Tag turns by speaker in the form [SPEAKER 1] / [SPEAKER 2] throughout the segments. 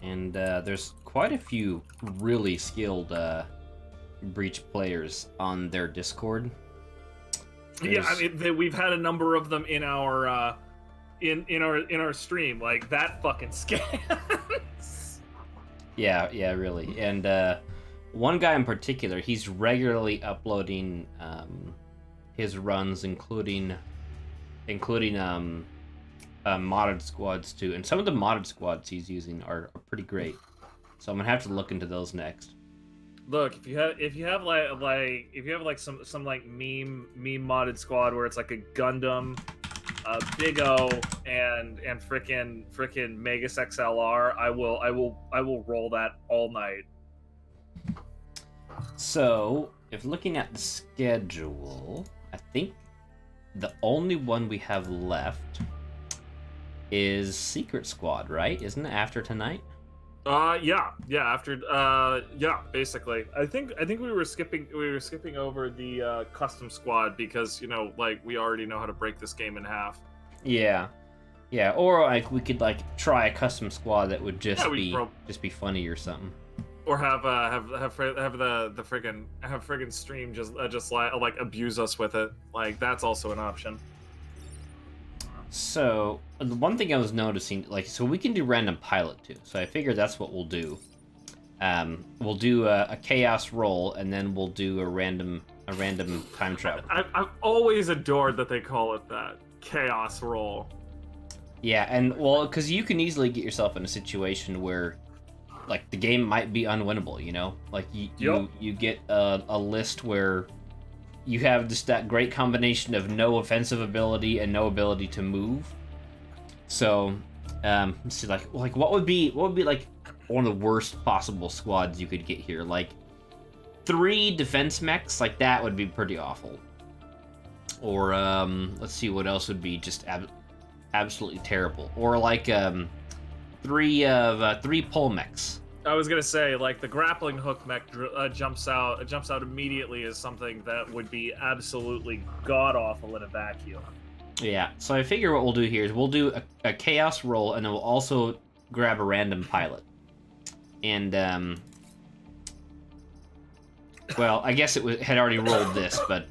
[SPEAKER 1] And there's quite a few really skilled Breach players on their Discord.
[SPEAKER 2] Yeah, I mean, we've had a number of them in our in our stream. Like, that fucking scans.
[SPEAKER 1] Yeah, really. And one guy in particular, he's regularly uploading his runs, including modded squads too. And some of the modded squads he's using are pretty great. So I'm gonna have to look into those next.
[SPEAKER 2] Look, if you have some like meme modded squad where it's like a Gundam, Big O, and frickin' Megas XLR, I will roll that all night.
[SPEAKER 1] So, if looking at the schedule, I think the only one we have left is Secret Squad, right? Isn't it after tonight?
[SPEAKER 2] Yeah, basically. I think we were skipping over the custom squad because, you know, like, we already know how to break this game in half.
[SPEAKER 1] Yeah, or like we could like try a custom squad that would just be funny or something.
[SPEAKER 2] Or have the friggin' stream just like abuse us with it. Like, that's also an option.
[SPEAKER 1] So, the one thing I was noticing, like, so we can do random pilot too. So I figured that's what we'll do. We'll do a chaos roll, and then we'll do a random time travel.
[SPEAKER 2] I've always adored that they call it that, chaos roll.
[SPEAKER 1] Yeah, and well, because you can easily get yourself in a situation where, like, the game might be unwinnable. You know, like you get a list where you have just that great combination of no offensive ability and no ability to move. So, let's see, like what would be like one of the worst possible squads you could get here? Like 3 defense mechs, like that would be pretty awful. Or let's see what else would be just absolutely terrible. Or like 3 pole mechs.
[SPEAKER 2] I was gonna say, like, the grappling hook mech jumps out immediately as something that would be absolutely god awful in a vacuum.
[SPEAKER 1] Yeah, so I figure what we'll do here is we'll do a chaos roll, and then we'll also grab a random pilot. And well, I guess had already rolled this, but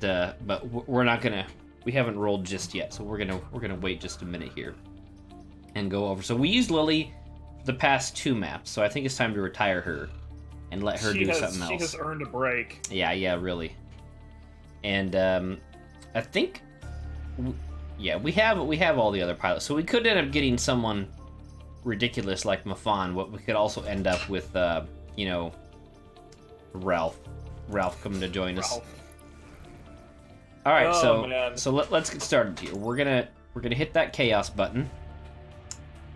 [SPEAKER 1] we're not gonna. We haven't rolled just yet, so we're gonna wait just a minute here and go over. So we used Lily the past 2 maps, so I think it's time to retire her and let her do something else.
[SPEAKER 2] She has earned a break.
[SPEAKER 1] Yeah, really. And I think, we have all the other pilots, so we could end up getting someone ridiculous like Mafan. What we could also end up with, Ralph coming to join us. All right, so let's get started here. We're gonna hit that chaos button.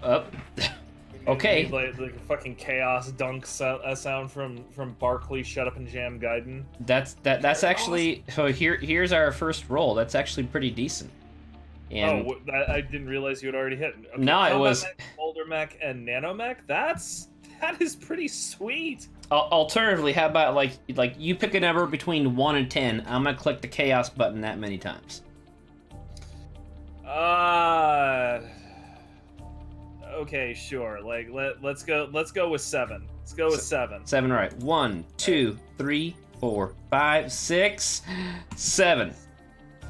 [SPEAKER 1] Up. Okay.
[SPEAKER 2] Like a fucking chaos dunk sound from Barkley. Shut up and jam Gaiden.
[SPEAKER 1] That's actually awesome. So here's our first roll. That's actually pretty decent. And
[SPEAKER 2] I didn't realize you had already hit. Okay,
[SPEAKER 1] no, it was
[SPEAKER 2] Boulder Mech and Nano Mech. That is pretty sweet.
[SPEAKER 1] Alternatively, how about like you pick a number between 1 and 10. I'm gonna click the chaos button that many times.
[SPEAKER 2] Okay, sure. Like, let's go with 7. Let's go with 7.
[SPEAKER 1] 7, right. 1, 2, 3, 4, 5, 6, 7.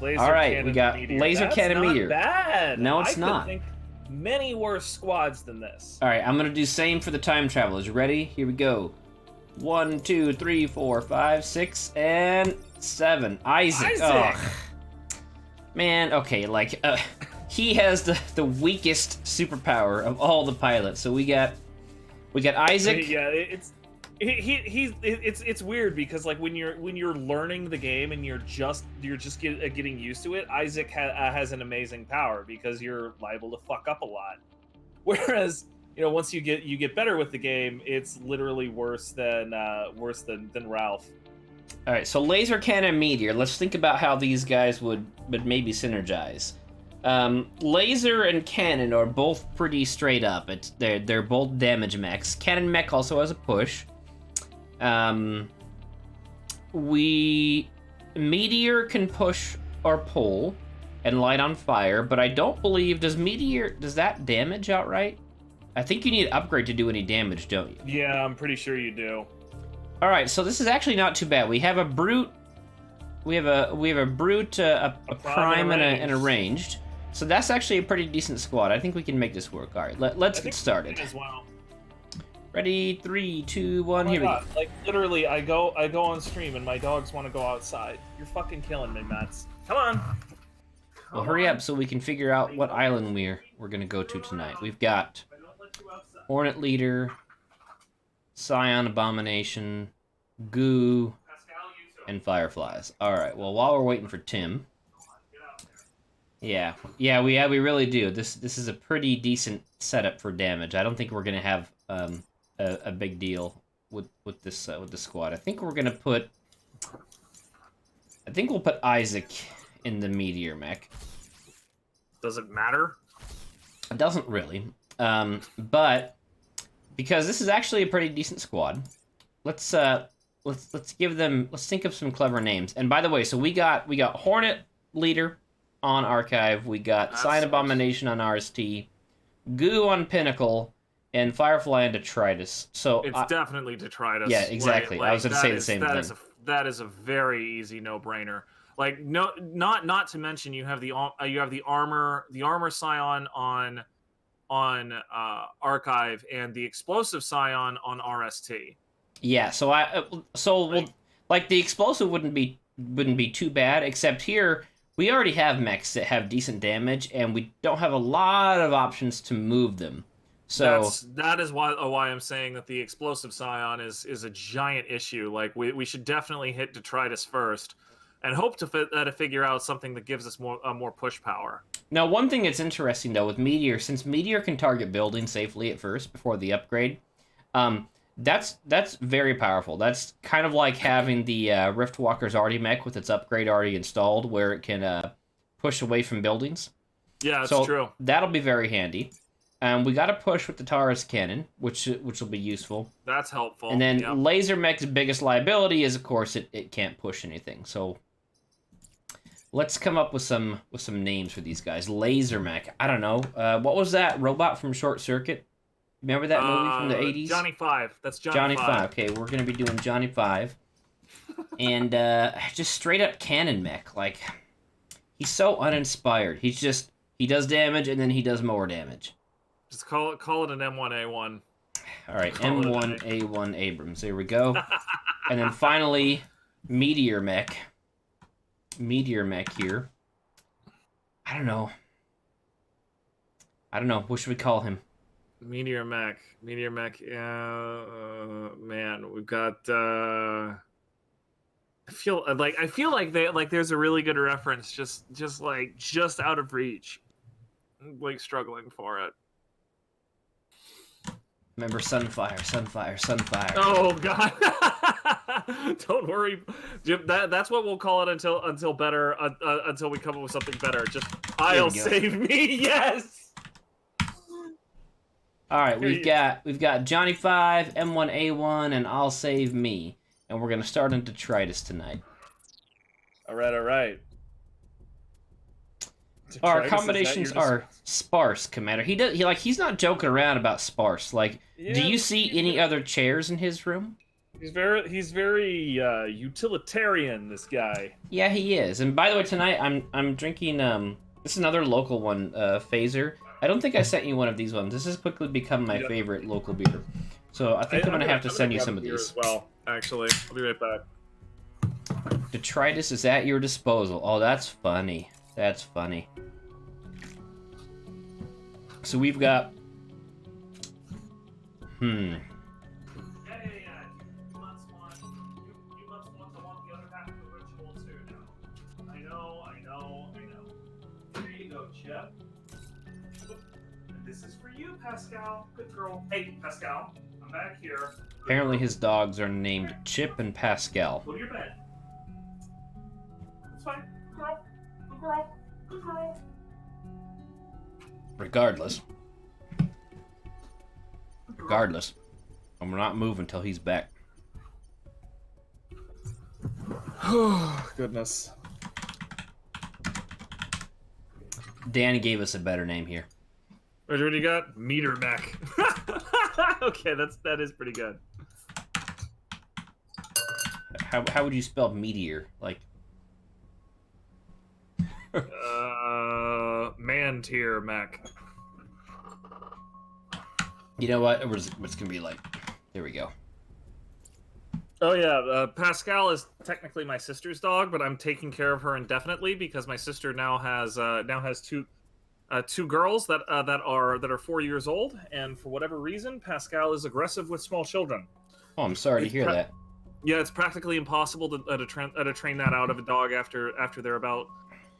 [SPEAKER 1] All right, we got
[SPEAKER 2] meteor.
[SPEAKER 1] laser cannon meteor.
[SPEAKER 2] Not bad.
[SPEAKER 1] No, it's not.
[SPEAKER 2] I think many worse squads than this.
[SPEAKER 1] All right, I'm gonna do same for the time travelers. You ready? Here we go. 1, 2, 3, 4, 5, 6, and 7. Isaac. Ugh. Man, okay, like he has the weakest superpower of all the pilots. So we got Isaac.
[SPEAKER 2] Yeah, it's weird because, like, when you're learning the game and you're just getting used to it, Isaac has an amazing power because you're liable to fuck up a lot. Whereas, you know, once you get better with the game, it's literally worse than Ralph.
[SPEAKER 1] All right, so laser cannon meteor. Let's think about how these guys would maybe synergize. Laser and cannon are both pretty straight up. They're both damage mechs. Cannon mech also has a push. Meteor can push or pull and light on fire, but I don't believe does that damage outright? I think you need to upgrade to do any damage, don't you?
[SPEAKER 2] Yeah, I'm pretty sure you do.
[SPEAKER 1] All right, so this is actually not too bad. We have a brute, we have a brute, a prime, and a ranged. So that's actually a pretty decent squad. I think we can make this work. All right, let's get started.
[SPEAKER 2] As well.
[SPEAKER 1] Ready? 3, 2, 1.
[SPEAKER 2] Oh
[SPEAKER 1] Here we go.
[SPEAKER 2] Like literally, I go on stream and my dogs want to go outside. You're fucking killing me, Mats. Come on.
[SPEAKER 1] Well, hurry up so we can figure out what island we're gonna go to tonight. We've got Hornet Leader, Scion Abomination, Goo, and Fireflies. All right. Well, while we're waiting for Tim, yeah, we really do. This is a pretty decent setup for damage. I don't think we're gonna have a big deal with this squad. I think we'll put Isaac in the meteor mech.
[SPEAKER 2] Does it matter?
[SPEAKER 1] It doesn't really, but because this is actually a pretty decent squad, let's think of some clever names. And by the way, so we got Hornet Leader on Archive, we got Scion Abomination on RST, Goo on Pinnacle, and Firefly and Detritus. So
[SPEAKER 2] it's definitely Detritus.
[SPEAKER 1] Yeah, exactly. I was going to say the same thing.
[SPEAKER 2] That is a very easy no-brainer. Like not to mention you have the armor Scion on Archive and the explosive Scion on RST.
[SPEAKER 1] Yeah, like the explosive wouldn't be too bad, except here we already have mechs that have decent damage, and we don't have a lot of options to move them. So
[SPEAKER 2] that is why I'm saying that the explosive Scion is a giant issue. Like we should definitely hit Detritus first, and hope to figure out something that gives us more push power.
[SPEAKER 1] Now, one thing that's interesting though with Meteor, since Meteor can target buildings safely at first before the upgrade, that's very powerful. That's kind of like having the Riftwalker's already mech with its upgrade already installed, where it can push away from buildings.
[SPEAKER 2] Yeah, that's true.
[SPEAKER 1] That'll be very handy. We got to push with the Taurus cannon, which will be useful.
[SPEAKER 2] That's helpful.
[SPEAKER 1] And then Laser Mech's biggest liability is, of course, it can't push anything. So let's come up with some names for these guys. Laser Mech. I don't know. What was that robot from Short Circuit? Remember that movie from the 80s?
[SPEAKER 2] Johnny 5. That's Johnny 5.
[SPEAKER 1] Okay, we're gonna be doing Johnny 5, and just straight up cannon mech. Like, he's so uninspired. He does damage and then he does more damage.
[SPEAKER 2] Just call it an M1A1.
[SPEAKER 1] All right, M1A1 Abrams. There we go. And then finally, Meteor Mech. Meteor Mech here. I don't know. What should we call him?
[SPEAKER 2] Meteor Mech. Man, we've got. I feel like there's a really good reference, just out of reach. I'm, like, struggling for it.
[SPEAKER 1] Remember Sunfire.
[SPEAKER 2] Oh God! Don't worry, Jim. That's what we'll call it until we come up with something better. Just I'll save me. Yes.
[SPEAKER 1] All right, we've got Johnny 5, M1A1, and I'll save me, and we're gonna start on Detritus tonight.
[SPEAKER 2] All right.
[SPEAKER 1] Our accommodations are sparse, Commander. He's not joking around about sparse. Like, do you see any other chairs in his room?
[SPEAKER 2] He's very utilitarian, this guy.
[SPEAKER 1] Yeah, he is. And by the way, tonight I'm drinking this is another local one, Phaser. I don't think I sent you one of these ones. This has quickly become my favorite local beer. So I think I'm gonna have to send you some of these.
[SPEAKER 2] As well, actually, I'll be right back.
[SPEAKER 1] Detritus is at your disposal. Oh, that's funny. So we've got
[SPEAKER 2] You must want to walk the other half of the ritual too now. I know. Here you go, Chip. And this is for you, Pascal. Good girl. Hey, Pascal, I'm back here.
[SPEAKER 1] Apparently his dogs are named Chip and Pascal.
[SPEAKER 2] Go to your bed. It's fine. Good girl.
[SPEAKER 1] Regardless, I'm not moving until he's back.
[SPEAKER 2] Oh, goodness.
[SPEAKER 1] Danny gave us a better name here.
[SPEAKER 2] What do you got? Meter mech. Okay, that is pretty good.
[SPEAKER 1] How would you spell meteor? Like,
[SPEAKER 2] man tier mech.
[SPEAKER 1] you know what? What's gonna be like? There we go.
[SPEAKER 2] Oh yeah, Pascal is technically my sister's dog, but I'm taking care of her indefinitely because my sister now has two girls that are 4 years old, and for whatever reason, Pascal is aggressive with small children.
[SPEAKER 1] Oh, I'm sorry to hear that.
[SPEAKER 2] Yeah, it's practically impossible to train that out of a dog after they're about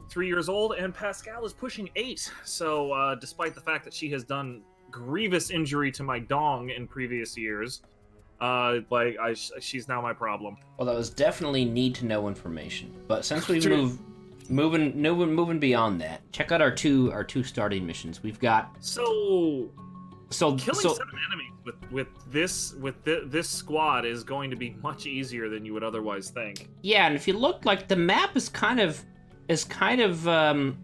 [SPEAKER 2] 3 years old, and Pascal is pushing 8. So, despite the fact that she has done grievous injury to my dong in previous years, she's now my problem.
[SPEAKER 1] Well, that was definitely need to know information. But since we've moving beyond that, check out our two starting missions. We've got killing 7
[SPEAKER 2] enemies with this squad is going to be much easier than you would otherwise think.
[SPEAKER 1] Yeah, and if you look, like, the map is kind of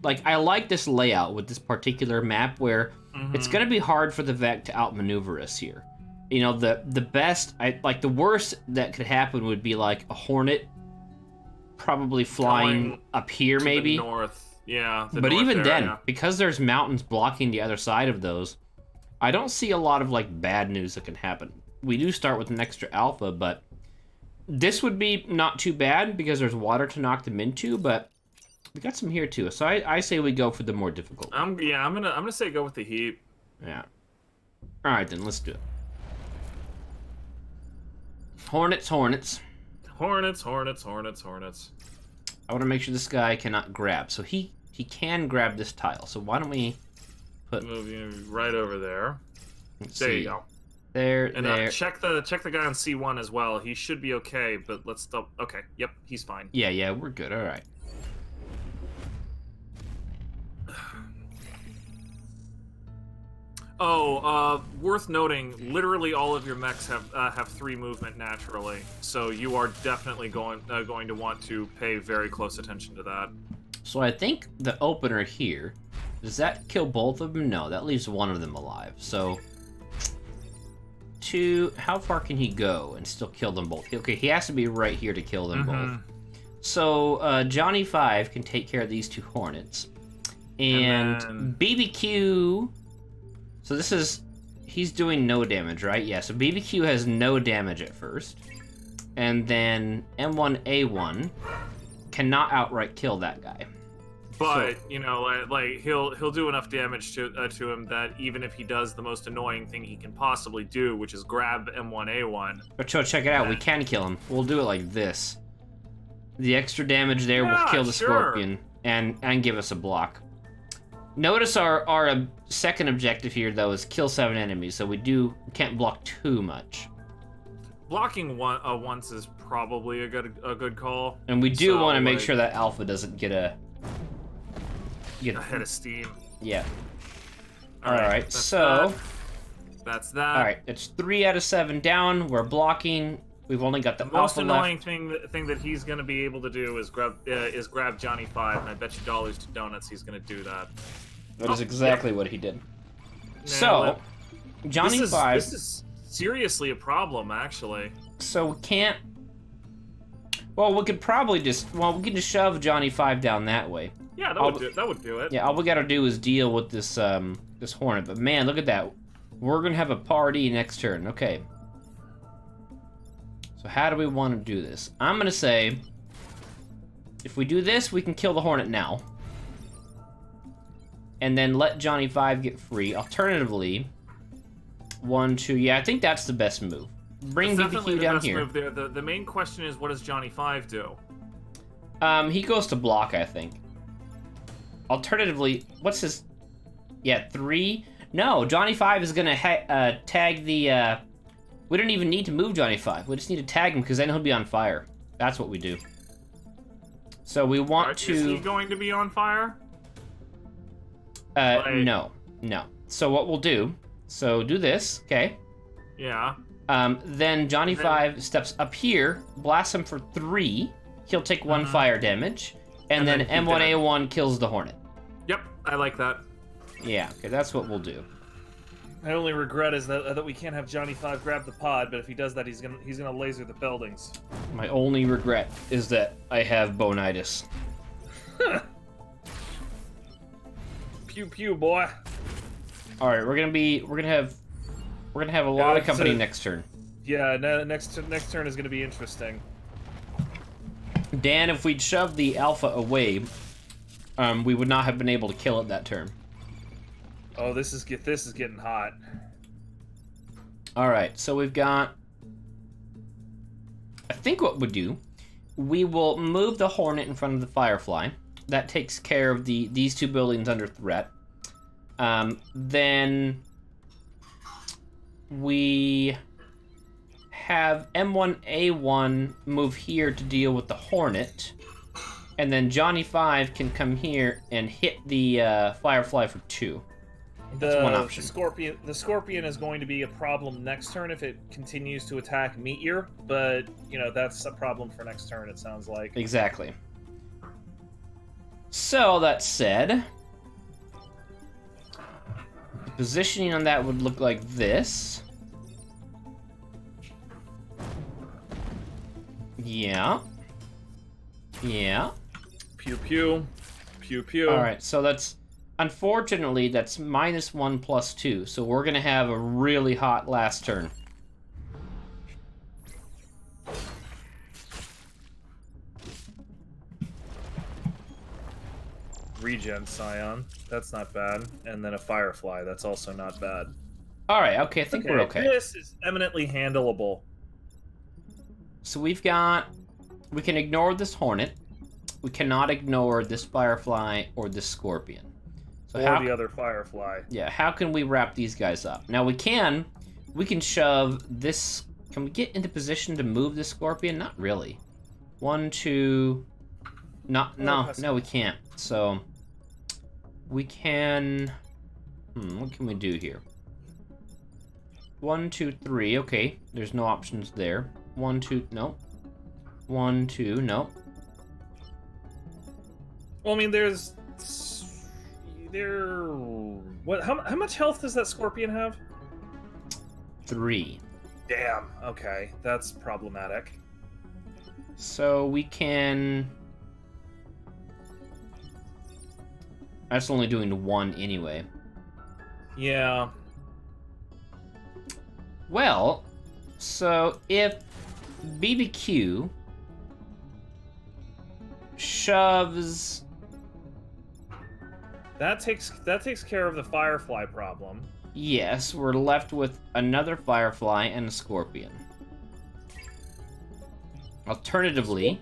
[SPEAKER 1] like, I like this layout with this particular map where it's gonna be hard for the Vec to outmaneuver us here. You know, the best, the worst that could happen would be like a hornet probably flying up here, maybe
[SPEAKER 2] the north. Yeah,
[SPEAKER 1] but even then, because there's mountains blocking the other side of those, I don't see a lot of, like, bad news that can happen. We do start with an extra alpha, but this would be not too bad because there's water to knock them into, but we got some here too. So I say we go for the more difficult.
[SPEAKER 2] I'm gonna say go with the heat.
[SPEAKER 1] Yeah. All right, then let's do it. Hornets.
[SPEAKER 2] Hornets.
[SPEAKER 1] I want to make sure this guy cannot grab. So he can grab this tile. So why don't we
[SPEAKER 2] move you right over there? There you go.
[SPEAKER 1] There,
[SPEAKER 2] and
[SPEAKER 1] there.
[SPEAKER 2] Check the guy on C1 as well. He should be okay, but let's stop. Okay, yep, he's fine.
[SPEAKER 1] Yeah, we're good. All right.
[SPEAKER 2] Oh, worth noting, literally all of your mechs have 3 movement naturally, so you are definitely going to want to pay very close attention to that.
[SPEAKER 1] So I think the opener here, does that kill both of them? No, that leaves one of them alive. So, how far can he go and still kill them both? Okay, he has to be right here to kill them both. So Johnny 5 can take care of these 2 hornets, and BBQ. So this is, he's doing no damage, right? Yeah, so BBQ has no damage at first. And then M1A1 cannot outright kill that guy.
[SPEAKER 2] But, you know, like, he'll do enough damage to him that even if he does the most annoying thing he can possibly do, which is grab M1A1.
[SPEAKER 1] But check it out, we can kill him. We'll do it like this. The extra damage there will kill the scorpion and give us a block. Notice our second objective here, though, is kill 7 enemies, so we can't block too much.
[SPEAKER 2] Blocking once is probably a good call.
[SPEAKER 1] And we do want to make sure that Alpha doesn't get a
[SPEAKER 2] head of steam.
[SPEAKER 1] Yeah. All right. So
[SPEAKER 2] that's that.
[SPEAKER 1] All right. It's 3 out of 7 down. We're blocking. We've only got the
[SPEAKER 2] most
[SPEAKER 1] Alpha
[SPEAKER 2] annoying
[SPEAKER 1] left.
[SPEAKER 2] thing that he's going to be able to do is grab Johnny 5, and I bet you dollars to donuts he's going to do that.
[SPEAKER 1] That is exactly what he did. So, Johnny 5.
[SPEAKER 2] This is seriously a problem, actually.
[SPEAKER 1] So we can't. Well, we could probably just. Well, we can just shove Johnny 5 down that way.
[SPEAKER 2] Yeah, that would do it.
[SPEAKER 1] Yeah, all we gotta do is deal with this this hornet. But man, look at that. We're gonna have a party next turn. Okay. So how do we want to do this? I'm gonna say, if we do this, we can kill the hornet now. And then let Johnny 5 get free. Alternatively, 1, 2, yeah, I think that's the best move. Bring BBQ down here.
[SPEAKER 2] Move there. The main question is, what does Johnny 5 do?
[SPEAKER 1] He goes to block, I think. Alternatively, what's his... Yeah, 3? No, Johnny 5 is gonna tag the... We don't even need to move Johnny 5. We just need to tag him, because then he'll be on fire. That's what we do. So we want to...
[SPEAKER 2] Is he going to be on fire?
[SPEAKER 1] No. So what we'll do... So do this, okay?
[SPEAKER 2] Yeah.
[SPEAKER 1] Then Johnny 5 steps up here, blasts him for 3. He'll take 1 fire damage, and then M1A1 kills the hornet.
[SPEAKER 2] Yep, I like that.
[SPEAKER 1] Yeah, okay, that's what we'll do.
[SPEAKER 2] My only regret is that we can't have Johnny 5 grab the pod, but if he does that, he's gonna laser the buildings.
[SPEAKER 1] My only regret is that I have bonitis.
[SPEAKER 2] Pew pew, boy.
[SPEAKER 1] All right, we're gonna have a lot of company next turn.
[SPEAKER 2] Yeah, next turn is gonna be interesting.
[SPEAKER 1] Dan, if we'd shoved the alpha away, we would not have been able to kill it that turn.
[SPEAKER 2] Oh, this is getting hot.
[SPEAKER 1] All right, so we've got. I think what we'll do, we will move the Hornet in front of the Firefly. That takes care of these two buildings under threat. Then we have M1A1 move here to deal with the Hornet, and then Johnny 5 can come here and hit the Firefly for 2. That's one option.
[SPEAKER 2] The Scorpion is going to be a problem next turn if it continues to attack Meteor, but that's a problem for next turn. It sounds like.
[SPEAKER 1] Exactly. So that said, the positioning on that would look like this. Yeah. Yeah.
[SPEAKER 2] Pew pew. Pew pew.
[SPEAKER 1] Alright, so that's... Unfortunately, that's -1 + 2, so we're gonna have a really hot last turn.
[SPEAKER 2] Regen Scion. That's not bad. And then a Firefly. That's also not bad.
[SPEAKER 1] Alright, okay, I think we're okay.
[SPEAKER 2] This is eminently handleable.
[SPEAKER 1] So we've got... We can ignore this Hornet. We cannot ignore this Firefly or this Scorpion. So
[SPEAKER 2] or the other Firefly.
[SPEAKER 1] Yeah, how can we wrap these guys up? Now we can shove this... Can we get into position to move the Scorpion? Not really. 1, 2... No, we can't. So... We can... what can we do here? 1, 2, 3, okay. There's no options there. 1, 2, no. 1, 2, no.
[SPEAKER 2] Well, I mean, there's... What? How much health does that Scorpion have?
[SPEAKER 1] 3.
[SPEAKER 2] Damn. Okay, that's problematic.
[SPEAKER 1] So we can... That's only doing 1 anyway.
[SPEAKER 2] Yeah.
[SPEAKER 1] Well, so if BBQ shoves...
[SPEAKER 2] That takes care of the Firefly problem.
[SPEAKER 1] Yes, we're left with another Firefly and a Scorpion. Alternatively...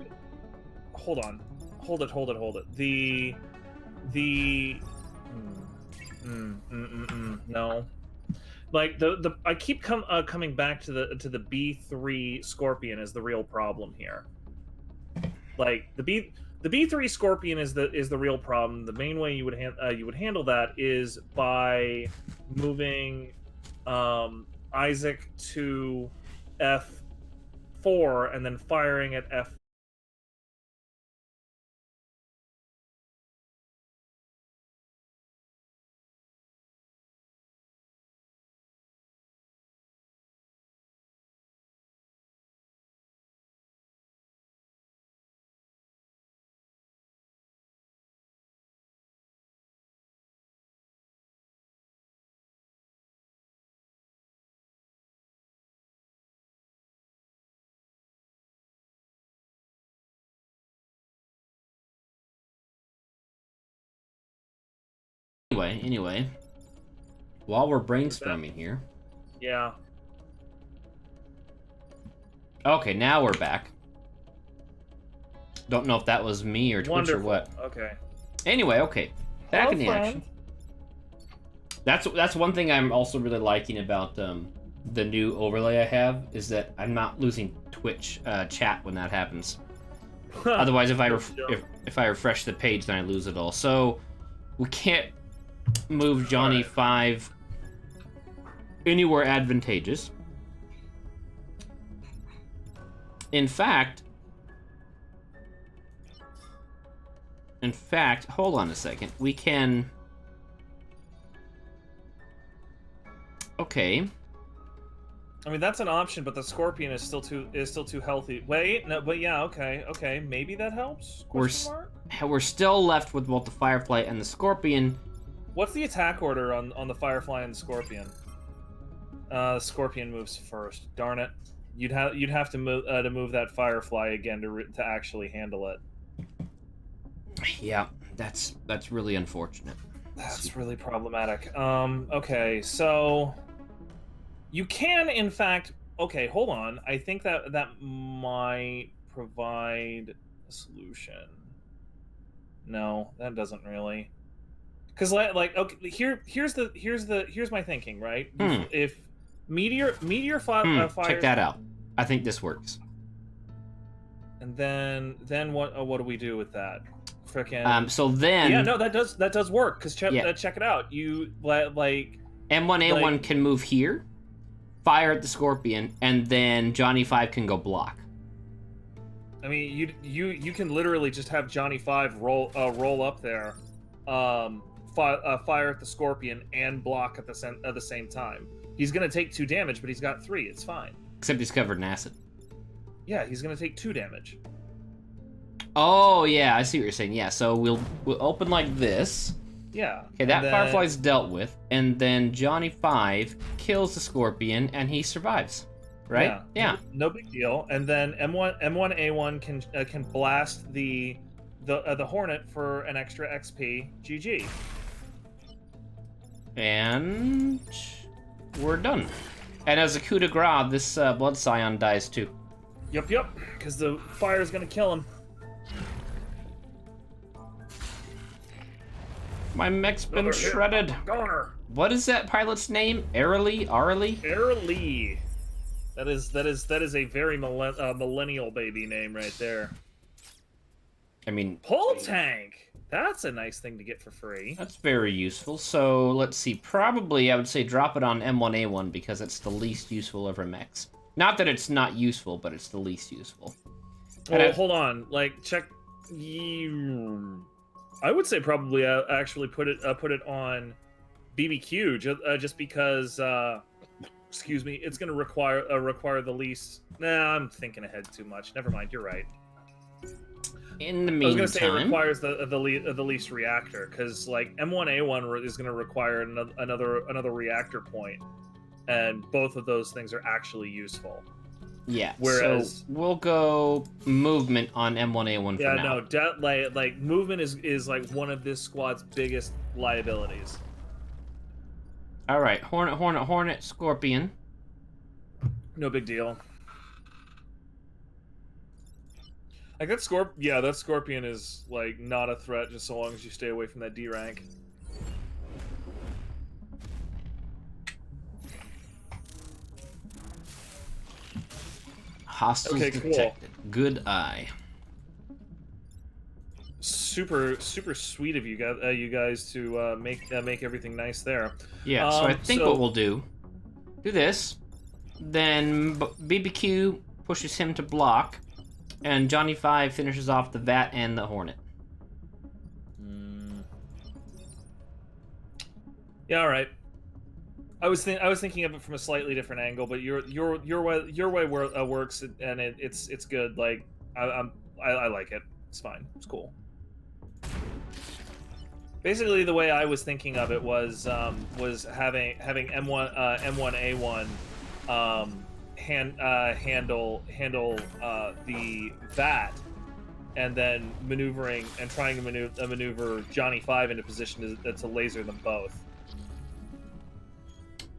[SPEAKER 2] Hold on. Hold it. No. Like I keep coming back to the B3 Scorpion as the real problem here. Like the B3 Scorpion is the real problem. The main way you would handle that is by moving Isaac to F4 and then firing at F.
[SPEAKER 1] Anyway, while we're brainstorming here.
[SPEAKER 2] Yeah.
[SPEAKER 1] Okay, now we're back. Don't know if that was me or Twitch
[SPEAKER 2] Wonderful.
[SPEAKER 1] or what.
[SPEAKER 2] Okay.
[SPEAKER 1] Anyway, okay. Back in the action. That's one thing I'm also really liking about the new overlay I have is that I'm not losing Twitch chat when that happens. Otherwise, if I refresh the page, then I lose it all. So we can't move Johnny 5 anywhere advantageous. In fact, hold on a second. We can Okay.
[SPEAKER 2] I mean, that's an option, but the Scorpion is still too healthy. Wait, no, but yeah, okay, maybe that helps.
[SPEAKER 1] We're still left with both the Firefly and the Scorpion.
[SPEAKER 2] What's the attack order on the Firefly and the Scorpion? The Scorpion moves first. Darn it! You'd have to move that Firefly again to actually handle it.
[SPEAKER 1] Yeah, that's really unfortunate.
[SPEAKER 2] That's really problematic. Okay, so you can, in fact. Okay, hold on. I think that might provide a solution. No, that doesn't really. Because okay, here's my thinking, right? If meteor fires,
[SPEAKER 1] check that out. I think this works.
[SPEAKER 2] And then what do we do with that? Frickin'.
[SPEAKER 1] So then.
[SPEAKER 2] Yeah, no, that does work. Cause check it out. You like.
[SPEAKER 1] M1A1 can move here, fire at the Scorpion, and then Johnny 5 can go block.
[SPEAKER 2] I mean, you can literally just have Johnny 5 roll up there, fire at the Scorpion and block at the same time. He's gonna take 2 damage, but he's got 3. It's fine.
[SPEAKER 1] Except he's covered in acid.
[SPEAKER 2] Yeah, he's gonna take 2 damage.
[SPEAKER 1] Oh yeah, I see what you're saying. Yeah, so we'll open like this.
[SPEAKER 2] Yeah.
[SPEAKER 1] Okay, that Firefly's dealt with, and then Johnny 5 kills the Scorpion, and he survives. Right? Yeah.
[SPEAKER 2] No big deal. And then M1A1 can blast the Hornet for an extra XP. GG.
[SPEAKER 1] And we're done. And as a coup de grace, this Blood Scion dies too.
[SPEAKER 2] Yep. Because the fire is gonna kill him.
[SPEAKER 1] My mech's been shredded.
[SPEAKER 2] Goner.
[SPEAKER 1] What is that pilot's name? Airly?
[SPEAKER 2] Airly. That is a very millennial baby name right there.
[SPEAKER 1] I mean,
[SPEAKER 2] pull tank. That's a nice thing to get for free.
[SPEAKER 1] That's very useful. So let's see. Probably I would say drop it on M1A1 because it's the least useful of our mechs. Not that it's not useful, but it's the least useful.
[SPEAKER 2] Well, hold on. Like check. I would say probably actually put it on BBQ just because. Excuse me. It's going to require the least. Nah, I'm thinking ahead too much. Never mind. You're right.
[SPEAKER 1] In the meantime,
[SPEAKER 2] I was going to say it requires the least reactor because like M1A1 is going to require another reactor point, and both of those things are actually useful.
[SPEAKER 1] Yeah.
[SPEAKER 2] Whereas
[SPEAKER 1] so we'll go movement on M1A1 for now.
[SPEAKER 2] Yeah, no, like movement is like one of this squad's biggest liabilities.
[SPEAKER 1] All right, Hornet, Scorpion.
[SPEAKER 2] No big deal. Like that Scorpion is like not a threat just so long as you stay away from that D rank.
[SPEAKER 1] Hostiles detected. Cool. Good eye.
[SPEAKER 2] Super sweet of you guys to make everything nice there.
[SPEAKER 1] Yeah, so I think what we'll do this, then BBQ pushes him to block, and Johnny 5 finishes off the Vat and the Hornet.
[SPEAKER 2] Yeah, all right. I was thinking of it from a slightly different angle, but your way works, and it's good. Like I like it. It's fine. It's cool. Basically, the way I was thinking of it was having M1A1 handle the VAT, and then maneuvering and trying to maneuver Johnny 5 into position to laser them both.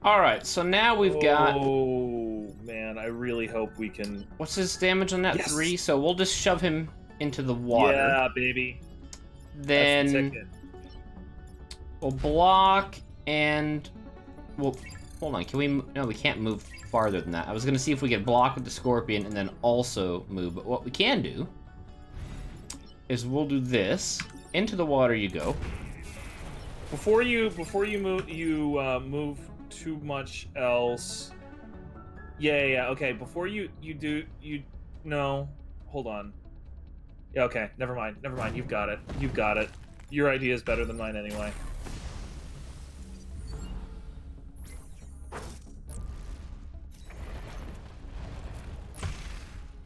[SPEAKER 1] All right, so now we've got.
[SPEAKER 2] Oh man, I really hope we can.
[SPEAKER 1] What's his damage on that? Yes. 3. So we'll just shove him into the water.
[SPEAKER 2] Yeah, baby.
[SPEAKER 1] Then we'll block and well, hold on. Can we? No, we can't move farther than that. I was gonna see if we could block with the Scorpion and then also move. But what we can do is we'll do this. Into the water you go.
[SPEAKER 2] Before you move too much else. Yeah. Okay. Before you no. Hold on. Yeah. Okay. Never mind. You've got it. Your idea is better than mine anyway.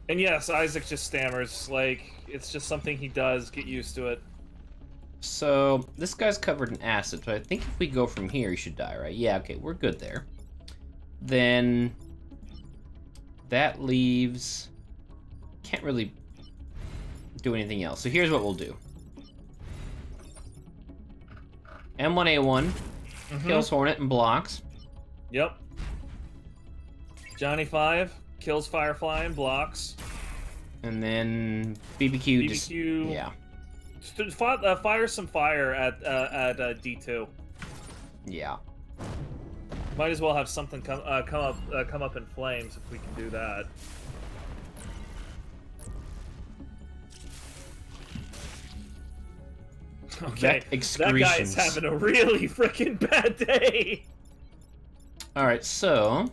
[SPEAKER 2] And yes, Isaac just stammers. Like, it's just something he does. Get used to it.
[SPEAKER 1] So, this guy's covered in acid, so I think if we go from here, he should die, right? Yeah, okay, we're good there. Then... that leaves... can't really do anything else. So here's what we'll do. M1A1 kills Hornet and blocks.
[SPEAKER 2] Yep. Johnny 5 kills Firefly and blocks.
[SPEAKER 1] And then BBQ just...
[SPEAKER 2] BBQ...
[SPEAKER 1] yeah.
[SPEAKER 2] Fire some fire at D2.
[SPEAKER 1] Yeah.
[SPEAKER 2] Might as well have something come up in flames if we can do that. Okay, that guy is having a really freaking bad day.
[SPEAKER 1] All right, so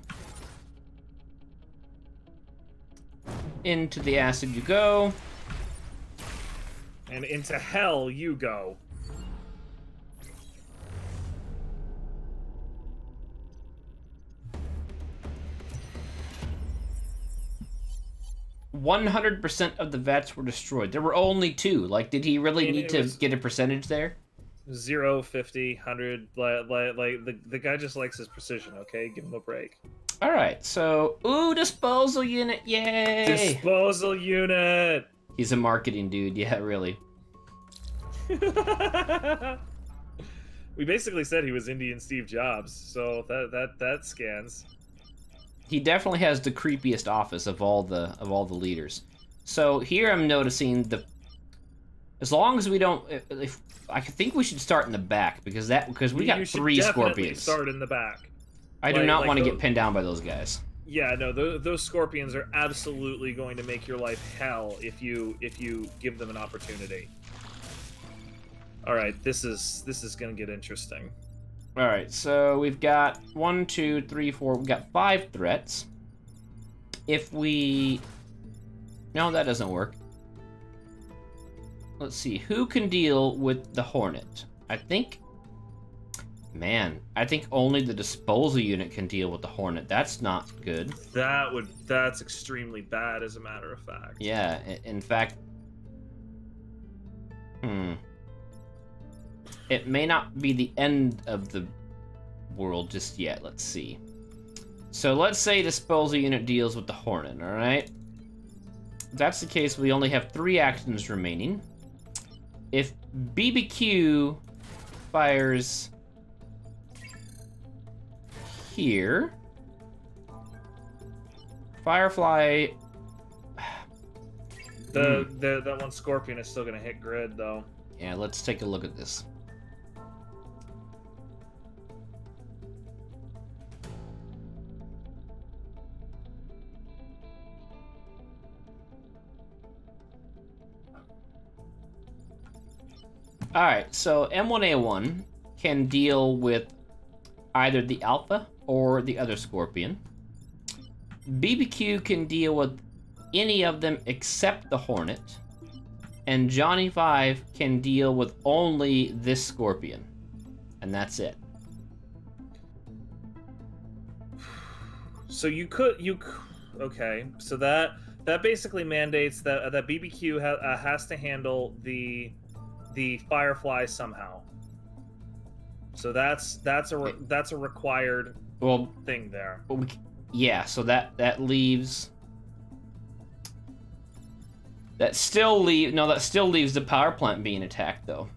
[SPEAKER 1] into the acid you go,
[SPEAKER 2] and into hell you go.
[SPEAKER 1] 100% of the vets were destroyed. There were only 2. Like, did he really need to get a percentage there?
[SPEAKER 2] 0, 50, 100. Like the guy just likes his precision. Okay, give him a break.
[SPEAKER 1] All right, so disposal unit, yay!
[SPEAKER 2] Disposal unit.
[SPEAKER 1] He's a marketing dude, yeah, really.
[SPEAKER 2] We basically said he was Indian Steve Jobs, so that scans.
[SPEAKER 1] He definitely has the creepiest office of all the leaders. So here I'm noticing as long as we don't, I think we should start in the back because we got 3 scorpions.
[SPEAKER 2] Start in the back.
[SPEAKER 1] I do not want to get pinned down by those guys.
[SPEAKER 2] Yeah, no, those scorpions are absolutely going to make your life hell if you give them an opportunity. All right, this is going to get interesting.
[SPEAKER 1] All right, so we've got 1, 2, 3, 4. We've got 5 threats. If we... no, that doesn't work. Let's see. Who can deal with the Hornet? I think only the disposal unit can deal with the Hornet. That's not good.
[SPEAKER 2] That's extremely bad, as a matter of fact.
[SPEAKER 1] Yeah, in fact... It may not be the end of the world just yet. Let's see. So let's say disposal unit deals with the Hornet, alright? If that's the case, we only have 3 actions remaining. If BBQ fires here, Firefly...
[SPEAKER 2] that one scorpion is still going to hit grid, though.
[SPEAKER 1] Yeah, let's take a look at this. Alright, so M1A1 can deal with either the Alpha or the other Scorpion. BBQ can deal with any of them except the Hornet. And Johnny 5 can deal with only this Scorpion. And that's it.
[SPEAKER 2] So okay, so that basically mandates that BBQ has to handle the Firefly somehow. So that's a required thing there.
[SPEAKER 1] Yeah, so that leaves. That still leaves the power plant being attacked though.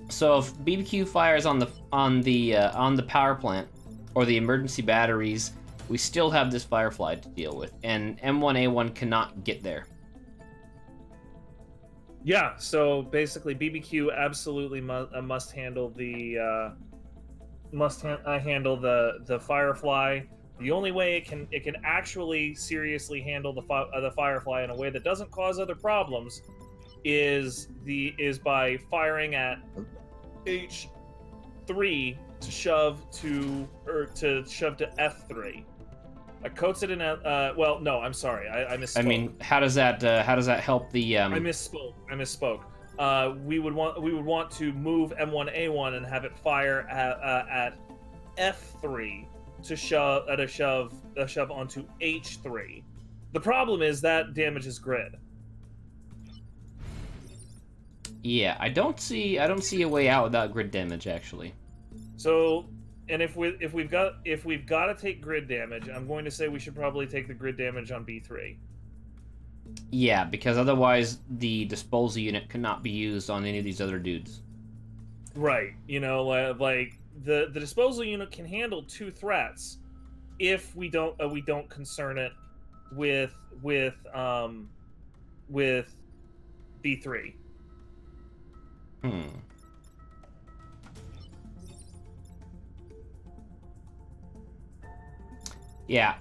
[SPEAKER 1] So if BBQ fires on the power plant or the emergency batteries, we still have this Firefly to deal with, and M1A1 cannot get there.
[SPEAKER 2] Yeah, so basically BBQ absolutely must handle the Firefly. The only way it can actually seriously handle the Firefly in a way that doesn't cause other problems is by firing at H3 to shove to F3. Coats it in a well, no, I'm sorry, I misspoke.
[SPEAKER 1] I mean, how does that help the?
[SPEAKER 2] I misspoke. We would want to move M1A1 and have it fire at F3 to shove onto H3. The problem is that damages grid.
[SPEAKER 1] Yeah, I don't see a way out without grid damage actually.
[SPEAKER 2] So, and if we've got to take grid damage, I'm going to say we should probably take the grid damage on B3.
[SPEAKER 1] Yeah, because otherwise the disposal unit cannot be used on any of these other dudes.
[SPEAKER 2] Right. You know, like the disposal unit can handle 2 threats if we don't concern it with B3.
[SPEAKER 1] Yeah.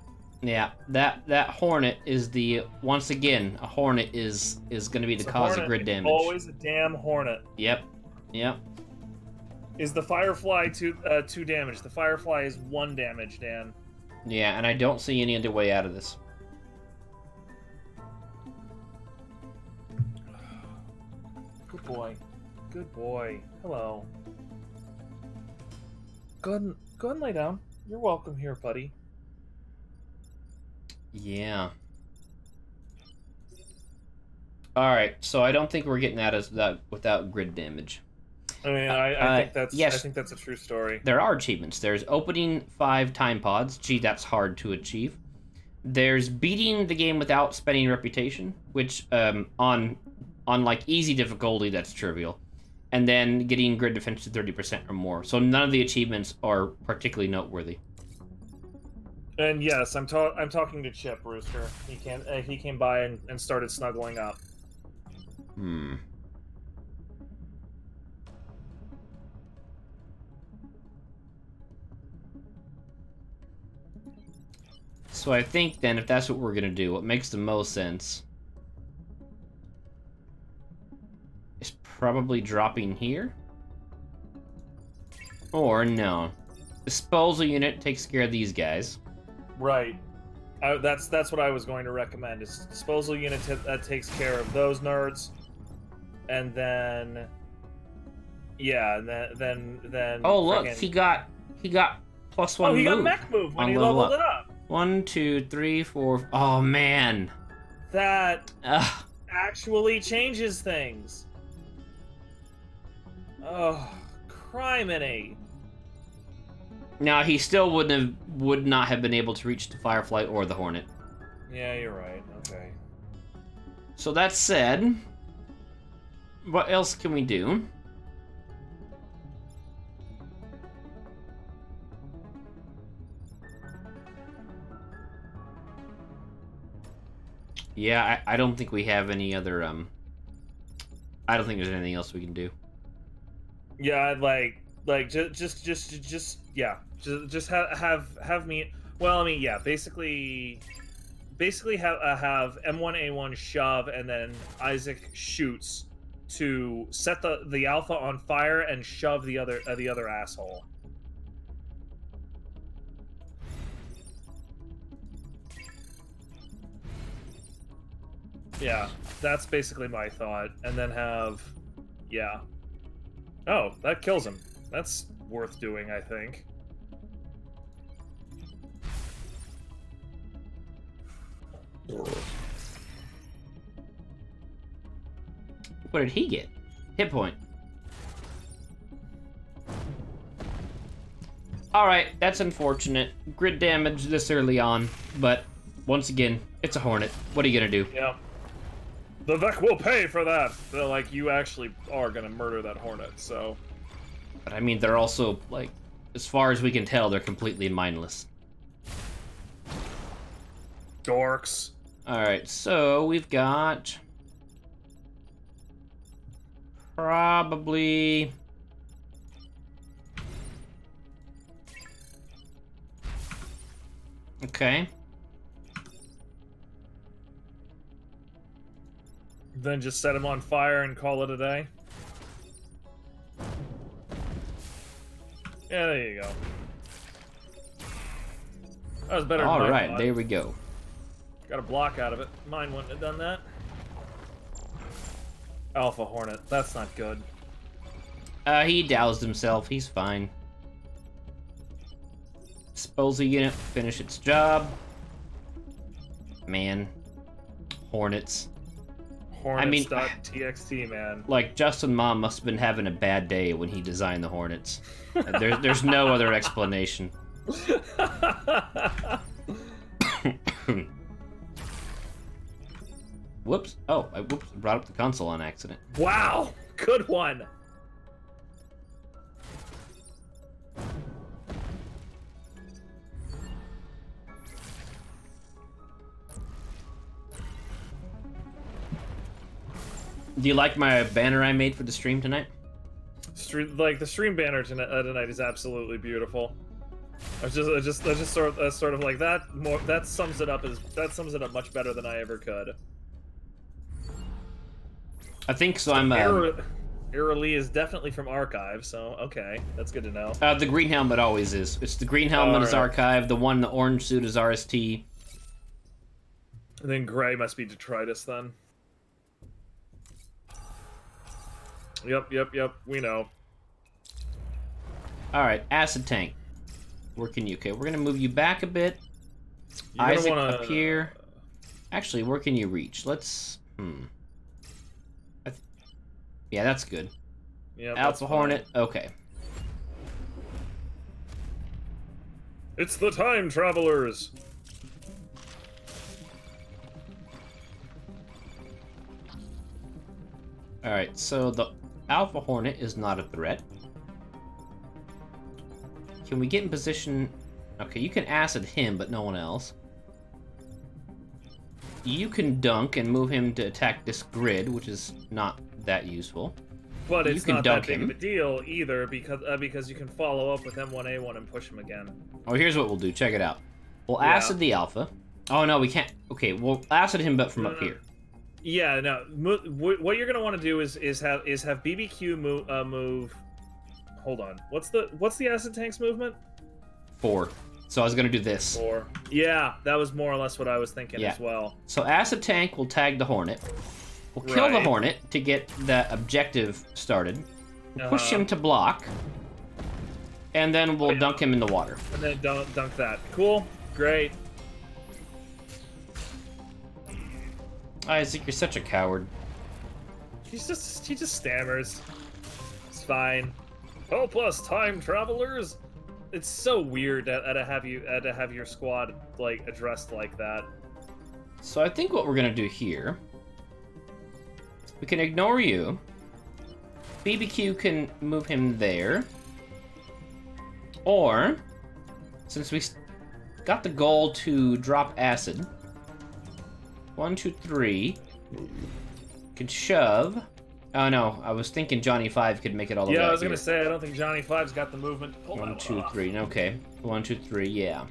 [SPEAKER 1] That hornet is once again a hornet is going to be the cause of grid damage.
[SPEAKER 2] Always a damn hornet.
[SPEAKER 1] Yep.
[SPEAKER 2] Is the firefly 2 damage? The firefly is 1 damage, Dan.
[SPEAKER 1] Yeah, and I don't see any other way out of this.
[SPEAKER 2] Good boy. Good boy. Hello. Go ahead and lay down. You're welcome here, buddy.
[SPEAKER 1] Yeah. Alright, so I don't think we're getting out of that without grid damage.
[SPEAKER 2] I mean, I think that's a true story.
[SPEAKER 1] There are achievements. There's opening 5 time pods. Gee, that's hard to achieve. There's beating the game without spending reputation, which on like easy difficulty, that's trivial. And then getting grid defense to 30% or more. So none of the achievements are particularly noteworthy.
[SPEAKER 2] And yes, I'm talking to Chip Rooster. He came by and started snuggling up.
[SPEAKER 1] So I think then, if that's what we're gonna do, what makes the most sense is probably dropping here. Or no. Disposal unit takes care of these guys.
[SPEAKER 2] Right. That's what I was going to recommend. Is disposal unit that takes care of those nerds, and then yeah, and then.
[SPEAKER 1] Oh look, he got +1 move.
[SPEAKER 2] Oh, he got mech move when he leveled it up.
[SPEAKER 1] 1, 2, 3, 4. Oh man.
[SPEAKER 2] That actually changes things. Oh, criminy.
[SPEAKER 1] Now he still would not have been able to reach the Firefly or the Hornet.
[SPEAKER 2] Yeah, you're right. Okay.
[SPEAKER 1] So that said, what else can we do? Yeah, I don't think we have any other I don't think there's anything else we can do.
[SPEAKER 2] Yeah, just have me. Well, I mean, yeah, basically have M1A1 shove, and then Isaac shoots to set the alpha on fire and shove the other asshole. Yeah, that's basically my thought, and then have, yeah. Oh, that kills him. That's worth doing, I think.
[SPEAKER 1] What did he get? Hit point. Alright, that's unfortunate. Grid damage this early on, but once again, it's a Hornet. What are you gonna do?
[SPEAKER 2] Yeah. The Vec will pay for that. They're like, you actually are gonna murder that Hornet, so.
[SPEAKER 1] But I mean, they're also, like, as far as we can tell, they're completely mindless.
[SPEAKER 2] Dorks.
[SPEAKER 1] Alright, so we've got probably okay.
[SPEAKER 2] Then just set him on fire and call it a day. Yeah, there you go. That was better than
[SPEAKER 1] All right,
[SPEAKER 2] thought.
[SPEAKER 1] there we go.
[SPEAKER 2] Got a block out of it. Mine wouldn't have done that. Alpha Hornet. That's not good.
[SPEAKER 1] He doused himself. He's fine. Disposal unit, finish its job. Man, Hornets.
[SPEAKER 2] Hornets.txt, man.
[SPEAKER 1] Like, Justin Mom must have been having a bad day when he designed the Hornets. There's no other explanation. Whoops. Oh, I brought up the console on accident.
[SPEAKER 2] Wow! Good one!
[SPEAKER 1] Do you like my banner I made for the stream tonight?
[SPEAKER 2] The stream banner tonight is absolutely beautiful. I just sort of like that. That sums it up much better than I ever could.
[SPEAKER 1] I think so. I'm.
[SPEAKER 2] Eerily is definitely from Archive, so okay, that's good to know.
[SPEAKER 1] The green helmet always is. It's the green helmet is Archive. The one in the orange suit is RST.
[SPEAKER 2] And then gray must be Detritus then. Yep. We know.
[SPEAKER 1] All right, acid tank. Where can you? Okay, we're gonna move you back a bit.
[SPEAKER 2] You're
[SPEAKER 1] Isaac up here. Actually, where can you reach? Let's. Yeah, that's good.
[SPEAKER 2] Yeah.
[SPEAKER 1] Alpha Hornet. Okay.
[SPEAKER 2] It's the time travelers.
[SPEAKER 1] All right, so the Alpha Hornet is not a threat. Can we get in position? Okay, you can acid him, but no one else. You can dunk and move him to attack this grid, which is not that useful.
[SPEAKER 2] But it's not that big of a deal either, because you can follow up with M1A1 and push him again.
[SPEAKER 1] Oh, here's what we'll do. Check it out. We'll acid the Alpha. Oh no, we can't. Okay, we'll acid him, but from up here.
[SPEAKER 2] Yeah, no. What you're gonna want to do is have BBQ move. Hold on. What's the acid tank's movement?
[SPEAKER 1] 4. So I was gonna do this.
[SPEAKER 2] 4. Yeah, that was more or less what I was thinking as well.
[SPEAKER 1] So acid tank will tag the Hornet. We'll kill the Hornet to get that objective started. We'll push him to block, and then we'll dunk him in the water.
[SPEAKER 2] And then dunk that. Cool. Great.
[SPEAKER 1] Isaac, you're such a coward.
[SPEAKER 2] He just stammers. It's fine. Help us, time travelers. It's so weird to have your squad like addressed like that.
[SPEAKER 1] So I think what we're gonna do here, we can ignore you. BBQ can move him there, or since we got the goal to drop acid, 1, 2, 3, can shove. Oh no, I was thinking Johnny 5 could make it all the way.
[SPEAKER 2] Yeah, I was gonna say I don't think Johnny 5's got the movement to pull
[SPEAKER 1] 1, 2, 3. Okay, 1, 2, 3. Yeah.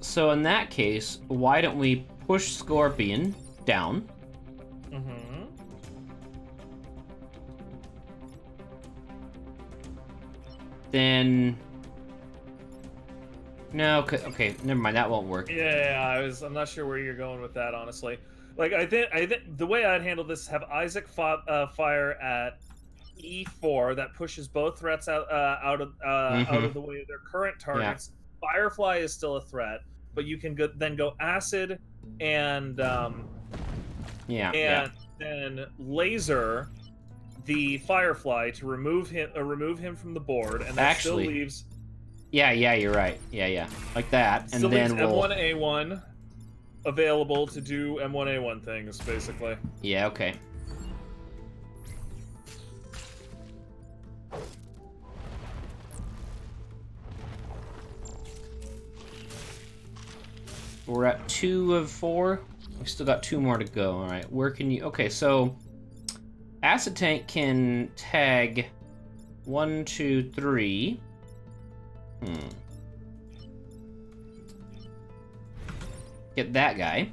[SPEAKER 1] So in that case, why don't we push Scorpion down?
[SPEAKER 2] Mm-hmm.
[SPEAKER 1] Then. No, okay, never mind. That won't work.
[SPEAKER 2] Yeah, I'm not sure where you're going with that, honestly. Like, I think the way I'd handle this, have Isaac fire at E4 that pushes both threats out of the way of their current targets. Yeah. Firefly is still a threat, but you can then go acid and then laser the Firefly to remove him from the board, and that still leaves.
[SPEAKER 1] Yeah, you're right. Yeah, like that, and then we'll
[SPEAKER 2] M1A1 available to do M1A1 things, basically.
[SPEAKER 1] Yeah, okay. We're at 2 of 4. We still got 2 more to go. All right, where can you? Okay, so acid tank can tag 1, 2, 3. Get that guy.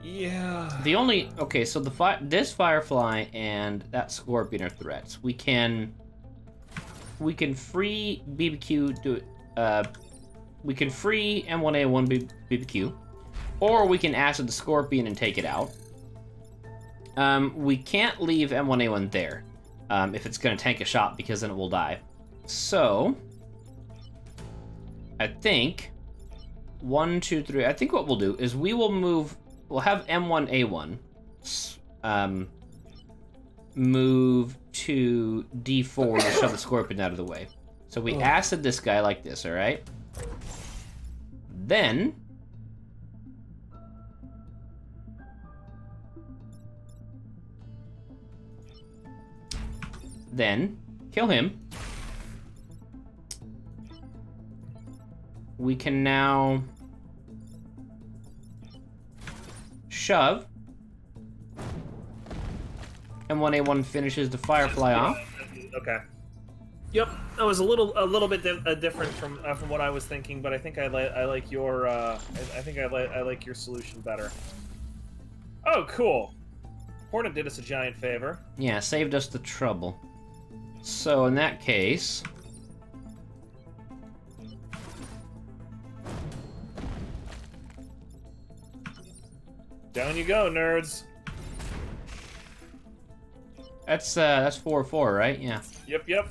[SPEAKER 2] Yeah.
[SPEAKER 1] The only so this Firefly and that Scorpion are threats. We can free BBQ we can free M1A1 BBQ, or we can acid the Scorpion and take it out. We can't leave M1A1 there if it's gonna tank a shot, because then it will die. So I think 1, 2, 3. I think what we'll do is we will move. We'll have M1A1 move to D4 to shove the scorpion out of the way. So we acid this guy like this, all right? Then kill him. We can now shove. M1A1 finishes the firefly off.
[SPEAKER 2] Okay. Yep, that was a little bit different from what I was thinking, but I think I like your I think I like your solution better. Oh, cool. Hornet did us a giant favor.
[SPEAKER 1] Yeah, saved us the trouble. So in that case,
[SPEAKER 2] down you go, nerds.
[SPEAKER 1] that's 4-4, right? Yeah.
[SPEAKER 2] Yep.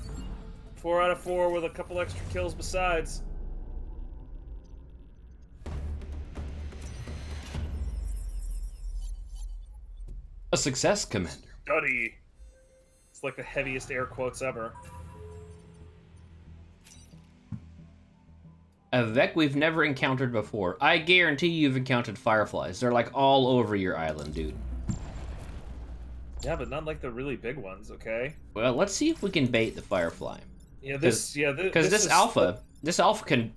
[SPEAKER 2] 4 out of 4 with a couple extra kills besides.
[SPEAKER 1] A success, Commander.
[SPEAKER 2] Study. It's like the heaviest air quotes ever.
[SPEAKER 1] A Vec we've never encountered before. I guarantee you've encountered fireflies. They're like all over your island, dude.
[SPEAKER 2] Yeah, but not like the really big ones, okay?
[SPEAKER 1] Well, let's see if we can bait the firefly.
[SPEAKER 2] Yeah,
[SPEAKER 1] because this alpha can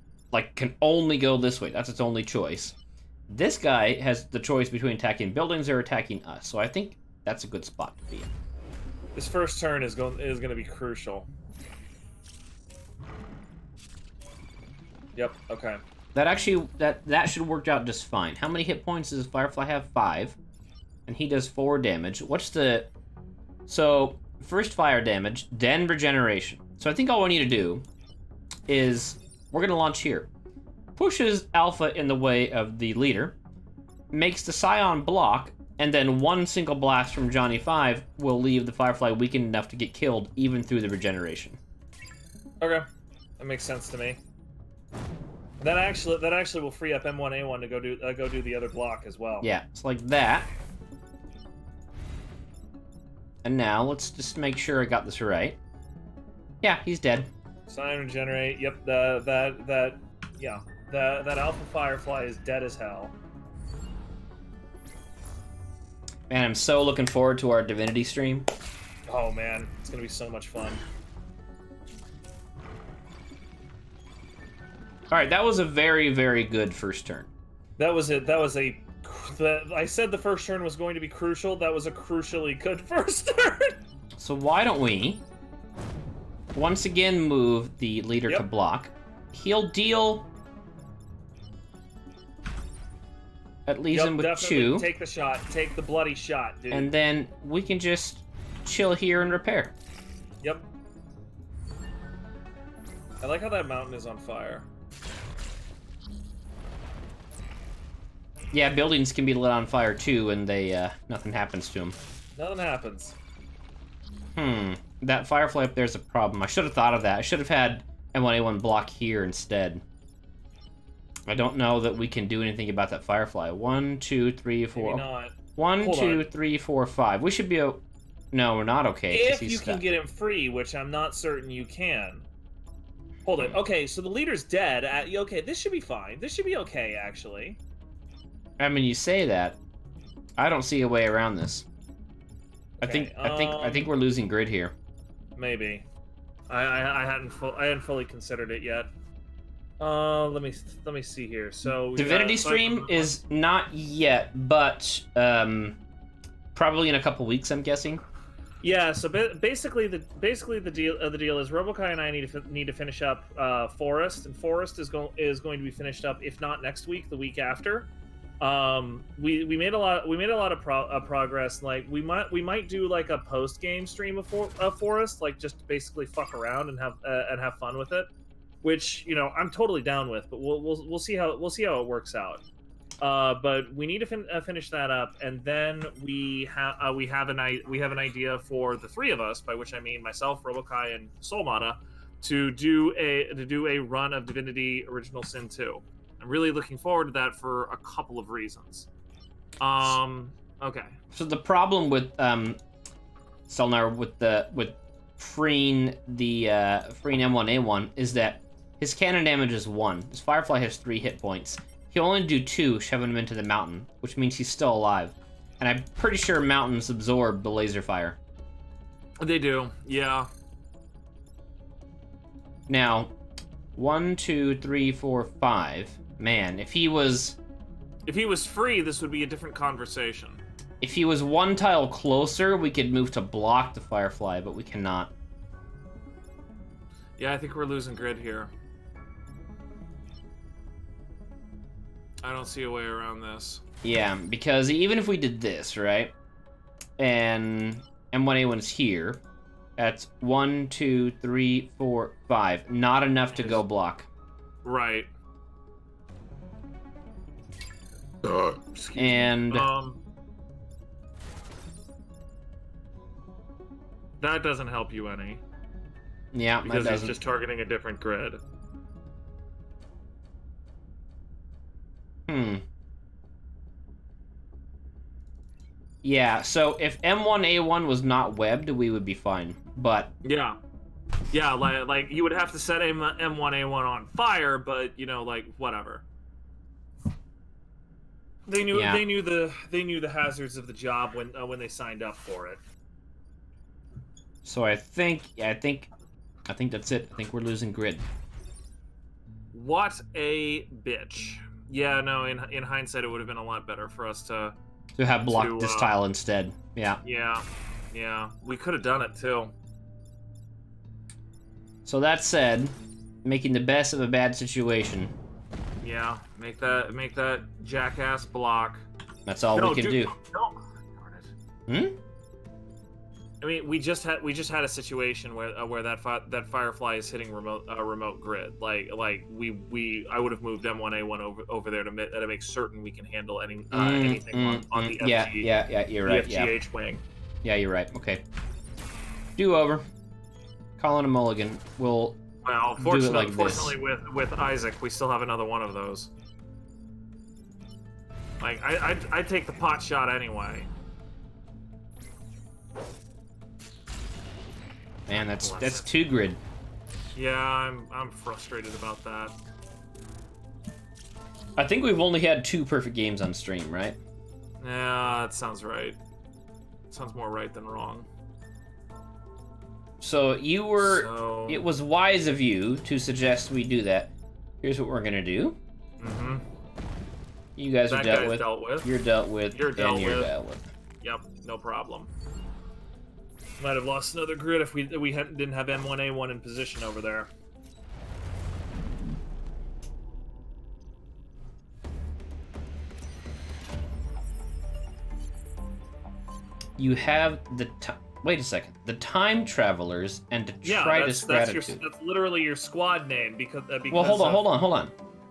[SPEAKER 1] only go this way. That's its only choice. This guy has the choice between attacking buildings or attacking us. So I think that's a good spot to be in.
[SPEAKER 2] This first turn is going to be crucial. Yep. Okay.
[SPEAKER 1] That actually that should work out just fine. How many hit points does Firefly have? 5, and he does 4 damage. What's the first fire damage, then regeneration. So I think all we need to do is we're gonna launch here. Pushes Alpha in the way of the leader, makes the Scion block, and then one single blast from Johnny 5 will leave the Firefly weakened enough to get killed even through the regeneration.
[SPEAKER 2] Okay, that makes sense to me. That actually will free up M1A1 to go do the other block as well.
[SPEAKER 1] Yeah, it's like that. And now let's just make sure I got this right. Yeah, he's dead.
[SPEAKER 2] Scion regenerate. Yep. That Alpha Firefly is dead as hell.
[SPEAKER 1] Man, I'm so looking forward to our Divinity stream.
[SPEAKER 2] Oh man, it's gonna be so much fun.
[SPEAKER 1] All right, that was a very, very good first turn.
[SPEAKER 2] That was it. I said the first turn was going to be crucial. That was a crucially good first turn.
[SPEAKER 1] So why don't we once again move the leader to block? He'll deal. That leaves him with 2.
[SPEAKER 2] Take the shot. Take the bloody shot, dude.
[SPEAKER 1] And then we can just chill here and repair.
[SPEAKER 2] Yep. I like how that mountain is on fire.
[SPEAKER 1] Yeah, buildings can be lit on fire too, and they nothing happens to them.
[SPEAKER 2] Nothing happens.
[SPEAKER 1] That firefly up there's a problem. I should have thought of that. I should have had M1A1 block here instead. I don't know that we can do anything about that firefly. 1, 2, 3, 4.
[SPEAKER 2] Maybe not.
[SPEAKER 1] 1, 2, 3, 4, 5. We should be. No, we're not okay.
[SPEAKER 2] If you can get him free, which I'm not certain you can. Hold it. Okay, so the leader's dead. Okay, this should be fine. This should be okay, actually.
[SPEAKER 1] I mean, you say that. I don't see a way around this.
[SPEAKER 2] Okay,
[SPEAKER 1] I think we're losing grid here.
[SPEAKER 2] Maybe. I hadn't fully considered it yet. Let me see here. So
[SPEAKER 1] Divinity stream is not yet, but probably in a couple weeks, I'm guessing.
[SPEAKER 2] Yeah. So basically the deal is Robokai and I need to finish up Forest, and Forest is going to be finished up if not next week, the week after. We made a lot of progress. Like we might do like a post game stream of Forest, like just basically fuck around and have fun with it, which I'm totally down with. But we'll see how it works out. But we need to finish that up, and then we have an idea for the 3 of us, by which I mean myself, Robokai, and soulmata, to do a run of Divinity Original Sin 2. I'm really looking forward to that for a couple of reasons. Okay.
[SPEAKER 1] So the problem with Selnar with freeing M1A1 is that his cannon damage is 1. His Firefly has 3 hit points. He'll only do 2, shoving him into the mountain, which means he's still alive. And I'm pretty sure mountains absorb the laser fire.
[SPEAKER 2] They do, yeah.
[SPEAKER 1] Now, 1, 2, 3, 4, 5. Man, if he was
[SPEAKER 2] free, this would be a different conversation.
[SPEAKER 1] If he was 1 tile closer, we could move to block the Firefly, but we cannot.
[SPEAKER 2] Yeah, I think we're losing grid here. I don't see a way around this.
[SPEAKER 1] Yeah, because even if we did this, right? And M1A1's here. That's 1, 2, 3, 4, 5. Not enough to go block.
[SPEAKER 2] Right.
[SPEAKER 1] And
[SPEAKER 2] that doesn't help you any.
[SPEAKER 1] Yeah,
[SPEAKER 2] because
[SPEAKER 1] that
[SPEAKER 2] it's
[SPEAKER 1] doesn't.
[SPEAKER 2] just targeting a different grid.
[SPEAKER 1] Yeah, so if M1A1 was not webbed, we would be fine. But
[SPEAKER 2] yeah, like you would have to set M1A1 on fire, but you know, like whatever. They knew the hazards of the job when they signed up for it.
[SPEAKER 1] So I think that's it. I think we're losing grid.
[SPEAKER 2] What a bitch. Yeah, no, in hindsight, it would have been a lot better for us to
[SPEAKER 1] have blocked this tile instead. Yeah.
[SPEAKER 2] Yeah. We could have done it too.
[SPEAKER 1] So that said, making the best of a bad situation.
[SPEAKER 2] Yeah, make that jackass block.
[SPEAKER 1] That's all we can do.
[SPEAKER 2] No. I mean, we just had a situation where that Firefly is hitting remote grid. Like I would have moved M1A1 over there to make certain we can handle anything on the FG.
[SPEAKER 1] Yeah, you're right.
[SPEAKER 2] The FGH wing.
[SPEAKER 1] Yeah, you're right. Okay. Do over. Calling a mulligan. Well,
[SPEAKER 2] fortunately with Isaac, we still have another one of those. Like I'd take the pot shot anyway.
[SPEAKER 1] Man, that's 2 grid.
[SPEAKER 2] Yeah, I'm frustrated about that.
[SPEAKER 1] I think we've only had 2 perfect games on stream, right?
[SPEAKER 2] Yeah, that sounds right. Sounds more right than wrong.
[SPEAKER 1] So it was wise of you to suggest we do that. Here's what we're gonna do.
[SPEAKER 2] Mm-hmm.
[SPEAKER 1] You guys are dealt with. You're dealt with.
[SPEAKER 2] You're dealt
[SPEAKER 1] with.
[SPEAKER 2] Yep, no problem. Might have lost another grid if we didn't have M1A1 in position over there.
[SPEAKER 1] You have the wait a second. The Time Travelers and Detritus Gratitude.
[SPEAKER 2] That's literally your squad name because
[SPEAKER 1] well, hold on.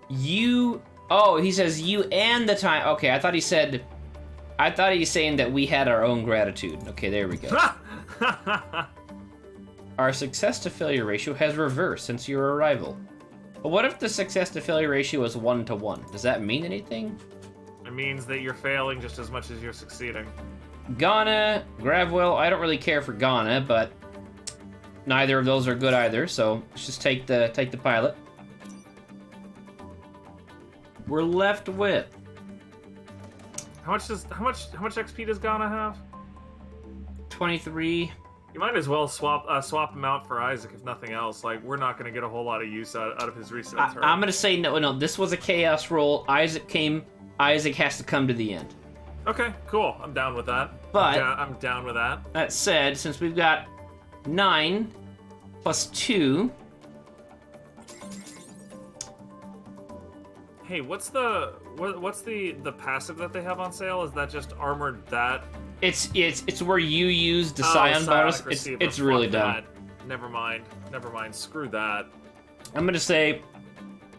[SPEAKER 1] He says you and the Time. Okay, I thought he was saying that we had our own gratitude. Okay, there we go. Our success to failure ratio has reversed since your arrival. But what if the success to failure ratio is 1 to 1? Does that mean anything?
[SPEAKER 2] It means that you're failing just as much as you're succeeding.
[SPEAKER 1] Ghana, Gravwell, I don't really care for Ghana, but neither of those are good either, so let's just take the pilot. We're left with
[SPEAKER 2] how much XP does Ghana have?
[SPEAKER 1] 23.
[SPEAKER 2] You might as well swap him out for Isaac if nothing else. Like we're not going to get a whole lot of use out of his resets. Right?
[SPEAKER 1] I'm going to say no. This was a chaos roll. Isaac has to come to the end.
[SPEAKER 2] Okay, cool. I'm down with that.
[SPEAKER 1] But
[SPEAKER 2] I'm down with that.
[SPEAKER 1] That said, since we've got 9 plus 2.
[SPEAKER 2] Hey, what's the passive that they have on sale? Is that just armored that?
[SPEAKER 1] It's where you use the Scion bonus. It's really dumb.
[SPEAKER 2] Never mind. Screw that.
[SPEAKER 1] I'm gonna say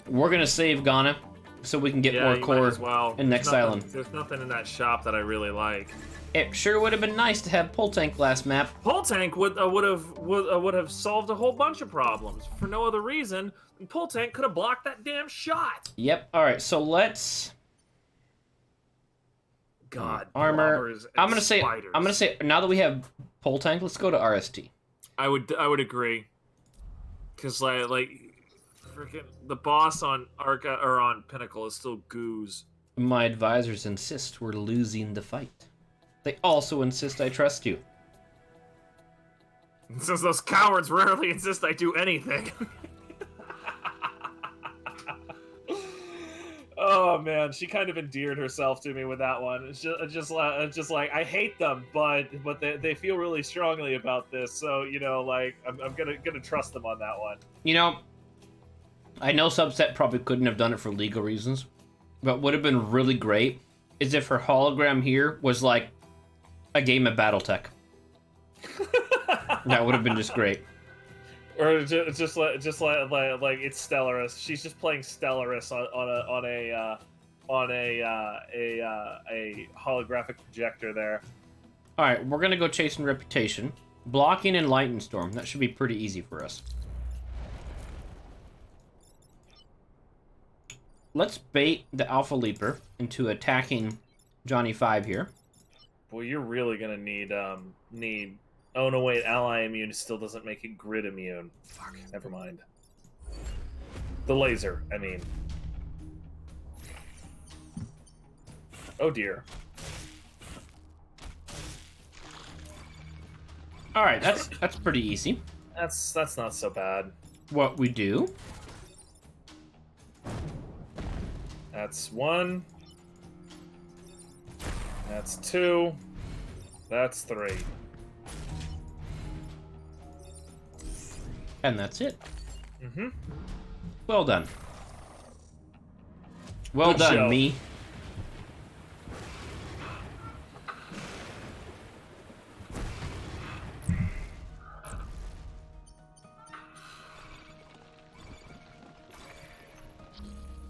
[SPEAKER 1] we're gonna save Ghana so we can get more core
[SPEAKER 2] well.
[SPEAKER 1] in next island.
[SPEAKER 2] There's nothing in that shop that I really like.
[SPEAKER 1] It sure would have been nice to have Pull Tank last map.
[SPEAKER 2] Pull Tank would have solved a whole bunch of problems for no other reason. Pull Tank could have blocked that damn shot.
[SPEAKER 1] Yep. All right. So let's.
[SPEAKER 2] God,
[SPEAKER 1] armor. I'm gonna
[SPEAKER 2] spiders.
[SPEAKER 1] say now that we have Pull Tank, let's go to RST.
[SPEAKER 2] I would agree. Cause like freaking the boss on Arca or on Pinnacle is still goose.
[SPEAKER 1] My advisors insist we're losing the fight. They also insist I trust you.
[SPEAKER 2] Since those cowards rarely insist I do anything. Oh man, she kind of endeared herself to me with that one. It's just like I hate them, but they feel really strongly about this. So you know, like I'm gonna trust them on that one.
[SPEAKER 1] You know, I know Subset probably couldn't have done it for legal reasons, but would have been really great is if her hologram here was like a game of BattleTech. That would have been just great.
[SPEAKER 2] Or just like it's Stellaris. She's just playing Stellaris on a holographic projector there.
[SPEAKER 1] All right, we're gonna go chasing reputation, blocking and lightning storm. That should be pretty easy for us. Let's bait the Alpha Leaper into attacking Johnny 5 here.
[SPEAKER 2] Boy, you're really gonna need. Oh no, wait. Ally immune still doesn't make it grid immune. Fuck. Never mind. The laser. I mean. Oh dear.
[SPEAKER 1] All right, that's pretty easy.
[SPEAKER 2] That's not so bad.
[SPEAKER 1] What we do?
[SPEAKER 2] That's 1. That's 2. That's 3.
[SPEAKER 1] And that's it.
[SPEAKER 2] Mm-hmm.
[SPEAKER 1] Well done. Well
[SPEAKER 2] Good
[SPEAKER 1] done,
[SPEAKER 2] show.
[SPEAKER 1] me.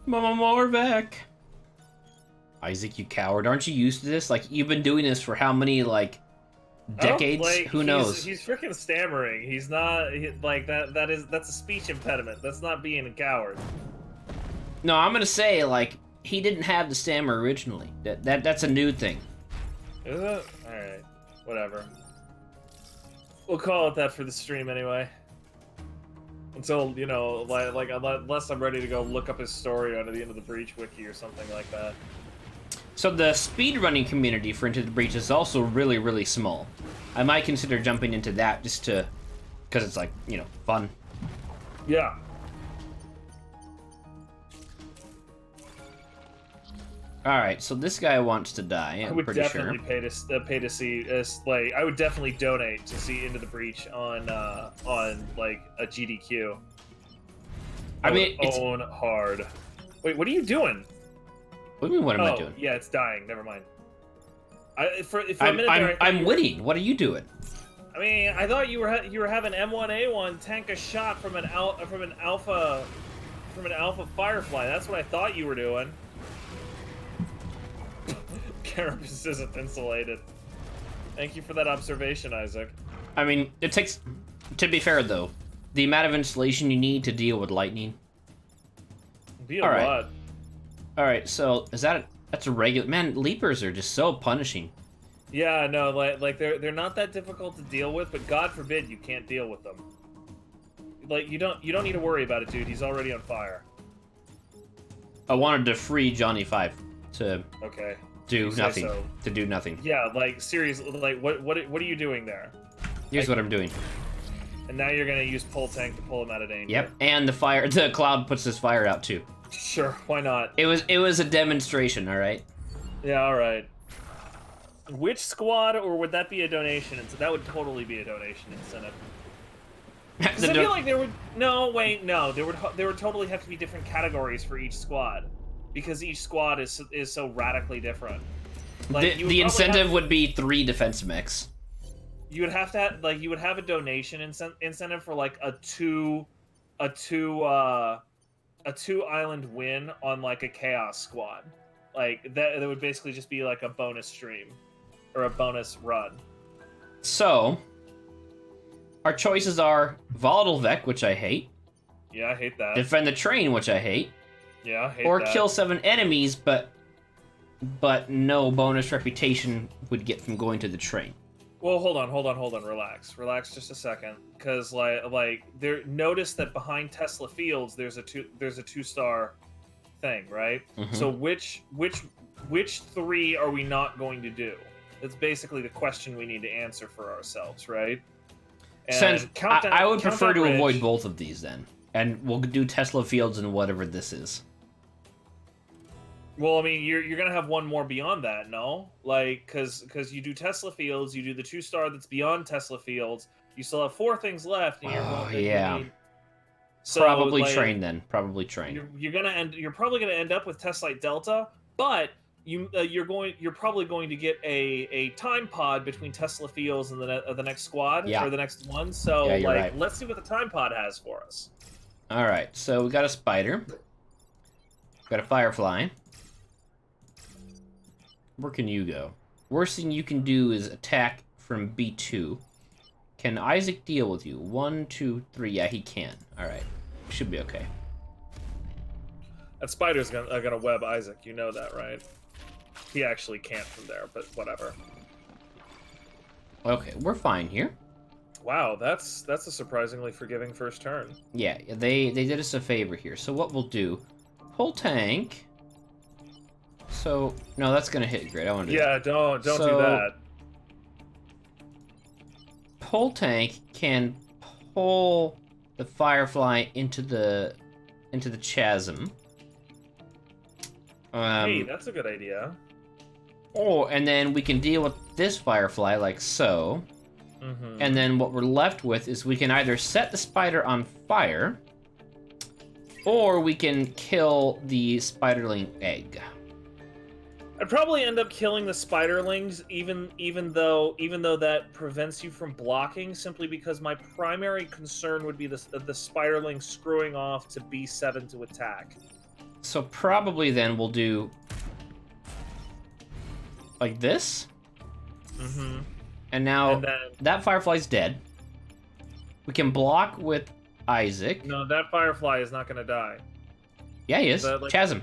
[SPEAKER 1] Mama Morvac. Isaac, you coward. Aren't you used to this? Like, you've been doing this for how many, like, decades? Who knows?
[SPEAKER 2] He's freaking stammering. He's not like that. That's a speech impediment. That's not being a coward.
[SPEAKER 1] No, I'm gonna say, like, he didn't have the stammer originally. That's a new thing.
[SPEAKER 2] Is it? All right. Whatever. We'll call it that for the stream anyway. Until, you know, like unless I'm ready to go look up his story on the End of the Breach wiki or something like that.
[SPEAKER 1] So the speedrunning community for Into the Breach is also really, really small. I might consider jumping into that just to, because it's like, you know, fun.
[SPEAKER 2] Yeah.
[SPEAKER 1] All right, so this guy wants to die. I'm pretty sure.
[SPEAKER 2] I would definitely pay to see like I would definitely donate to see Into the Breach on like a GDQ.
[SPEAKER 1] I mean, it's...
[SPEAKER 2] own hard. Wait, what are you doing?
[SPEAKER 1] What do you mean? What am I doing?
[SPEAKER 2] Yeah, it's dying. Never mind. For a minute there,
[SPEAKER 1] I'm winning. What are you doing?
[SPEAKER 2] I mean, I thought you were having M1A1 tank a shot from an alpha Firefly. That's what I thought you were doing. Carapace isn't insulated. Thank you for that observation, Isaac.
[SPEAKER 1] I mean, it takes. To be fair, though, the amount of insulation you need to deal with lightning.
[SPEAKER 2] All right.
[SPEAKER 1] All right. So that's a regular man. Leapers are just so punishing.
[SPEAKER 2] Yeah, no, like they're not that difficult to deal with, but God forbid you can't deal with them. Like you don't need to worry about it, dude. He's already on fire.
[SPEAKER 1] I wanted to free Johnny 5 to do nothing.
[SPEAKER 2] So.
[SPEAKER 1] To do nothing.
[SPEAKER 2] Yeah, like seriously, like what are you doing there?
[SPEAKER 1] Here's what I'm doing.
[SPEAKER 2] And now you're gonna use Pull Tank to pull him out of danger.
[SPEAKER 1] Yep, and the cloud puts his fire out too.
[SPEAKER 2] Sure, why not?
[SPEAKER 1] It was a demonstration, all right.
[SPEAKER 2] Yeah, all right. Which squad, or would that be a donation? And so that would totally be a donation incentive. Because I feel like there would there would totally have to be different categories for each squad, because each squad is so radically different. Like,
[SPEAKER 1] the incentive would be 3 defense mechs.
[SPEAKER 2] You would have to you would have a donation incentive for like a two island win on like a chaos squad. Like that would basically just be like a bonus stream. or a bonus run.
[SPEAKER 1] So, our choices are Volatile Vec, which I hate.
[SPEAKER 2] Yeah, I hate that.
[SPEAKER 1] Defend the train, which I hate.
[SPEAKER 2] Yeah, I hate
[SPEAKER 1] or
[SPEAKER 2] that.
[SPEAKER 1] kill 7 enemies, but no bonus reputation would get from going to the train.
[SPEAKER 2] Well, hold on, relax just a second, because like there. Notice that behind Tesla Fields, there's a 2-star thing, right?
[SPEAKER 1] Mm-hmm.
[SPEAKER 2] So which 3 are we not going to do? That's basically the question we need to answer for ourselves, right? And
[SPEAKER 1] Since I would prefer to
[SPEAKER 2] Ridge,
[SPEAKER 1] avoid both of these then, and we'll do Tesla Fields and whatever this is.
[SPEAKER 2] Well, I mean, you're gonna have one more beyond that, no? Like, because you do Tesla Fields, you do the 2-star that's beyond Tesla Fields. You still have 4 things left. And
[SPEAKER 1] yeah.
[SPEAKER 2] So,
[SPEAKER 1] probably
[SPEAKER 2] like,
[SPEAKER 1] train then. Probably train.
[SPEAKER 2] You're probably gonna end up with Testite Delta, but you're probably going to get a time pod between Tesla Fields and the next squad or the next one. So
[SPEAKER 1] yeah, right.
[SPEAKER 2] Let's see what the time pod has for us.
[SPEAKER 1] All right, so we got a spider, got a firefly. Where can you go? Worst thing you can do is attack from B2. Can Isaac deal with you? 1, 2, 3. Yeah, he can. All right, should be okay.
[SPEAKER 2] That spider's gonna web Isaac. You know that, right? He actually can't from there, but whatever.
[SPEAKER 1] Okay, we're fine here.
[SPEAKER 2] Wow, that's a surprisingly forgiving first turn.
[SPEAKER 1] Yeah, they did us a favor here. So what we'll do, pull tank. So no, that's gonna hit grid. I want to.
[SPEAKER 2] Yeah, don't do that.
[SPEAKER 1] Pull tank can pull the firefly into the chasm.
[SPEAKER 2] Hey, that's a good idea.
[SPEAKER 1] Oh, and then we can deal with this firefly like so.
[SPEAKER 2] Mm-hmm.
[SPEAKER 1] And then what we're left with is we can either set the spider on fire, or we can kill the spiderling egg.
[SPEAKER 2] I'd probably end up killing the spiderlings, even though that prevents you from blocking, simply because my primary concern would be the spiderling screwing off to B7 to attack.
[SPEAKER 1] So probably then we'll do like this.
[SPEAKER 2] Mm-hmm.
[SPEAKER 1] And now
[SPEAKER 2] and then,
[SPEAKER 1] that firefly's dead. We can block with Isaac.
[SPEAKER 2] No, that firefly is not going to die.
[SPEAKER 1] Yeah, he is.
[SPEAKER 2] Like,
[SPEAKER 1] chasm.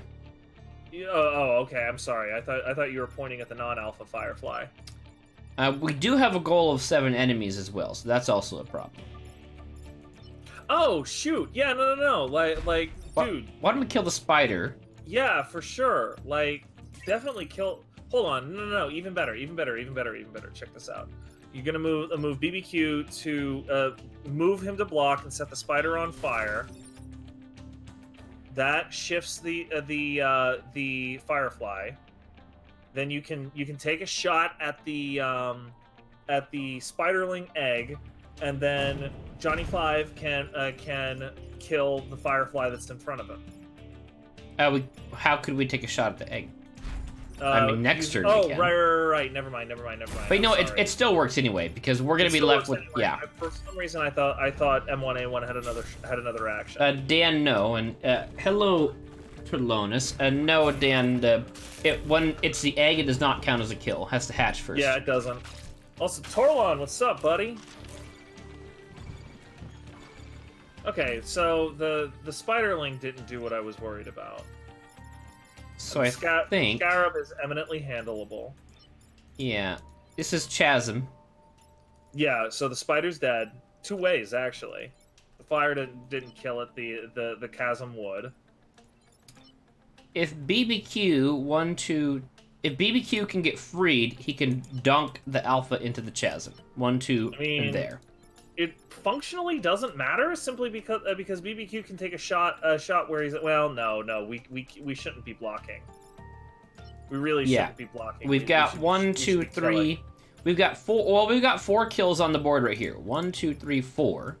[SPEAKER 2] Oh, okay. I'm sorry. I thought you were pointing at the non-alpha firefly.
[SPEAKER 1] We do have a goal of 7 enemies as well, so that's also a problem.
[SPEAKER 2] Oh shoot! Yeah, no. Like, dude.
[SPEAKER 1] Why don't we kill the spider?
[SPEAKER 2] Yeah, for sure. Like, definitely kill. Hold on. No. Even better. Check this out. You're gonna move BBQ to move him to block and set the spider on fire. That shifts the firefly. Then you can take a shot at the spiderling egg, and then Johnny 5 can kill the firefly that's in front of him.
[SPEAKER 1] How could we take a shot at the egg? I mean, next turn.
[SPEAKER 2] Oh,
[SPEAKER 1] we can.
[SPEAKER 2] right. Never mind.
[SPEAKER 1] But no, it still works anyway because we're gonna be left with
[SPEAKER 2] anyway. For some reason, I thought M1A1 had another action.
[SPEAKER 1] Dan, no, and hello, Trelawnus. No, Dan. When it's the egg, it does not count as a kill. It has to hatch first.
[SPEAKER 2] Yeah, it doesn't. Also, Torlon, what's up, buddy? Okay, so the spiderling didn't do what I was worried about.
[SPEAKER 1] So I think
[SPEAKER 2] Scarab is eminently handleable.
[SPEAKER 1] Yeah, this is chasm.
[SPEAKER 2] Yeah, so the spider's dead. 2 ways actually. The fire didn't kill it. The chasm would.
[SPEAKER 1] If BBQ can get freed, he can dunk the alpha into the chasm. 1, 2, and there.
[SPEAKER 2] It functionally doesn't matter simply because BBQ can take a shot where he's we shouldn't be blocking. We really shouldn't be blocking.
[SPEAKER 1] We've got 1, 2, 3. We've got 4. Well, we've got 4 kills on the board right here. 1, 2, 3, 4.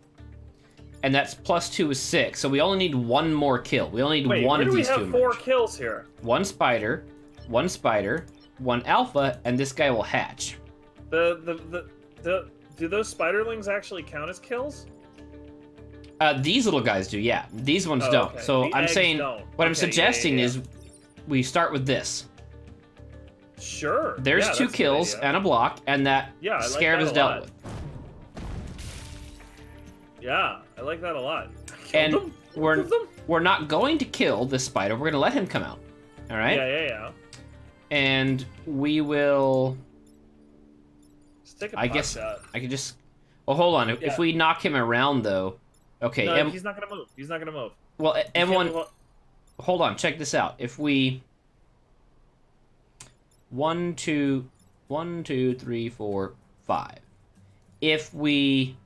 [SPEAKER 1] And that's +2 is 6. So we only need 1 more kill. We only need one of these 2.
[SPEAKER 2] We have 4 kills here.
[SPEAKER 1] 1 spider, 1 alpha, and this guy will hatch.
[SPEAKER 2] Do those spiderlings actually count as kills?
[SPEAKER 1] These little guys do, yeah. These ones don't.
[SPEAKER 2] Okay.
[SPEAKER 1] So
[SPEAKER 2] The
[SPEAKER 1] I'm
[SPEAKER 2] eggs
[SPEAKER 1] saying,
[SPEAKER 2] don't.
[SPEAKER 1] what I'm suggesting is we start with this.
[SPEAKER 2] Sure.
[SPEAKER 1] There's
[SPEAKER 2] yeah,
[SPEAKER 1] 2
[SPEAKER 2] that's a good
[SPEAKER 1] kills
[SPEAKER 2] idea.
[SPEAKER 1] and a block, and that
[SPEAKER 2] Yeah, I like
[SPEAKER 1] scarab
[SPEAKER 2] that
[SPEAKER 1] is
[SPEAKER 2] a
[SPEAKER 1] dealt
[SPEAKER 2] lot.
[SPEAKER 1] with.
[SPEAKER 2] Yeah, I like that a lot.
[SPEAKER 1] And
[SPEAKER 2] Killed them?
[SPEAKER 1] we're
[SPEAKER 2] Killed them?
[SPEAKER 1] we're not going to kill this spider. We're gonna let him come out. All right.
[SPEAKER 2] Yeah.
[SPEAKER 1] And we will.
[SPEAKER 2] Just take a
[SPEAKER 1] I
[SPEAKER 2] pot
[SPEAKER 1] guess
[SPEAKER 2] shot.
[SPEAKER 1] I can just. Well, hold on. If
[SPEAKER 2] Yeah.
[SPEAKER 1] we knock him around, though. Okay.
[SPEAKER 2] No, he's not gonna move. He's not gonna move.
[SPEAKER 1] Well,
[SPEAKER 2] You can't
[SPEAKER 1] M1.
[SPEAKER 2] move
[SPEAKER 1] Hold on. Check this out. If we. 1, 2, 1, 2, 3, 4, 5. If we.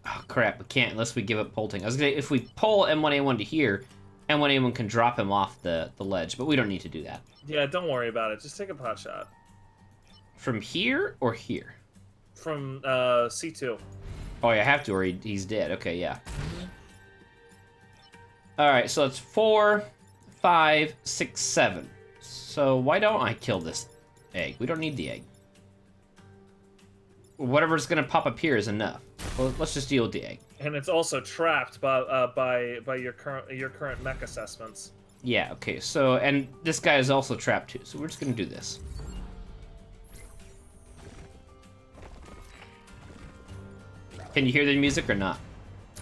[SPEAKER 1] Oh crap! We can't unless we give up pulting. I was gonna. If we pull M1A1 to here, M1A1 can drop him off the ledge, but we don't need to do that.
[SPEAKER 2] Yeah, don't worry about it. Just take a pot shot.
[SPEAKER 1] From here or here?
[SPEAKER 2] From C2.
[SPEAKER 1] Oh, yeah, I have to, or he's dead. Okay, yeah. All right, so it's 4, 5, 6, 7. So why don't I kill this egg? We don't need the egg. Whatever's gonna pop up here is enough. Well, let's just deal with the egg.
[SPEAKER 2] And it's also trapped by your current mech assessments.
[SPEAKER 1] Yeah. Okay. So, and this guy is also trapped too. So we're just gonna do this. Can you hear the music or not?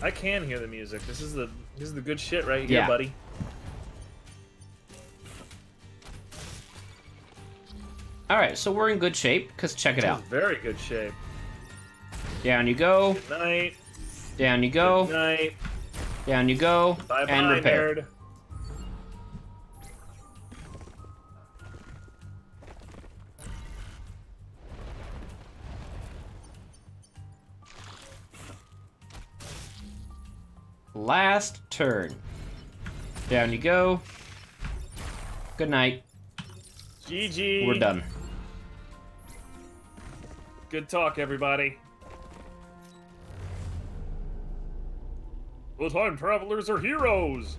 [SPEAKER 2] I can hear the music. This is the good shit right here,
[SPEAKER 1] Yeah.
[SPEAKER 2] buddy.
[SPEAKER 1] All right. So we're in good shape. Cause check it
[SPEAKER 2] This
[SPEAKER 1] out.
[SPEAKER 2] is very good shape.
[SPEAKER 1] Down you go.
[SPEAKER 2] Good night.
[SPEAKER 1] Down you go.
[SPEAKER 2] Good night.
[SPEAKER 1] Down you go.
[SPEAKER 2] Bye bye,
[SPEAKER 1] and repair.
[SPEAKER 2] nerd.
[SPEAKER 1] Last turn. Down you go. Good night.
[SPEAKER 2] GG.
[SPEAKER 1] We're done.
[SPEAKER 2] Good talk, everybody. The time travelers are heroes.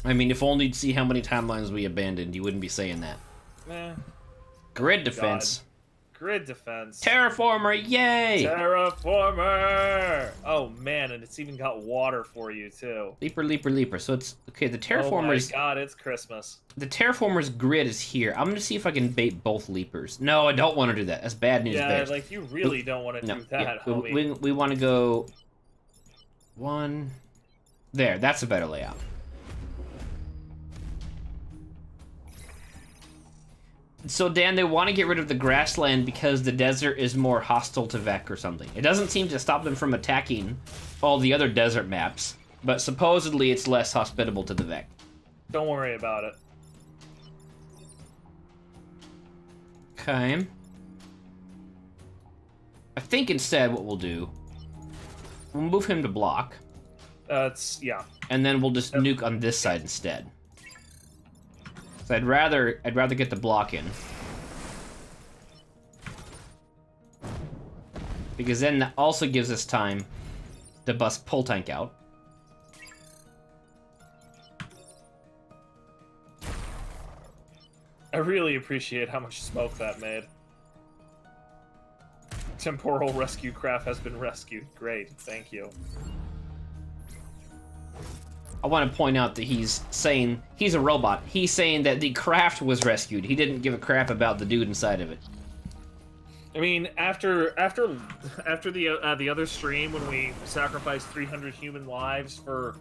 [SPEAKER 1] I mean, if only to see how many timelines we abandoned, you wouldn't be saying that.
[SPEAKER 2] Eh.
[SPEAKER 1] Grid defense.
[SPEAKER 2] Grid defense.
[SPEAKER 1] Terraformer, yay!
[SPEAKER 2] Terraformer! Oh man, and it's even got water for you too.
[SPEAKER 1] Leaper, leaper, leaper. So it's okay. The
[SPEAKER 2] Oh my
[SPEAKER 1] terraformers.
[SPEAKER 2] god, it's Christmas.
[SPEAKER 1] The terraformers grid is here. I'm gonna see if I can bait both leapers. No, I don't want to do that. That's bad news
[SPEAKER 2] Yeah,
[SPEAKER 1] bears.
[SPEAKER 2] like you really don't want to
[SPEAKER 1] No,
[SPEAKER 2] do that,
[SPEAKER 1] yeah,
[SPEAKER 2] homie.
[SPEAKER 1] we want to go. 1. There. That's a better layout. So, Dan, they want to get rid of the grassland because the desert is more hostile to Vec or something. It doesn't seem to stop them from attacking all the other desert maps, but supposedly it's less hospitable to the Vec.
[SPEAKER 2] Don't worry about it.
[SPEAKER 1] Okay. I think instead what we'll do, we'll move him to block,
[SPEAKER 2] Yeah.
[SPEAKER 1] and then we'll just nuke on this side instead. So I'd rather get the block in. Because then that also gives us time to bust pull tank out.
[SPEAKER 2] I really appreciate how much smoke that made. Temporal rescue craft has been rescued. Great, thank you.
[SPEAKER 1] I want to point out that he's saying he's a robot. He's saying that the craft was rescued. He didn't give a crap about the dude inside of it.
[SPEAKER 2] I mean, after the other stream when we sacrificed 300 human lives for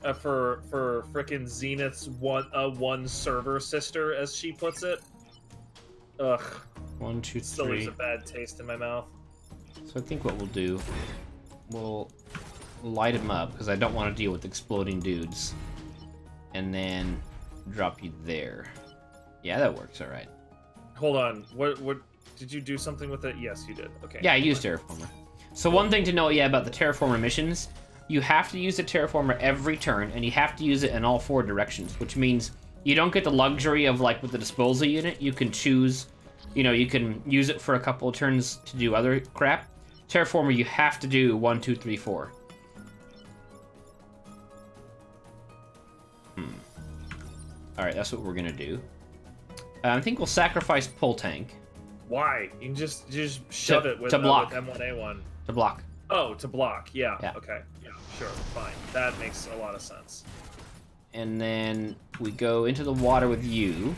[SPEAKER 2] frickin' Zenith's one server sister, as she puts it. Ugh.
[SPEAKER 1] 1, 2,
[SPEAKER 2] Still leaves
[SPEAKER 1] 3.
[SPEAKER 2] a bad taste in my mouth.
[SPEAKER 1] So I think what we'll do, we'll light him up because I don't want to deal with exploding dudes, and then drop you there. Yeah, that works. All right.
[SPEAKER 2] Hold on. What did you do something with it? Yes, you did. Okay.
[SPEAKER 1] Yeah, I used Terraformer. So one thing to know, yeah, about the Terraformer missions, you have to use the Terraformer every turn, and you have to use it in all 4 directions, which means you don't get the luxury of, like, with the disposal unit, you can choose, you know, you can use it for a couple of turns to do other crap. Terraformer, you have to do 1, 2, 3, 4. Alright, that's what we're gonna do. I think we'll sacrifice pull tank.
[SPEAKER 2] Why? You can just shove it with
[SPEAKER 1] block.
[SPEAKER 2] with M1A1.
[SPEAKER 1] To block.
[SPEAKER 2] Oh, to block. Yeah.
[SPEAKER 1] Yeah.
[SPEAKER 2] Okay. Yeah. Sure. Fine. That makes a lot of sense.
[SPEAKER 1] And then we go into the water with you.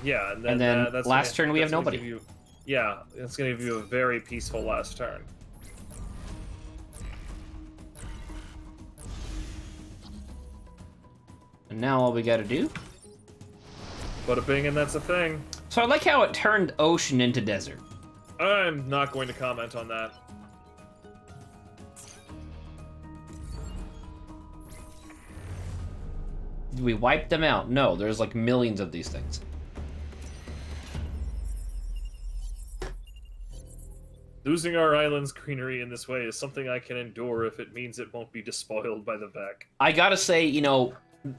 [SPEAKER 2] Yeah,
[SPEAKER 1] and then
[SPEAKER 2] that's
[SPEAKER 1] last turn we have nobody.
[SPEAKER 2] Yeah, it's gonna give you a very peaceful last turn.
[SPEAKER 1] And now all we gotta do.
[SPEAKER 2] Bada bing, and that's a thing.
[SPEAKER 1] So I like how it turned ocean into desert.
[SPEAKER 2] I'm not going to comment on that.
[SPEAKER 1] Did we wipe them out? No, there's like millions of these things.
[SPEAKER 2] Losing our island's greenery in this way is something I can endure if it means it won't be despoiled by the Vec.
[SPEAKER 1] I gotta say, you know,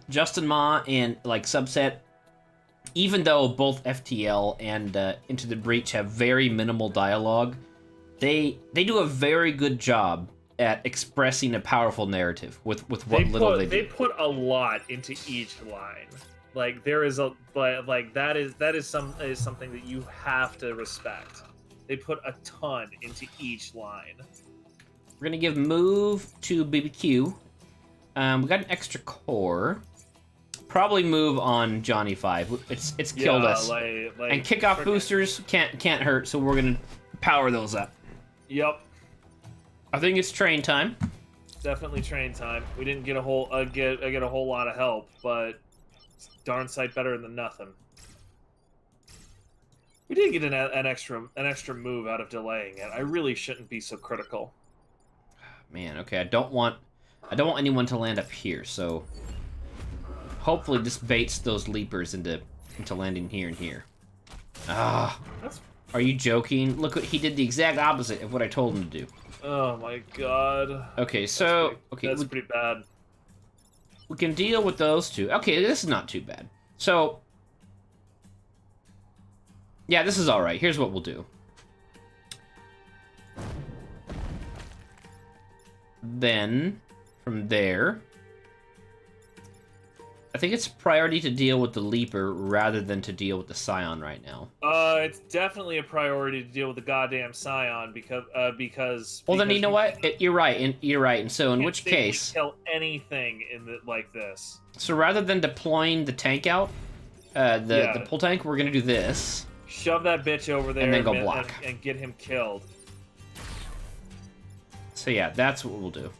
[SPEAKER 1] Justin Ma and like Subset, even though both FTL and Into the Breach have very minimal dialogue, they do a very good job at expressing a powerful narrative with what little they do.
[SPEAKER 2] They put a lot into each line. Like there is that is something that you have to respect. They put a ton into each line.
[SPEAKER 1] We're gonna give move to BBQ. We got an extra core. Probably move on Johnny 5. It's killed us. And kickoff boosters can't hurt, so we're gonna power those up.
[SPEAKER 2] Yep.
[SPEAKER 1] I think it's train time.
[SPEAKER 2] Definitely train time. We didn't get a whole get a whole lot of help, but it's darn sight better than nothing. We did get an extra move out of delaying it. I really shouldn't be so critical.
[SPEAKER 1] Man, okay, I don't want anyone to land up here, so hopefully this baits those leapers into landing here and here. Ah, are you joking? Look, he did the exact opposite of what I told him to do.
[SPEAKER 2] Oh my god.
[SPEAKER 1] Okay, so
[SPEAKER 2] that's pretty bad.
[SPEAKER 1] We can deal with those two. Okay, this is not too bad. So yeah, this is all right. Here's what we'll do. Then from there, I think it's priority to deal with the Leaper rather than to deal with the Scion right now.
[SPEAKER 2] It's definitely a priority to deal with the goddamn Scion because.
[SPEAKER 1] Well, then you know what? You're right. And so in which case,
[SPEAKER 2] kill anything like this.
[SPEAKER 1] So rather than deploying the tank out, the pull tank, we're gonna do this.
[SPEAKER 2] Shove that bitch over there
[SPEAKER 1] and then go block
[SPEAKER 2] and get him killed.
[SPEAKER 1] So yeah, that's what we'll do.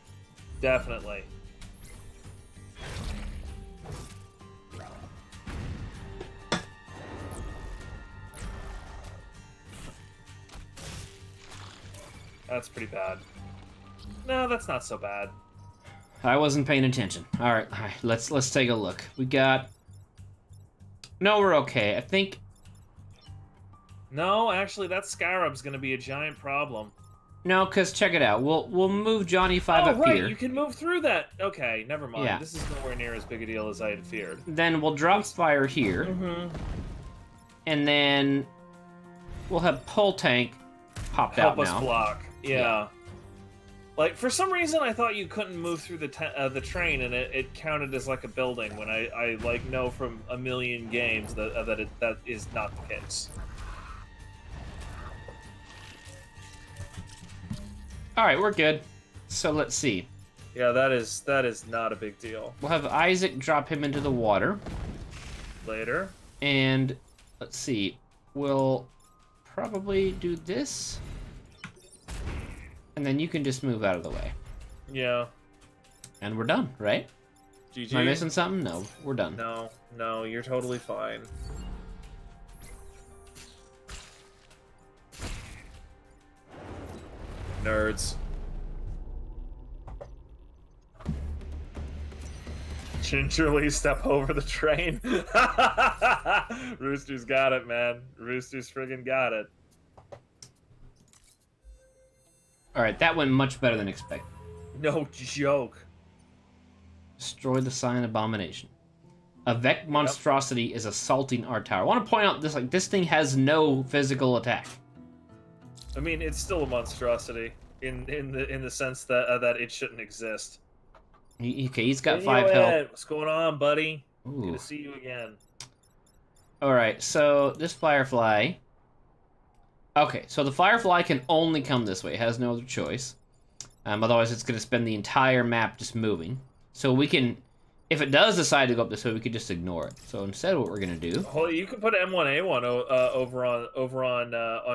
[SPEAKER 2] Definitely. That's pretty bad. No, that's not so bad.
[SPEAKER 1] I wasn't paying attention. All right, let's take a look. We got. No, we're okay. I think.
[SPEAKER 2] No, actually, that Scarab's gonna be a giant problem.
[SPEAKER 1] No, because check it out. We'll move Johnny 5 up
[SPEAKER 2] right,
[SPEAKER 1] here.
[SPEAKER 2] You can move through that. Okay, never mind.
[SPEAKER 1] Yeah.
[SPEAKER 2] This is nowhere near as big a deal as I had feared.
[SPEAKER 1] Then we'll drop fire here.
[SPEAKER 2] Mm-hmm.
[SPEAKER 1] And then we'll have pull tank popped out now.
[SPEAKER 2] Help us block. Yeah. Like, for some reason, I thought you couldn't move through the train, and it counted as like a building. When I like know from a million games that is not the case.
[SPEAKER 1] All right, we're good. So let's see.
[SPEAKER 2] Yeah, that is not a big deal.
[SPEAKER 1] We'll have Isaac drop him into the water.
[SPEAKER 2] Later.
[SPEAKER 1] And let's see. We'll probably do this. And then you can just move out of the way.
[SPEAKER 2] Yeah.
[SPEAKER 1] And we're done, right?
[SPEAKER 2] GG.
[SPEAKER 1] Am I missing something? No, we're done.
[SPEAKER 2] No, you're totally fine. Nerds. Gingerly step over the train. Rooster's got it, man. Rooster's friggin' got it.
[SPEAKER 1] Alright, that went much better than expected.
[SPEAKER 2] No joke.
[SPEAKER 1] Destroy the Scion Abomination. A Vec monstrosity is assaulting our tower. I want to point out this thing has no physical attack.
[SPEAKER 2] I mean, it's still a monstrosity in the sense that it shouldn't exist.
[SPEAKER 1] Okay, he's got 5 health.
[SPEAKER 2] What's going on, buddy?
[SPEAKER 1] Ooh.
[SPEAKER 2] Good to see you again.
[SPEAKER 1] Alright, so this Firefly... Okay, so the Firefly can only come this way. It has no other choice. Otherwise, it's going to spend the entire map just moving. So we can...
[SPEAKER 2] Yeah.
[SPEAKER 1] If it does decide to go up this way, we could just ignore it. So instead, what we're gonna do?
[SPEAKER 2] Oh, you can put M1A1 over on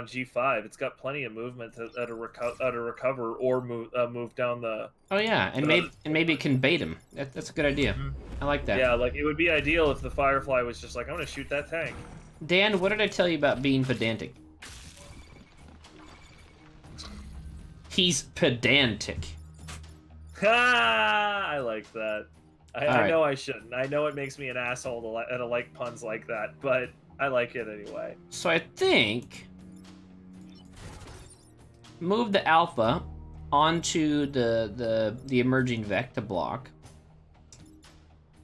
[SPEAKER 2] G5. It's got plenty of movement to recover or move down the.
[SPEAKER 1] Oh yeah, and maybe it can bait him. That's a good idea.
[SPEAKER 2] Mhm.
[SPEAKER 1] I like that.
[SPEAKER 2] Yeah, like it would be ideal if the Firefly was just like, I'm gonna shoot that tank.
[SPEAKER 1] Dan, what did I tell you about being pedantic? He's pedantic.
[SPEAKER 2] Ha! I like that. I
[SPEAKER 1] right.
[SPEAKER 2] know I shouldn't. I know it makes me an asshole to like puns like that, but I like it anyway.
[SPEAKER 1] So I think move the alpha onto the emerging Vec to block,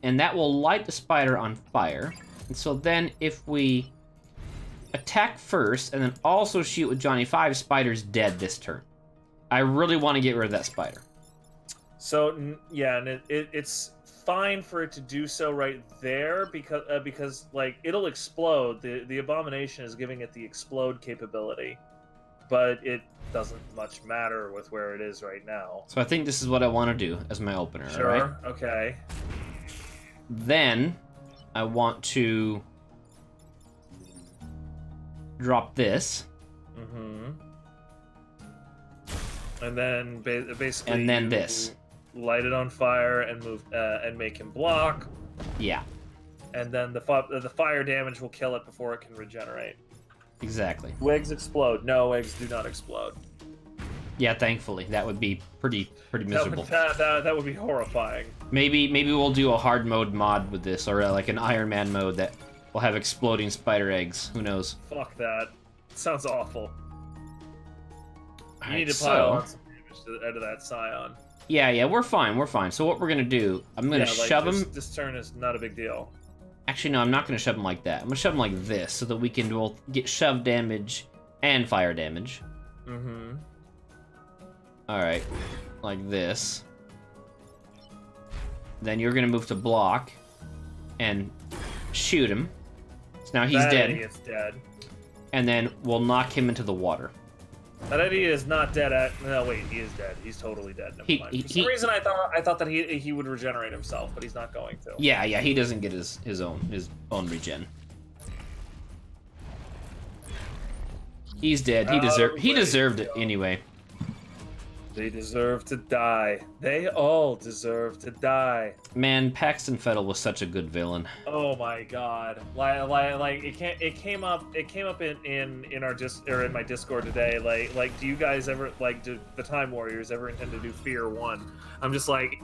[SPEAKER 1] and that will light the spider on fire. And so then if we attack first and then also shoot with Johnny 5, spider's dead this turn. I really want to get rid of that spider.
[SPEAKER 2] So yeah, and it's fine for it to do so right there because like it'll explode. The abomination is giving it the explode capability, but it doesn't much matter with where it is right now.
[SPEAKER 1] So I think this is what I want to do as my opener.
[SPEAKER 2] Sure.
[SPEAKER 1] All right?
[SPEAKER 2] Okay.
[SPEAKER 1] Then I want to drop this.
[SPEAKER 2] Mm-hmm. And then basically.
[SPEAKER 1] And then this.
[SPEAKER 2] Light it on fire and move and make him block.
[SPEAKER 1] Yeah.
[SPEAKER 2] And then the fire damage will kill it before it can regenerate.
[SPEAKER 1] Exactly.
[SPEAKER 2] Do eggs explode? No, eggs do not explode.
[SPEAKER 1] Yeah, thankfully. That would be pretty miserable.
[SPEAKER 2] That would be horrifying.
[SPEAKER 1] Maybe we'll do a hard mode mod with this, or like an Iron Man mode that will have exploding spider eggs. Who knows?
[SPEAKER 2] Fuck that. Sounds awful. You need to
[SPEAKER 1] so,
[SPEAKER 2] pile on some damage out of that Scion.
[SPEAKER 1] Yeah, we're fine. So what we're gonna do, I'm gonna shove him.
[SPEAKER 2] This turn is not a big deal.
[SPEAKER 1] Actually, no, I'm not gonna shove him like that. I'm gonna shove him like this, so that we can both get shove damage and fire damage.
[SPEAKER 2] Mm-hmm.
[SPEAKER 1] Alright, like this. Then you're gonna move to block and shoot him. So now he's dead.
[SPEAKER 2] Idiot's dead.
[SPEAKER 1] And then we'll knock him into the water.
[SPEAKER 2] That idiot is not dead. No, wait, he is dead. He's totally dead. Never mind. For some reason, I thought that he would regenerate himself, but he's not going to.
[SPEAKER 1] Yeah, he doesn't get his own regen. He's dead. He deserved it anyway.
[SPEAKER 2] They deserve to die. They all deserve to die.
[SPEAKER 1] Man, Paxton Fettel was such a good villain.
[SPEAKER 2] Oh my god! Like it came up in our in my Discord today. Like do you guys ever do the Time Warriors ever intend to do Fear 1? I'm just like,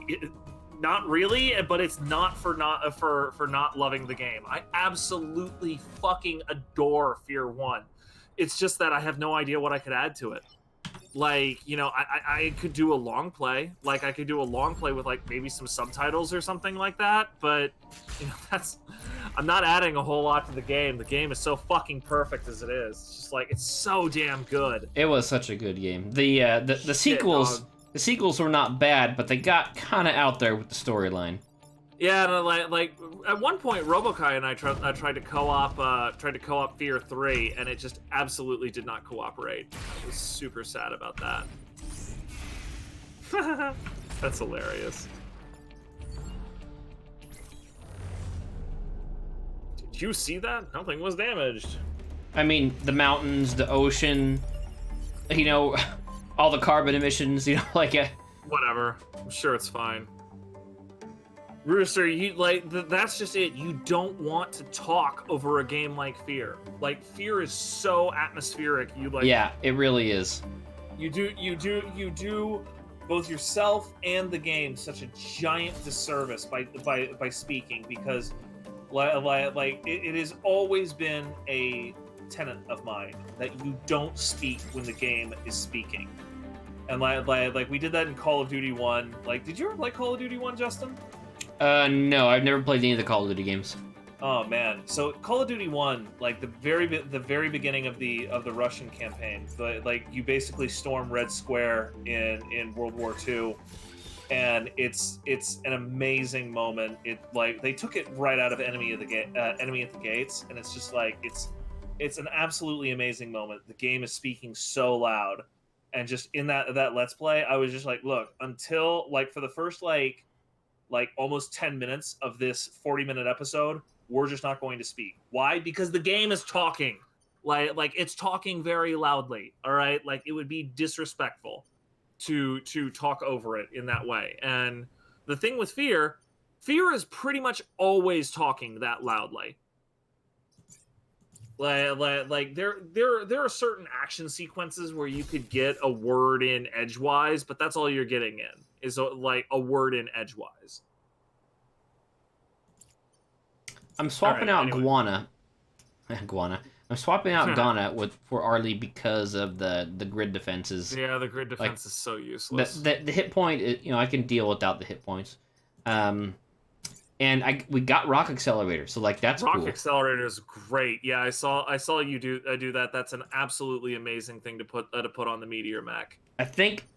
[SPEAKER 2] not really, but it's not for not loving the game. I absolutely fucking adore Fear 1. It's just that I have no idea what I could add to it. Like, you know, I could do a long play. Like, I could do a long play with, like, maybe some subtitles or something like that. But, you know, I'm not adding a whole lot to the game. The game is so fucking perfect as it is. It's just, like, it's so damn good.
[SPEAKER 1] It was such a good game. The sequels...
[SPEAKER 2] Dog.
[SPEAKER 1] The sequels were not bad, but they got kind of out there with the storyline.
[SPEAKER 2] Yeah, and like at one point, Robokai and I tried to co-op Fear 3, and it just absolutely did not cooperate. I was super sad about that. That's hilarious. Did you see that? Nothing was damaged.
[SPEAKER 1] I mean, the mountains, the ocean, you know, all the carbon emissions, you know, like a...
[SPEAKER 2] Whatever. I'm sure it's fine. Rooster, that's just it. You don't want to talk over a game like Fear. Like, Fear is so atmospheric.
[SPEAKER 1] Yeah, it really is.
[SPEAKER 2] You do both yourself and the game such a giant disservice by speaking, because it has always been a tenet of mine that you don't speak when the game is speaking. And like we did that in Call of Duty 1. Like, did you ever play Call of Duty 1, Justin?
[SPEAKER 1] No, I've never played any of the Call of Duty games.
[SPEAKER 2] Oh man, so Call of Duty 1, like the very beginning of the Russian campaign, like you basically storm Red Square in World War II, and it's an amazing moment. It like they took it right out of Enemy at the Gates, and it's just like it's an absolutely amazing moment. The game is speaking so loud, and just in that Let's Play, I was just like, look, until like for the first like like almost 10 minutes of this 40-minute episode, we're just not going to speak. Why? Because the game is talking. Like it's talking very loudly. All right, like it would be disrespectful to talk over it in that way. And the thing with fear is pretty much always talking that loudly. Like there are certain action sequences where you could get a word in edgewise, but that's all you're getting in is like a word in edgewise.
[SPEAKER 1] I'm swapping out Guana. I'm swapping out Ghana for Arlie because of the grid defenses.
[SPEAKER 2] Yeah, the grid defense is so useless.
[SPEAKER 1] The hit point, I can deal without the hit points. And we got Rock Accelerator, so like that's
[SPEAKER 2] Rock
[SPEAKER 1] cool.
[SPEAKER 2] Accelerator is great. Yeah, I saw you do that. That's an absolutely amazing thing to put on the Meteor mech.
[SPEAKER 1] I think.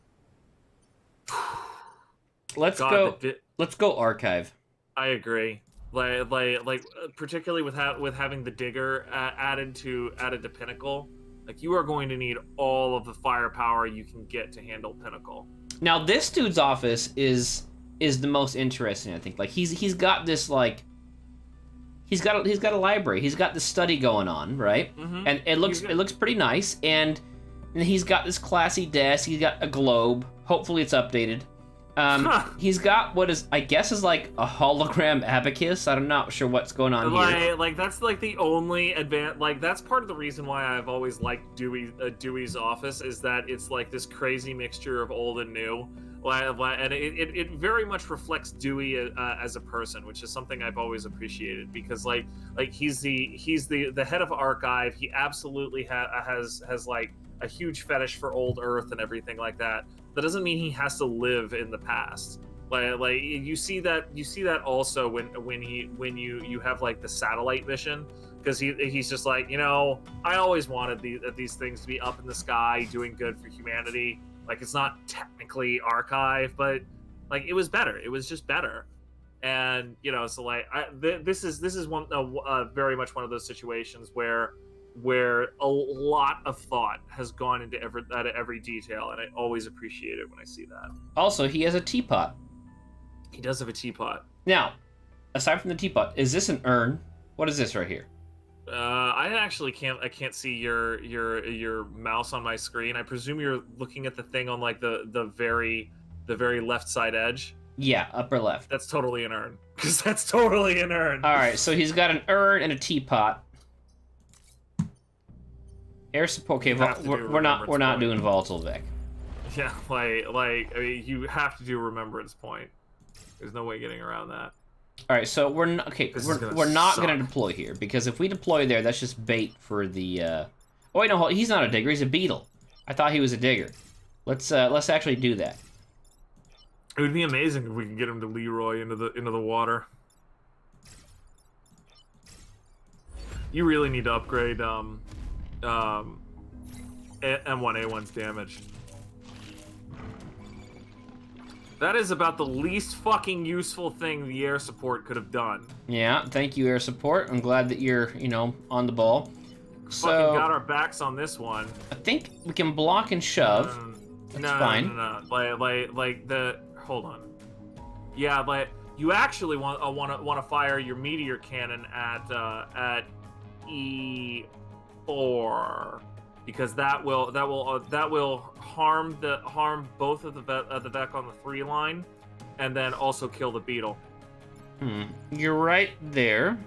[SPEAKER 1] Let's go Archive.
[SPEAKER 2] I agree. Like particularly with having the Digger added to Pinnacle, like you are going to need all of the firepower you can get to handle Pinnacle.
[SPEAKER 1] Now this dude's office is the most interesting, I think. Like he's got this like he's got a library. He's got this study going on, right? Mm-hmm. And it looks pretty nice. And he's got this classy desk. He's got a globe. Hopefully it's updated. He's got what is, I guess, is like a hologram abacus. I'm not sure what's going on here.
[SPEAKER 2] Like that's like the only like that's part of the reason why I've always liked Dewey's office is that it's like this crazy mixture of old and new. And it very much reflects Dewey as a person, which is something I've always appreciated because like he's the head of Archive. He absolutely has like a huge fetish for old Earth and everything like that. That doesn't mean he has to live in the past. Like you see that also when you have like the satellite mission, because he's just like, I always wanted these things to be up in the sky doing good for humanity. Like it's not technically Archive, but like it was better. It was just better. And so like this is one very much one of those situations where a lot of thought has gone into every detail, and I always appreciate it when I see that.
[SPEAKER 1] Also, he has a teapot.
[SPEAKER 2] He does have a teapot.
[SPEAKER 1] Now, aside from the teapot, is this an urn? What is this right here?
[SPEAKER 2] I actually can't see your mouse on my screen. I presume you're looking at the thing on like the very left side edge.
[SPEAKER 1] Yeah, upper left.
[SPEAKER 2] That's totally an urn. Because that's totally an urn.
[SPEAKER 1] All right, so he's got an urn and a teapot. Air support. Okay, we're not doing volatile Vec.
[SPEAKER 2] Yeah, like I mean, you have to do Remembrance Point. There's no way getting around that.
[SPEAKER 1] All right, so we're not gonna deploy here because if we deploy there, that's just bait for the. Oh wait, no, he's not a digger. He's a beetle. I thought he was a digger. Let's actually do that.
[SPEAKER 2] It would be amazing if we could get him to Leroy into the water. You really need to upgrade M1A1's damage. That is about the least fucking useful thing the air support could have done.
[SPEAKER 1] Yeah, thank you, air support. I'm glad that you're, on the ball. So,
[SPEAKER 2] fucking got our backs on this one.
[SPEAKER 1] I think we can block and shove. That's fine.
[SPEAKER 2] No. Hold on. Yeah, but you actually want to fire your meteor cannon at E4 because that will harm both of the Vec on the 3 line, and then also kill the beetle.
[SPEAKER 1] You're right there,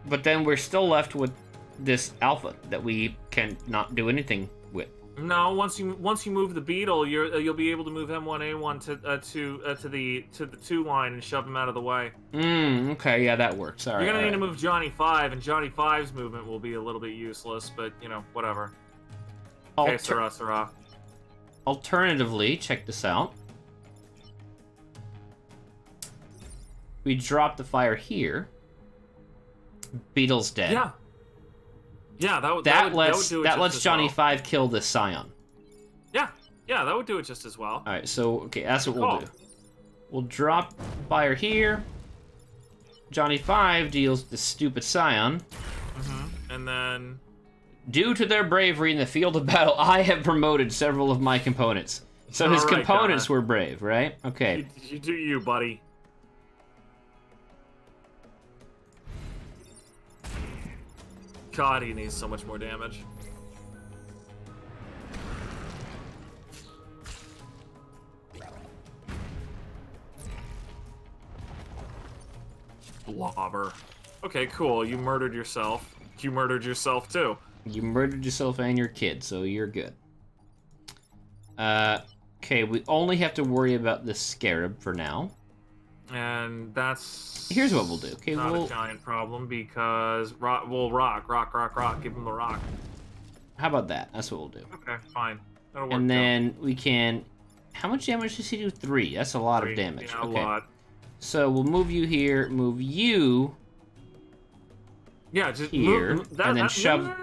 [SPEAKER 1] but then we're still left with this alpha that we can not do anything with.
[SPEAKER 2] No, once you move the beetle, you'll be able to move M1A1 to the 2 line and shove him out of the way.
[SPEAKER 1] Okay, yeah, that works. All right.
[SPEAKER 2] You're gonna need to move Johnny 5, and Johnny 5's movement will be a little bit useless, but whatever. Okay, Sarah.
[SPEAKER 1] Alternatively, check this out. We drop the fire here. Beetle's dead.
[SPEAKER 2] Yeah. Yeah,
[SPEAKER 1] that lets Johnny 5 kill this Scion.
[SPEAKER 2] Yeah, that would do it just as well.
[SPEAKER 1] All right, so okay, that's what we'll do. We'll drop fire here. Johnny 5 deals the stupid Scion.
[SPEAKER 2] And then,
[SPEAKER 1] due to their bravery in the field of battle, I have promoted several of my components. So his
[SPEAKER 2] All right,
[SPEAKER 1] components
[SPEAKER 2] Connor.
[SPEAKER 1] were brave, right? Okay.
[SPEAKER 2] You do you, buddy. God, he needs so much more damage. Blobber. Okay, cool. You murdered yourself. You murdered yourself too.
[SPEAKER 1] You murdered yourself and your kid, so you're good. Okay, we only have to worry about the scarab for now.
[SPEAKER 2] And that's...
[SPEAKER 1] Here's what we'll do. Okay,
[SPEAKER 2] not
[SPEAKER 1] we'll...
[SPEAKER 2] a giant problem because... rock. Give him the rock.
[SPEAKER 1] How about that? That's what we'll do.
[SPEAKER 2] Okay, fine. That'll work
[SPEAKER 1] And
[SPEAKER 2] too.
[SPEAKER 1] then we can... How much damage does he do? 3. That's a lot of damage.
[SPEAKER 2] Yeah,
[SPEAKER 1] okay.
[SPEAKER 2] a lot.
[SPEAKER 1] So we'll move you here, move you
[SPEAKER 2] Yeah, just
[SPEAKER 1] here,
[SPEAKER 2] move,
[SPEAKER 1] and then shove...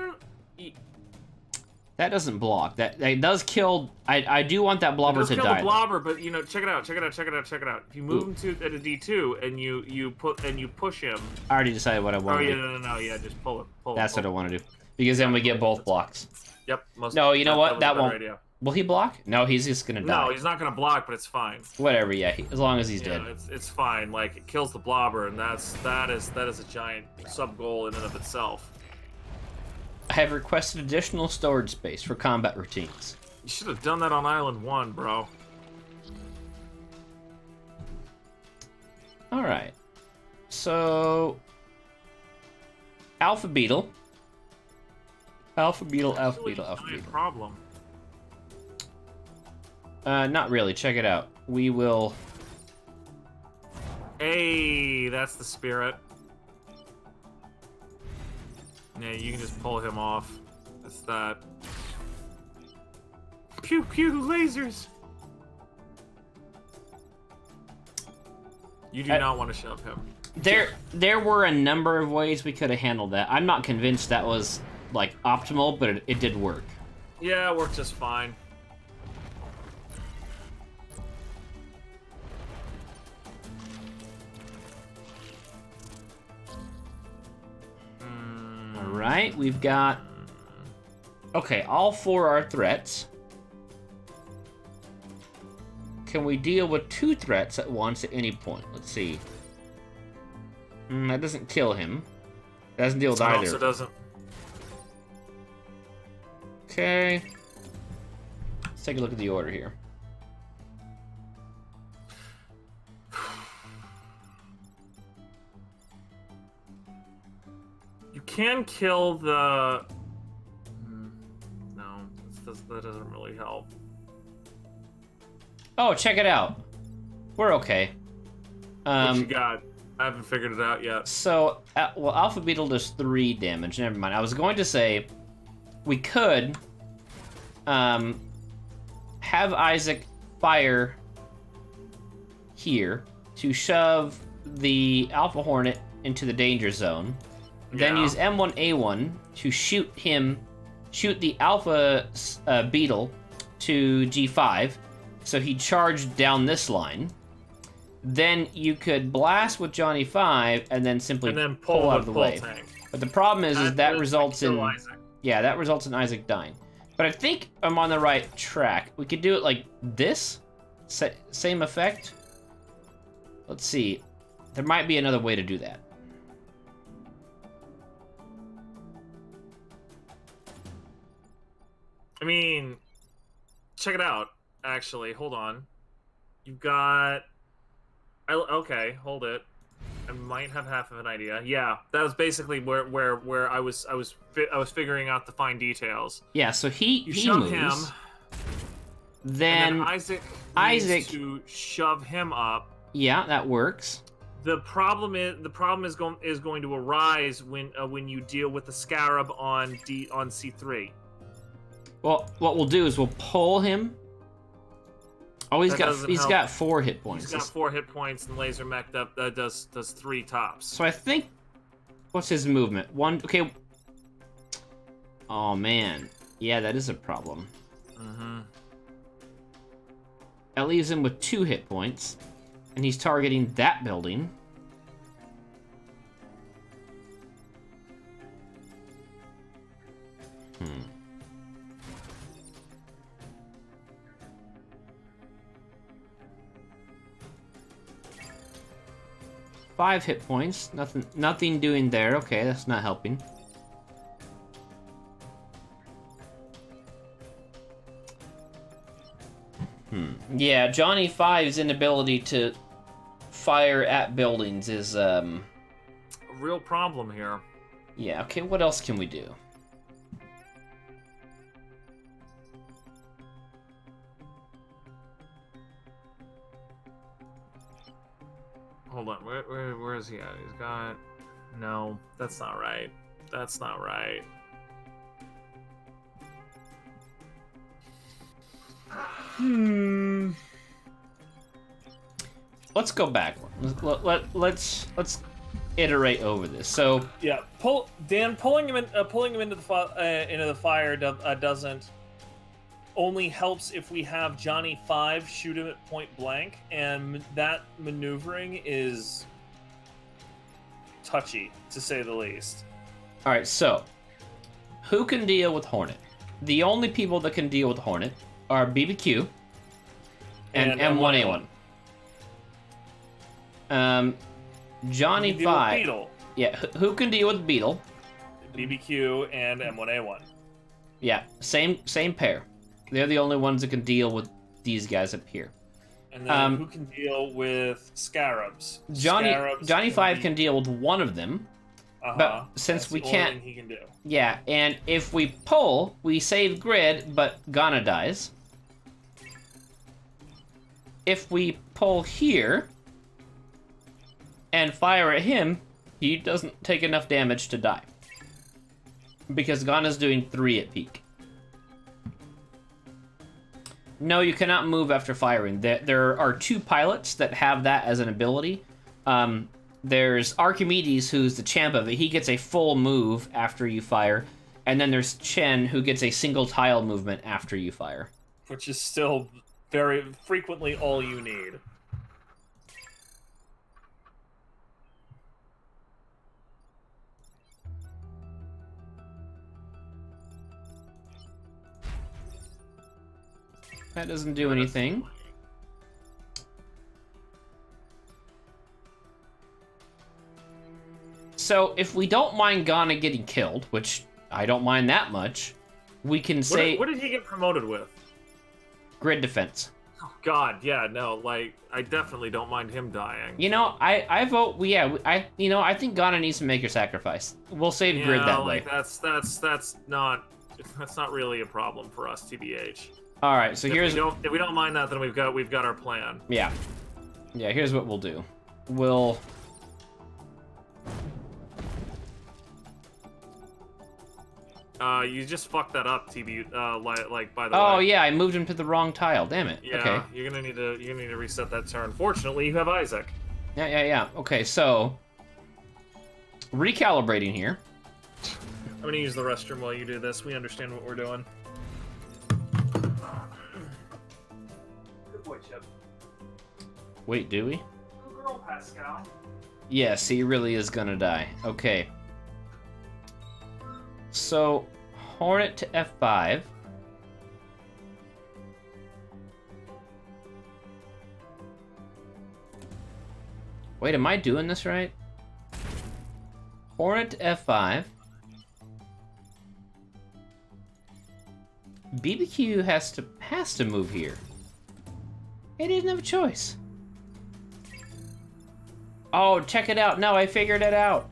[SPEAKER 1] That doesn't block. That does kill... I do want that blobber to die.
[SPEAKER 2] It does kill the blobber, but you know, check it out. If you move him to at a D2 and you push him.
[SPEAKER 1] I already decided what I want
[SPEAKER 2] Oh
[SPEAKER 1] to
[SPEAKER 2] yeah,
[SPEAKER 1] do.
[SPEAKER 2] no, yeah, just pull it.
[SPEAKER 1] That's what I want to do. Because then we get both blocks.
[SPEAKER 2] Yep.
[SPEAKER 1] No, you know what? That won't...
[SPEAKER 2] Idea.
[SPEAKER 1] Will he block? No, he's just gonna die.
[SPEAKER 2] No, he's not gonna block, but it's fine.
[SPEAKER 1] Whatever, yeah, as long as he's
[SPEAKER 2] Yeah,
[SPEAKER 1] dead.
[SPEAKER 2] it's fine. Like it kills the blobber, and that is a giant sub goal in and of itself.
[SPEAKER 1] I have requested additional storage space for combat routines.
[SPEAKER 2] You should have done that on Island 1, bro.
[SPEAKER 1] Alright. So... Alpha Beetle. Alpha Beetle.
[SPEAKER 2] Problem.
[SPEAKER 1] Not really. Check it out. We will...
[SPEAKER 2] Hey, that's the spirit. Yeah, you can just pull him off. That's that. Pew pew lasers. You do not want to shove him.
[SPEAKER 1] There were a number of ways we could have handled that. I'm not convinced that was like optimal, but it did work.
[SPEAKER 2] Yeah, it worked just fine.
[SPEAKER 1] Alright, we've got... Okay, all 4 are threats. Can we deal with 2 threats at once at any point? Let's see. That doesn't kill him. Doesn't deal with either.
[SPEAKER 2] Also doesn't.
[SPEAKER 1] Okay. Let's take a look at the order here.
[SPEAKER 2] You can kill the... No, that doesn't really help.
[SPEAKER 1] Oh, check it out. We're okay.
[SPEAKER 2] What you got? I haven't figured it out yet.
[SPEAKER 1] So, well, Alpha Beetle does 3 damage. Never mind. I was going to say we could have Isaac fire here to shove the Alpha Hornet into the danger zone. Then use M1A1 to shoot the Alpha Beetle to G5, so he charged down this line. Then you could blast with Johnny 5 and then simply pull out of the way.
[SPEAKER 2] Tank.
[SPEAKER 1] But the problem is that results in
[SPEAKER 2] Isaac.
[SPEAKER 1] Yeah, that results in Isaac dying. But I think I'm on the right track. We could do it like this, same effect. Let's see. There might be another way to do that.
[SPEAKER 2] I mean, check it out. Actually, hold on. You've got. Okay, hold it. I might have half of an idea. Yeah, that was basically where I was figuring out the fine details.
[SPEAKER 1] Yeah, so he
[SPEAKER 2] shove
[SPEAKER 1] moves.
[SPEAKER 2] him.
[SPEAKER 1] Then
[SPEAKER 2] Isaac needs to shove him up.
[SPEAKER 1] Yeah, that works.
[SPEAKER 2] The problem is going to arise when you deal with the scarab on C3.
[SPEAKER 1] Well, what we'll do is we'll pull him. Oh, he's got 4 hit points.
[SPEAKER 2] He's got 4 hit points, and laser mech that does 3 tops.
[SPEAKER 1] So I think, what's his movement? 1. Okay. Oh man, yeah, that is a problem. That leaves him with 2 hit points, and he's targeting that building. 5 hit points. Nothing doing there. Okay, that's not helping. Yeah, Johnny 5's inability to fire at buildings is
[SPEAKER 2] a real problem here.
[SPEAKER 1] Yeah, okay, what else can we do?
[SPEAKER 2] Hold on, where is he at? He's got... No, that's not right. That's not right.
[SPEAKER 1] Let's go back. Let's iterate over this. So
[SPEAKER 2] yeah, pulling him into the fire doesn't only helps if we have Johnny 5 shoot him at point blank, and that maneuvering is touchy, to say the least.
[SPEAKER 1] All right, so who can deal with Hornet? The only people that can deal with Hornet are BBQ and M1A1. Johnny 5.
[SPEAKER 2] Beetle.
[SPEAKER 1] Yeah, who can deal with Beetle?
[SPEAKER 2] BBQ and M1A1.
[SPEAKER 1] Yeah, same pair. They're the only ones that can deal with these guys up here.
[SPEAKER 2] And then who can deal with Scarabs?
[SPEAKER 1] Johnny 5 can deal with one of them. But since we can't,
[SPEAKER 2] he can do.
[SPEAKER 1] Yeah, and if we pull, we save grid, but Ghana dies. If we pull here and fire at him, he doesn't take enough damage to die. Because Ghana's doing 3 at peak. No, you cannot move after firing. There are 2 pilots that have that as an ability. There's Archimedes, who's the champ of it. He gets a full move after you fire. And then there's Chen, who gets a single tile movement after you fire.
[SPEAKER 2] Which is still very frequently all you need.
[SPEAKER 1] That doesn't do anything. So if we don't mind Ghana getting killed, which I don't mind that much, we can say...
[SPEAKER 2] What did he get promoted with?
[SPEAKER 1] Grid defense.
[SPEAKER 2] Oh, God, yeah, no, like, I definitely don't mind him dying.
[SPEAKER 1] You know, I vote, I think Ghana needs to make a sacrifice. We'll save grid that way.
[SPEAKER 2] That's not really a problem for us, TBH.
[SPEAKER 1] All right, so
[SPEAKER 2] if we don't mind that, then we've got our plan.
[SPEAKER 1] Yeah, here's what we'll do. We'll...
[SPEAKER 2] you just fucked that up, TB. By the way.
[SPEAKER 1] Oh yeah, I moved him to the wrong tile. Damn it.
[SPEAKER 2] Yeah,
[SPEAKER 1] okay.
[SPEAKER 2] You're gonna need to reset that turn. Fortunately, you have Isaac.
[SPEAKER 1] Yeah. Okay, so recalibrating here.
[SPEAKER 2] I'm gonna use the restroom while you do this. We understand what we're doing. Good boy, Chip.
[SPEAKER 1] Wait, do we?
[SPEAKER 2] Good girl, Pascal.
[SPEAKER 1] Yes, he really is gonna die. Okay. So, Hornet to F5. Wait, am I doing this right? Hornet to F5. BBQ has to move here. It didn't have a choice. Oh, check it out. No, I figured it out.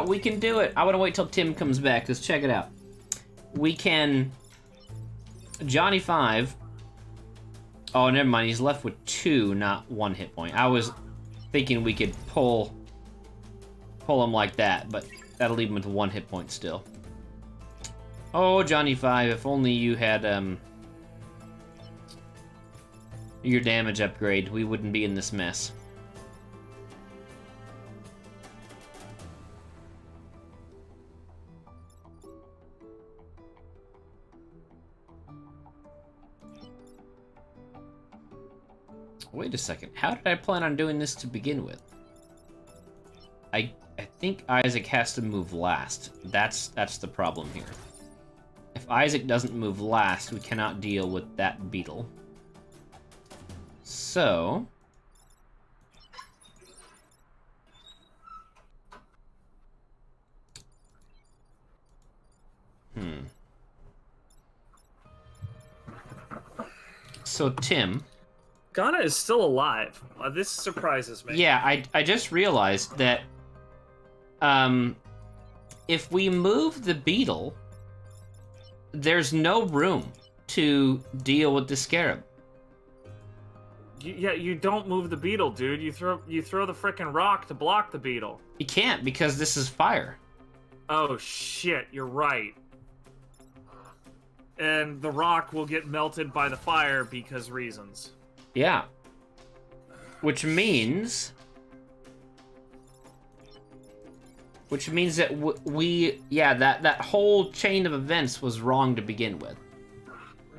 [SPEAKER 1] We can do it. I want to wait till Tim comes back. Let's check it out. We can... Johnny 5. Oh, never mind. He's left with 2, not 1 hit point. I was thinking we could pull him like that, but that'll leave him with 1 hit point still. Oh, Johnny 5, if only you had your damage upgrade, we wouldn't be in this mess. Wait a second. How did I plan on doing this to begin with? I think Isaac has to move last. That's the problem here. If Isaac doesn't move last, we cannot deal with that beetle. So... So Tim.
[SPEAKER 2] Ghana is still alive. This surprises me.
[SPEAKER 1] Yeah, I just realized that if we move the beetle, there's no room to deal with the scarab.
[SPEAKER 2] Yeah, you don't move the beetle, dude. You throw the frickin' rock to block the beetle.
[SPEAKER 1] You can't because this is fire.
[SPEAKER 2] Oh shit, you're right. And the rock will get melted by the fire because reasons.
[SPEAKER 1] Yeah. Which means that that whole chain of events was wrong to begin with.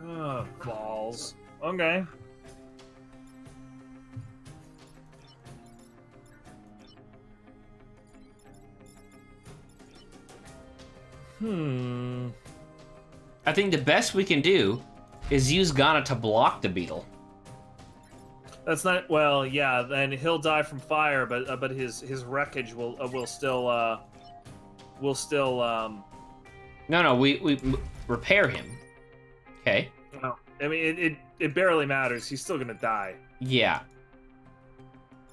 [SPEAKER 2] Ugh, balls. Okay.
[SPEAKER 1] I think the best we can do is use Ghana to block the beetle.
[SPEAKER 2] That's not well. Yeah, then he'll die from fire, but his wreckage will still.
[SPEAKER 1] No, we repair him. Okay.
[SPEAKER 2] No, I mean it barely matters. He's still gonna die.
[SPEAKER 1] Yeah.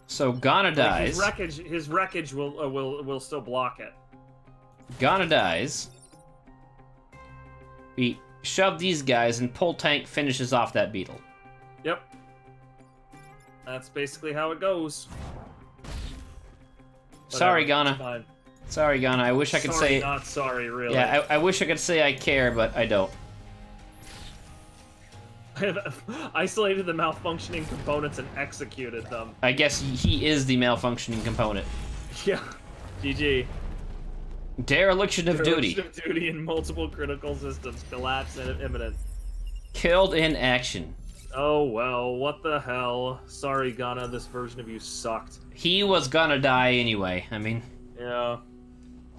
[SPEAKER 1] So Ghana dies.
[SPEAKER 2] His wreckage will still block it.
[SPEAKER 1] Ghana dies. We shove these guys, and Pull Tank finishes off that beetle.
[SPEAKER 2] Yep. That's basically how it goes.
[SPEAKER 1] Sorry, Ghana. Sorry, Ghana. I wish I could say.
[SPEAKER 2] Not sorry, really.
[SPEAKER 1] Yeah, I wish I could say I care, but I don't.
[SPEAKER 2] I have isolated the malfunctioning components and executed them.
[SPEAKER 1] I guess he is the malfunctioning component.
[SPEAKER 2] Yeah. GG.
[SPEAKER 1] Dereliction of duty.
[SPEAKER 2] Dereliction of duty in multiple critical systems. Collapse imminent.
[SPEAKER 1] Killed in action.
[SPEAKER 2] Oh well, what the hell. Sorry, Ghana, this version of you sucked.
[SPEAKER 1] He was gonna die anyway. I mean...
[SPEAKER 2] Yeah.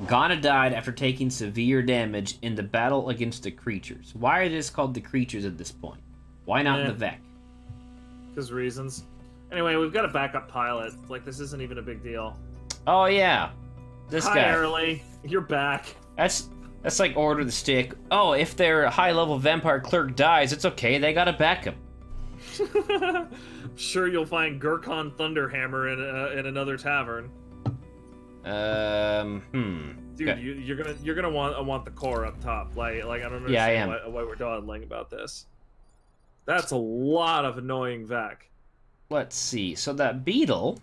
[SPEAKER 1] Ghana died after taking severe damage in the battle against the creatures. Why are this called the creatures at this point? Why not the Vec?
[SPEAKER 2] Because reasons. Anyway, we've got a backup pilot. Like, this isn't even a big deal.
[SPEAKER 1] Oh, yeah. This
[SPEAKER 2] Hi,
[SPEAKER 1] guy.
[SPEAKER 2] Early. You're back.
[SPEAKER 1] That's like Order the Stick. Oh, if their high-level vampire clerk dies, it's okay. They gotta back him.
[SPEAKER 2] Sure, you'll find Gurkhan Thunderhammer in another tavern. Dude,
[SPEAKER 1] Okay.
[SPEAKER 2] you're gonna want the core up top. Like I don't understand
[SPEAKER 1] I am.
[SPEAKER 2] why we're dawdling about this. That's a lot of annoying Vec.
[SPEAKER 1] Let's see. So that beetle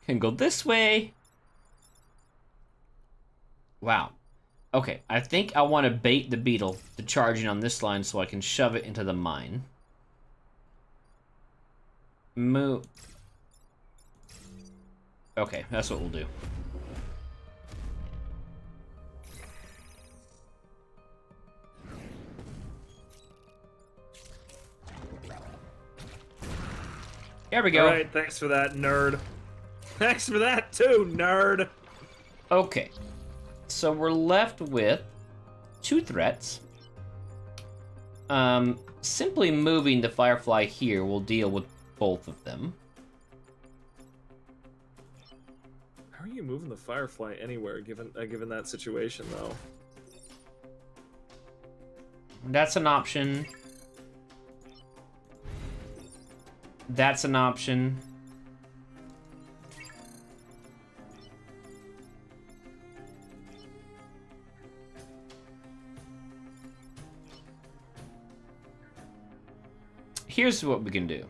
[SPEAKER 1] can go this way. Wow. Okay, I think I want to bait the beetle to charging on this line so I can shove it into the mine. Move. Okay, that's what we'll do. There we go.
[SPEAKER 2] All right, thanks for that, nerd. Thanks for that too, nerd.
[SPEAKER 1] Okay, so we're left with 2 threats. Simply moving the Firefly here will deal with both of them.
[SPEAKER 2] How are you moving the Firefly anywhere, given that situation, though?
[SPEAKER 1] That's an option. That's an option. Here's what we can do.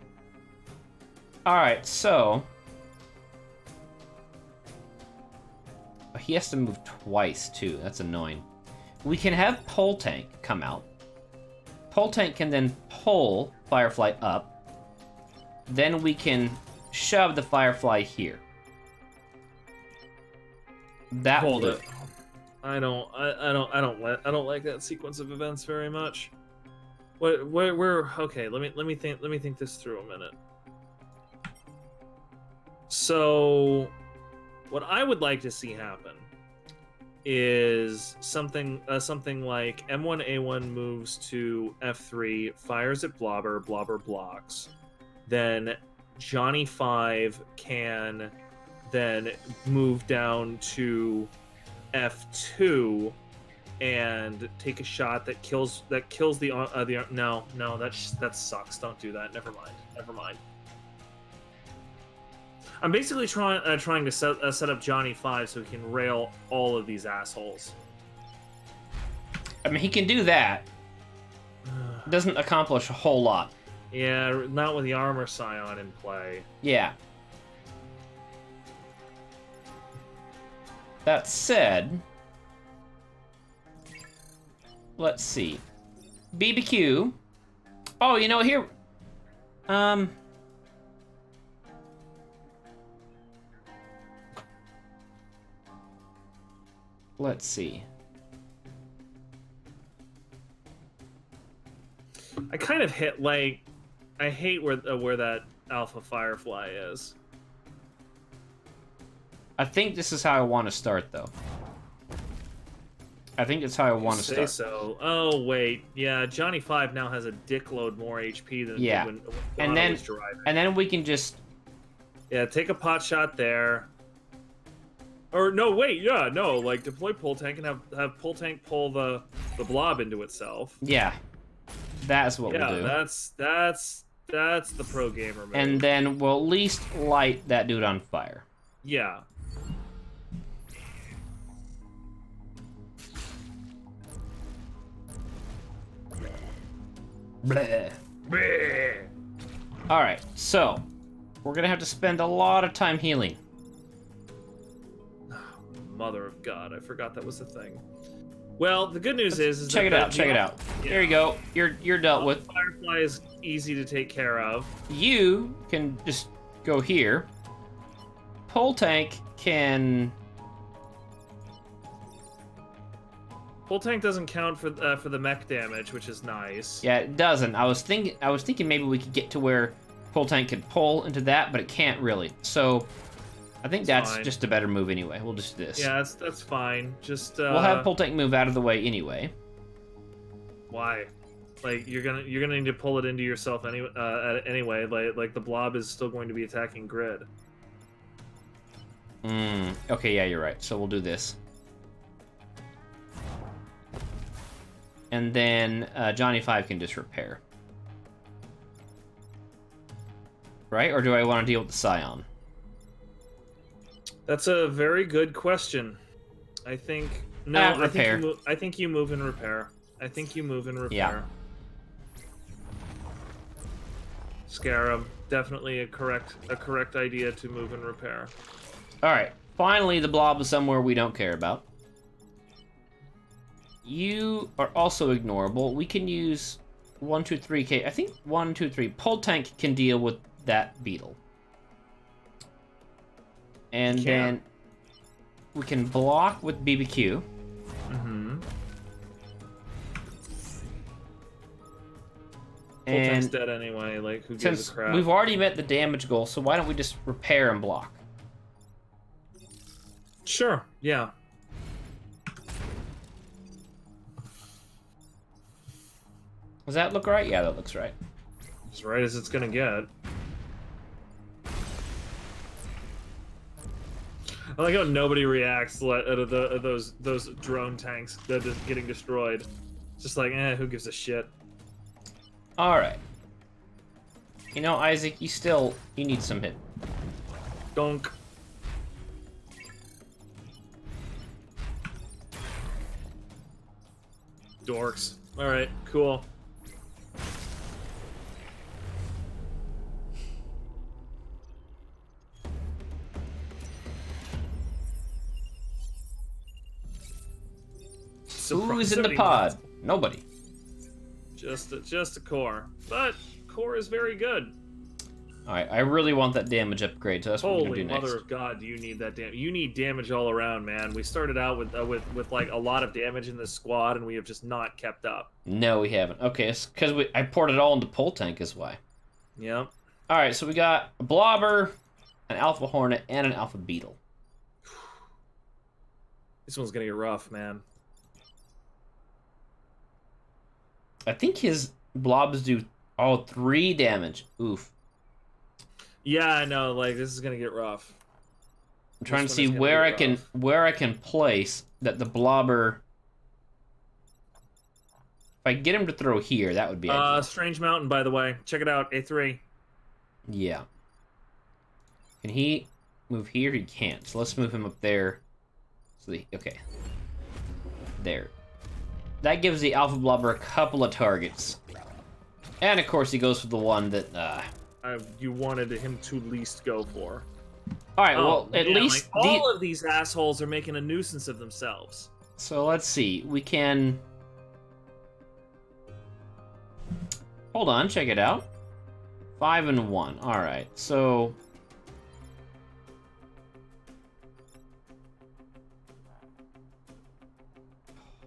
[SPEAKER 1] Alright, so... he has to move twice, too. That's annoying. We can have Pull Tank come out. Pull Tank can then pull Firefly up. Then we can shove the Firefly here. That will do.
[SPEAKER 2] I don't like that sequence of events very much. Okay, let me think this through a minute. So what I would like to see happen is something like M1A1 moves to F3, fires at Blobber, Blobber blocks. Then Johnny 5 can then move down to F2 and take a shot that kills the no, that sucks. Don't do that. Never mind. I'm basically trying to set up Johnny 5 so he can rail all of these assholes.
[SPEAKER 1] I mean, he can do that. Doesn't accomplish a whole lot.
[SPEAKER 2] Yeah, not with the armor scion in play.
[SPEAKER 1] Yeah. That said, let's see. BBQ. Oh, you know, here. Let's see.
[SPEAKER 2] I kind of I hate where that Alpha Firefly is.
[SPEAKER 1] I think this is how I want to start, though. I think it's how I want to start.
[SPEAKER 2] So. Oh wait, yeah. Johnny 5 now has a dickload more HP than when
[SPEAKER 1] and
[SPEAKER 2] Donna was driving.
[SPEAKER 1] And then we can just
[SPEAKER 2] take a pot shot there. Or no, wait, yeah, no. Like deploy pull tank and have pull tank pull the blob into itself.
[SPEAKER 1] Yeah, that's what we'll do.
[SPEAKER 2] That's the pro gamer move.
[SPEAKER 1] And then we'll at least light that dude on fire.
[SPEAKER 2] Yeah.
[SPEAKER 1] Bleh.
[SPEAKER 2] Bleh.
[SPEAKER 1] All right, so we're gonna have to spend a lot of time healing.
[SPEAKER 2] Mother of God, I forgot that was the thing. Well, the good news is
[SPEAKER 1] check it out. Yeah. There you go. You're dealt with.
[SPEAKER 2] Firefly is easy to take care of.
[SPEAKER 1] You can just go here. Pull tank can.
[SPEAKER 2] Pull tank doesn't count for the mech damage, which is nice.
[SPEAKER 1] Yeah, it doesn't. I was thinking maybe we could get to where pull tank could pull into that, but it can't really. So I think that's
[SPEAKER 2] fine.
[SPEAKER 1] just a better move anyway. We'll just do this.
[SPEAKER 2] Yeah, that's fine. Just
[SPEAKER 1] we'll have pull tank move out of the way anyway.
[SPEAKER 2] Why? Like you're gonna need to pull it into yourself anyway. Like the blob is still going to be attacking grid.
[SPEAKER 1] Okay, yeah, you're right. So we'll do this. And then Johnny 5 can just repair. Right? Or do I want to deal with the Scion?
[SPEAKER 2] That's a very good question. I think... No, I think you move and repair.
[SPEAKER 1] Yeah.
[SPEAKER 2] Scarab, definitely a correct idea to move and repair.
[SPEAKER 1] Alright, finally the blob is somewhere we don't care about. You are also ignorable. We can use 1, 2, 3K. I think 1, 2, 3. Pull tank can deal with that beetle. And then we can block with BBQ.
[SPEAKER 2] Mm-hmm. Pull
[SPEAKER 1] And
[SPEAKER 2] tank's dead anyway. Like, who gives a crap?
[SPEAKER 1] We've already met the damage goal, so why don't we just repair and block?
[SPEAKER 2] Sure. Yeah.
[SPEAKER 1] Does that look right? Yeah, that looks right.
[SPEAKER 2] As right as it's gonna get. I like how nobody reacts to those drone tanks that are getting destroyed. It's just like, who gives a shit?
[SPEAKER 1] Alright. You know, Isaac, you need some hit.
[SPEAKER 2] Donk. Dorks. Alright, cool.
[SPEAKER 1] Who's in the pod? Nobody.
[SPEAKER 2] Just a core, but core is very good.
[SPEAKER 1] All right, I really want that damage upgrade, so that's what we're gonna do next.
[SPEAKER 2] Holy mother of God, do you need that damage? You need damage all around, man. We started out with like a lot of damage in this squad, and we have just not kept up.
[SPEAKER 1] No, we haven't. Okay, it's because I poured it all into pull tank, is why.
[SPEAKER 2] Yep.
[SPEAKER 1] All right, so we got a blobber, an alpha hornet, and an alpha beetle.
[SPEAKER 2] This one's gonna get rough, man.
[SPEAKER 1] I think his blobs do all 3 damage. Oof.
[SPEAKER 2] Yeah, I know. Like, this is gonna get rough.
[SPEAKER 1] I'm trying to see where I can place that the blobber I get him to throw here, that would be ideal.
[SPEAKER 2] Strange Mountain, by the way. Check it out, A3.
[SPEAKER 1] Yeah. Can he move here? He can't. So let's move him up there. So okay. There. That gives the Alpha Blobber a couple of targets. And of course he goes for the one that
[SPEAKER 2] you wanted him to least go for.
[SPEAKER 1] Alright, well, at least...
[SPEAKER 2] Like, all of these assholes are making a nuisance of themselves.
[SPEAKER 1] So let's see. We can... Hold on, check it out. 5 and 1. Alright, so...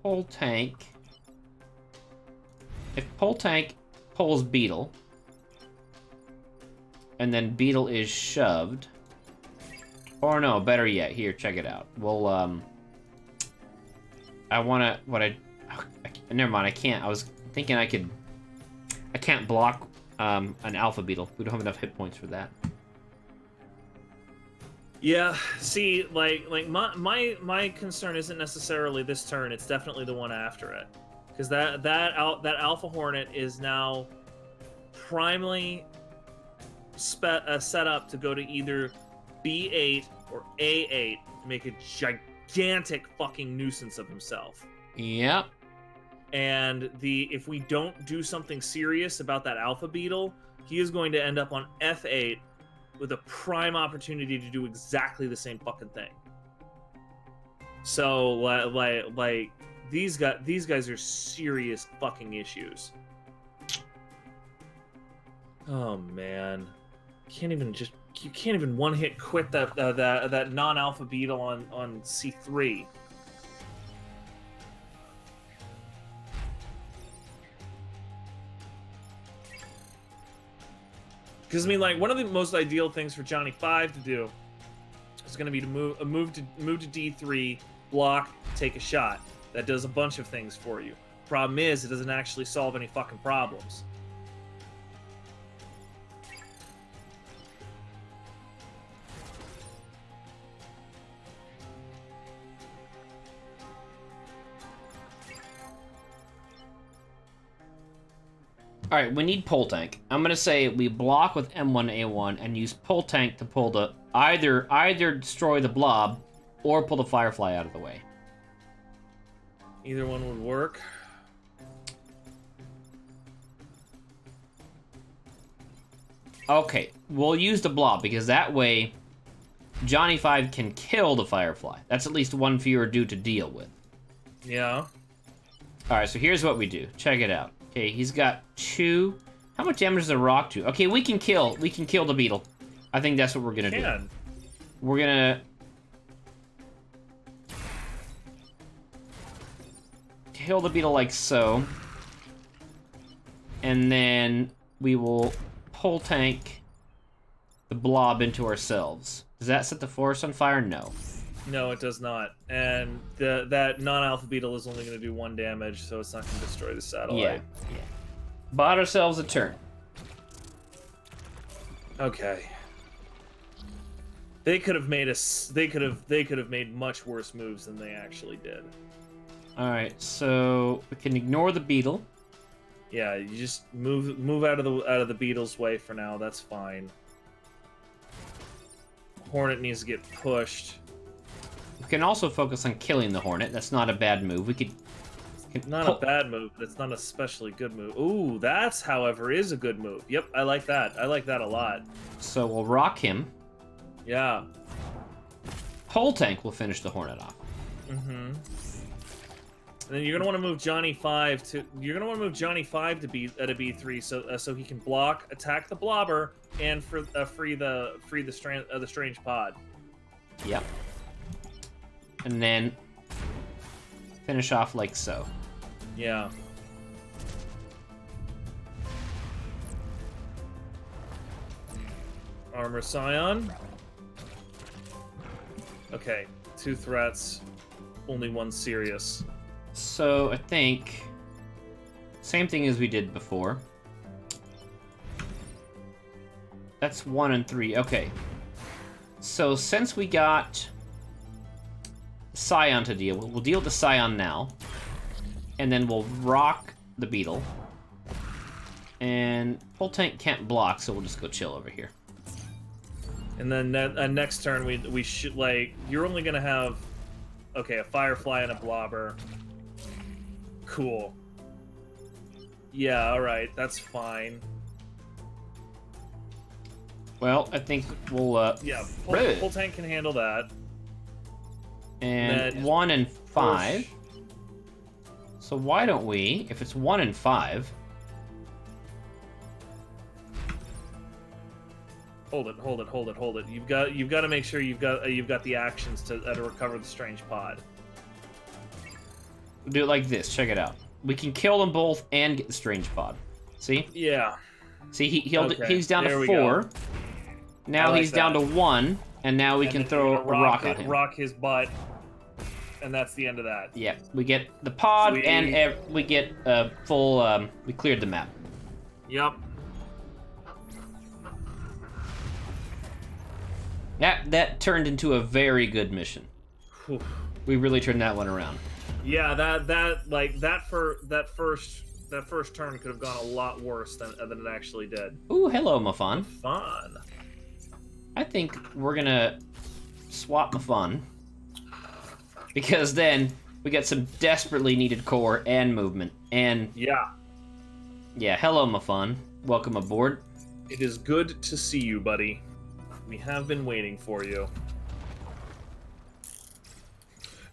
[SPEAKER 1] Pole Tank. If Pole Tank pulls Beetle, and then Beetle is shoved... Or no, better yet, here, check it out. We'll, I wanna, never mind, I can't. I was thinking I can't block, an Alpha Beetle. We don't have enough hit points for that.
[SPEAKER 2] Yeah, see, like my concern isn't necessarily this turn, it's definitely the one after it. Because that Alpha Hornet is now primarily set up to go to either B8 or A8 to make a gigantic fucking nuisance of himself.
[SPEAKER 1] Yep.
[SPEAKER 2] And if we don't do something serious about that Alpha Beetle, he is going to end up on F8 with a prime opportunity to do exactly the same fucking thing. So like these guys are serious fucking issues. Oh man. You can't even one-hit quit that non-alpha beetle on C3. Because I mean, like, one of the most ideal things for Johnny 5 to do is going to be to move to D3, block, take a shot. That does a bunch of things for you. Problem is, it doesn't actually solve any fucking problems.
[SPEAKER 1] Alright, we need Pole Tank. I'm gonna say we block with M1A1 and use Pole Tank to pull the... Either destroy the blob or pull the Firefly out of the way.
[SPEAKER 2] Either one would work.
[SPEAKER 1] Okay, we'll use the blob because that way Johnny 5 can kill the Firefly. That's at least one fewer dude to deal with.
[SPEAKER 2] Yeah.
[SPEAKER 1] Alright, so here's what we do. Check it out. Okay, he's got 2. How much damage does a rock do? Okay, we can kill the beetle. I think that's what we're gonna do. We're gonna kill the beetle like so. And then we will Pole Tank the blob into ourselves. Does that set the forest on fire? No.
[SPEAKER 2] No, it does not. And that non-alpha beetle is only going to do 1 damage, so it's not going to destroy the satellite.
[SPEAKER 1] Yeah. Bought ourselves a turn.
[SPEAKER 2] Okay. They could have made they could have made much worse moves than they actually did.
[SPEAKER 1] All right, so we can ignore the beetle.
[SPEAKER 2] Yeah, you just move out of the beetle's way for now. That's fine. Hornet needs to get pushed.
[SPEAKER 1] We can also focus on killing the Hornet. That's not a bad move. We could...
[SPEAKER 2] Not a bad move, but it's not an especially good move. Ooh, that's, however, is a good move. Yep, I like that. I like that a lot.
[SPEAKER 1] So we'll rock him.
[SPEAKER 2] Yeah.
[SPEAKER 1] Pole Tank will finish the Hornet off.
[SPEAKER 2] Mm-hmm. And then you're gonna want to move Johnny 5 to... You're gonna want to move Johnny 5 to be at a B3, so he can block, attack the blobber, and free the strange pod.
[SPEAKER 1] Yep. And then finish off like so.
[SPEAKER 2] Yeah. Armor Scion. Okay, 2 threats, only 1 serious.
[SPEAKER 1] So I think same thing as we did before. That's 1 and 3. Okay. So since we got Scion to deal with, we'll deal with the Scion now. And then we'll rock the beetle. And full tank can't block, so we'll just go chill over here.
[SPEAKER 2] And then next turn we should like you're only gonna have a firefly and a blobber. Cool. Yeah, all right, that's fine.
[SPEAKER 1] Well, I think we'll
[SPEAKER 2] yeah, full tank can handle that.
[SPEAKER 1] And 1 and 5. So why don't we, if it's 1 and 5?
[SPEAKER 2] Hold it. You've got to make sure you've got the actions to recover the strange pod.
[SPEAKER 1] We'll do it like this. Check it out. We can kill them both and get the strange pod. See?
[SPEAKER 2] Yeah.
[SPEAKER 1] See, he's down
[SPEAKER 2] there
[SPEAKER 1] to 4. Now he's down to 1, and now we can throw a rock on him.
[SPEAKER 2] Rock his butt, and that's the end of that.
[SPEAKER 1] Yeah, we get the pod,
[SPEAKER 2] Sweet.
[SPEAKER 1] and we get full. We cleared the map.
[SPEAKER 2] Yep.
[SPEAKER 1] That turned into a very good mission.
[SPEAKER 2] Whew.
[SPEAKER 1] We really turned that one around.
[SPEAKER 2] Yeah, that first turn could have gone a lot worse than it actually did.
[SPEAKER 1] Ooh, hello, Mafan.
[SPEAKER 2] Fun.
[SPEAKER 1] I think we're gonna swap Mafan, because then we get some desperately needed core and movement. And
[SPEAKER 2] yeah,
[SPEAKER 1] hello, Mafan. Welcome aboard.
[SPEAKER 2] It is good to see you, buddy. We have been waiting for you.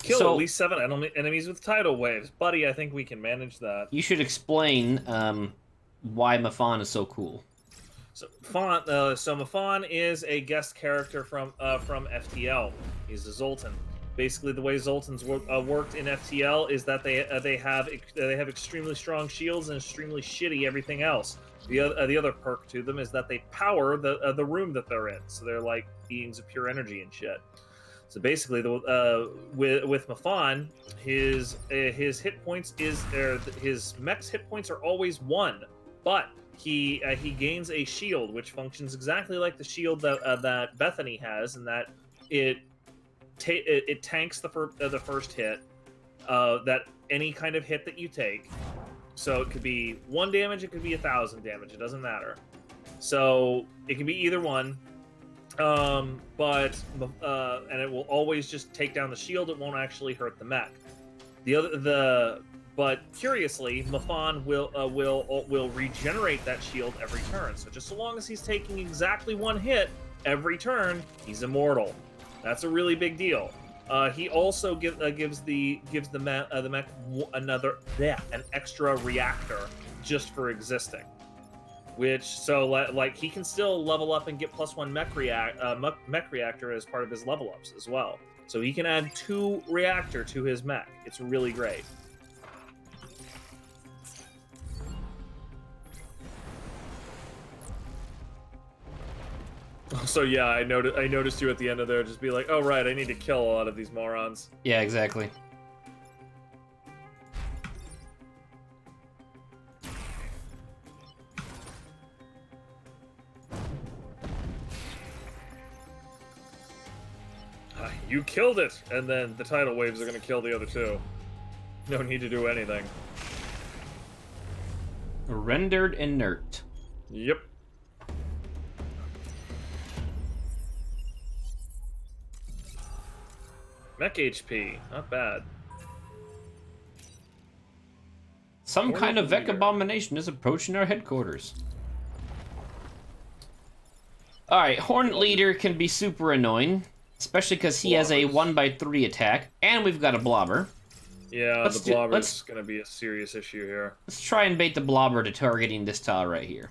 [SPEAKER 2] Kill at least 7 enemies with tidal waves. Buddy, I think we can manage that.
[SPEAKER 1] You should explain why Mafan is so cool.
[SPEAKER 2] So Mafan is a guest character from FTL. He's a Zoltan. Basically, the way Zoltans worked in FTL is that they have extremely strong shields and extremely shitty everything else. The other perk to them is that they power the room that they're in, so they're like beings of pure energy and shit. So basically, with Mafan, his hit points his mech's hit points are always 1, but he gains a shield which functions exactly like the shield that Bethany has, in that it tanks the first hit, that any kind of hit that you take. So it could be 1 damage, it could be 1,000 damage. It doesn't matter. So it can be either one. And it will always just take down the shield. It won't actually hurt the mech. But curiously, Mafan will regenerate that shield every turn. So just so long as he's taking exactly 1 hit every turn, he's immortal. That's a really big deal. He also gives the mech an extra reactor just for existing. Like he can still level up and get +1 mech reactor as part of his level ups as well. So he can add 2 reactor to his mech. It's really great. So yeah, I noticed you at the end of there, just be like, oh right, I need to kill a lot of these morons.
[SPEAKER 1] Yeah, exactly.
[SPEAKER 2] You killed it! And then the tidal waves are gonna kill the other 2. No need to do anything.
[SPEAKER 1] Rendered inert.
[SPEAKER 2] Yep. Mech HP, not bad.
[SPEAKER 1] Some kind of Vec abomination is approaching our headquarters. Alright, Hornet Leader can be super annoying, especially because he has a 1x3 attack, and we've got a blobber.
[SPEAKER 2] Yeah, the blobber's gonna be a serious issue here.
[SPEAKER 1] Let's try and bait the blobber to targeting this tile right here.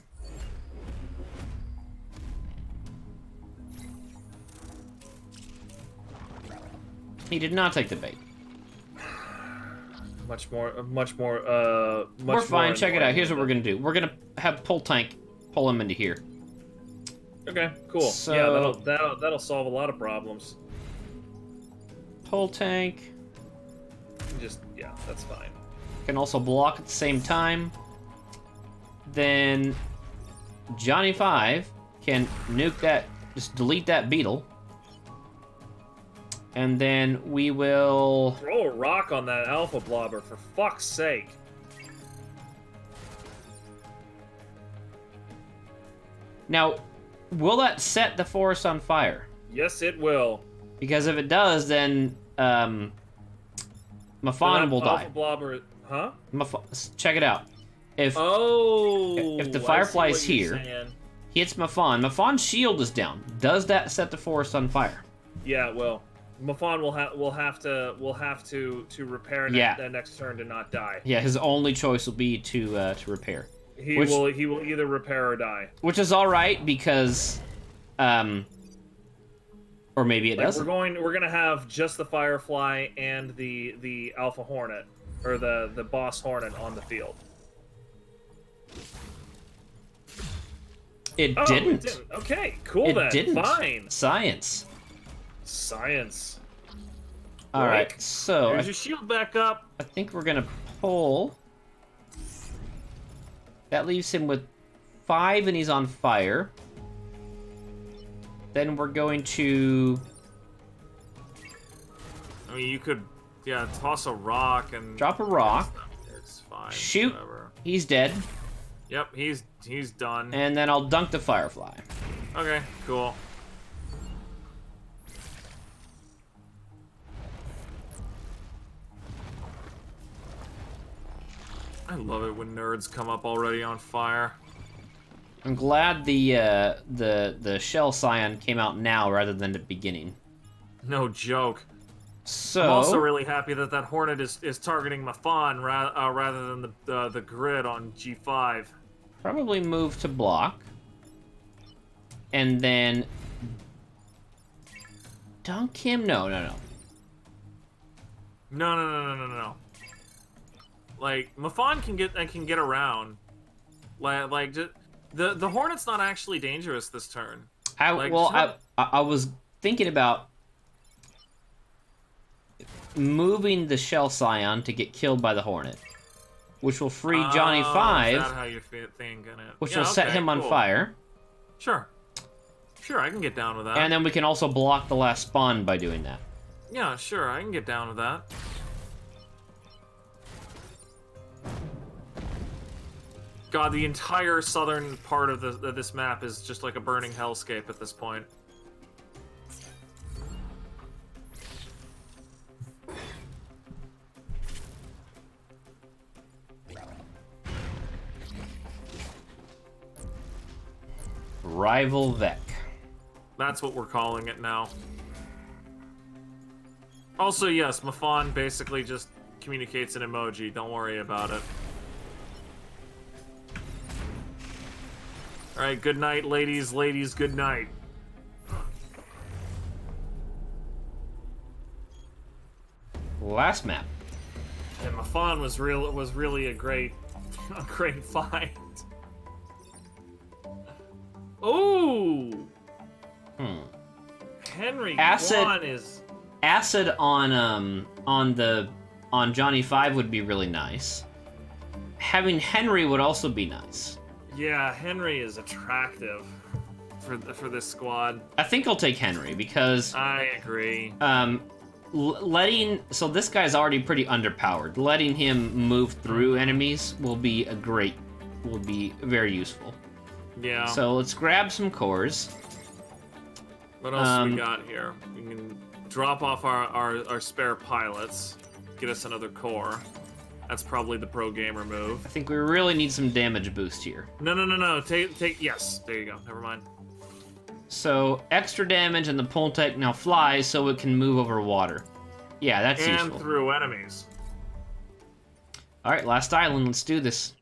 [SPEAKER 1] He did not take the bait. We're fine. Check it out. Here's what we're gonna do. We're gonna have pull tank pull him into here.
[SPEAKER 2] Okay, cool.
[SPEAKER 1] So,
[SPEAKER 2] yeah, that'll solve a lot of problems.
[SPEAKER 1] Pull tank.
[SPEAKER 2] That's fine.
[SPEAKER 1] Can also block at the same time. Then Johnny 5 can nuke that. Just delete that beetle. And then we will
[SPEAKER 2] throw a rock on that alpha blobber, for fuck's sake.
[SPEAKER 1] Now, will that set the forest on fire?
[SPEAKER 2] Yes, it will.
[SPEAKER 1] Because if it does, then Mafan will die.
[SPEAKER 2] Blobber, huh?
[SPEAKER 1] Check it out. If the firefly's here, he hits Mafan. Mafan's shield is down. Does that set the forest on fire?
[SPEAKER 2] Yeah, it will. Mafan will have to repair next turn to not die.
[SPEAKER 1] Yeah, his only choice will be to repair.
[SPEAKER 2] He will either repair or die.
[SPEAKER 1] Which is all right because, or maybe it doesn't.
[SPEAKER 2] We're gonna have just the Firefly and the Alpha Hornet, or the Boss Hornet on the field.
[SPEAKER 1] It didn't.
[SPEAKER 2] It didn't. Okay, cool then. It didn't. Fine.
[SPEAKER 1] Science. All right, so
[SPEAKER 2] there's your shield back up.
[SPEAKER 1] I think we're gonna pull. That leaves him with 5, and he's on fire. Then we're going to.
[SPEAKER 2] I mean, you could, toss a rock and
[SPEAKER 1] drop a rock.
[SPEAKER 2] It's fine.
[SPEAKER 1] Shoot.
[SPEAKER 2] Whatever.
[SPEAKER 1] He's dead.
[SPEAKER 2] Yep, he's done.
[SPEAKER 1] And then I'll dunk the Firefly.
[SPEAKER 2] Okay, cool. I love it when nerds come up already on fire.
[SPEAKER 1] I'm glad the Shell Scion came out now rather than the beginning.
[SPEAKER 2] No joke.
[SPEAKER 1] So
[SPEAKER 2] I'm also really happy that Hornet is targeting Mafan rather than the grid on G5.
[SPEAKER 1] Probably move to block. And then dunk him? No.
[SPEAKER 2] No. Like Mafan can get around. Like the Hornet's not actually dangerous this turn.
[SPEAKER 1] I was thinking about moving the Shell Scion to get killed by the Hornet, which will free Johnny 5.
[SPEAKER 2] Is that how you're thinking it?
[SPEAKER 1] Which will set him on fire.
[SPEAKER 2] Sure, I can get down with that.
[SPEAKER 1] And then we can also block the last spawn by doing that.
[SPEAKER 2] Yeah, sure, I can get down with that. God, the entire southern part of this map is just like a burning hellscape at this point.
[SPEAKER 1] Rival Vec.
[SPEAKER 2] That's what we're calling it now. Also, yes, Mafan basically just communicates an emoji. Don't worry about it. Alright, good night, ladies. Ladies, good night.
[SPEAKER 1] Last map.
[SPEAKER 2] And Mafan was really a great find. Ooh! Henry Kwan is...
[SPEAKER 1] Acid on Johnny 5 would be really nice. Having Henry would also be nice.
[SPEAKER 2] Yeah, Henry is attractive for this squad.
[SPEAKER 1] I think I'll take Henry because
[SPEAKER 2] I agree.
[SPEAKER 1] So this guy's already pretty underpowered. Letting him move through enemies will be very useful.
[SPEAKER 2] Yeah.
[SPEAKER 1] So let's grab some cores.
[SPEAKER 2] What else do we got here? We can drop off our spare pilots, get us another core. That's probably the pro gamer move.
[SPEAKER 1] I think we really need some damage boost here.
[SPEAKER 2] No. Take yes. There you go. Never mind.
[SPEAKER 1] So extra damage, and the Poltech now flies, so it can move over water. Yeah, that's useful.
[SPEAKER 2] And through enemies.
[SPEAKER 1] All right, last island. Let's do this.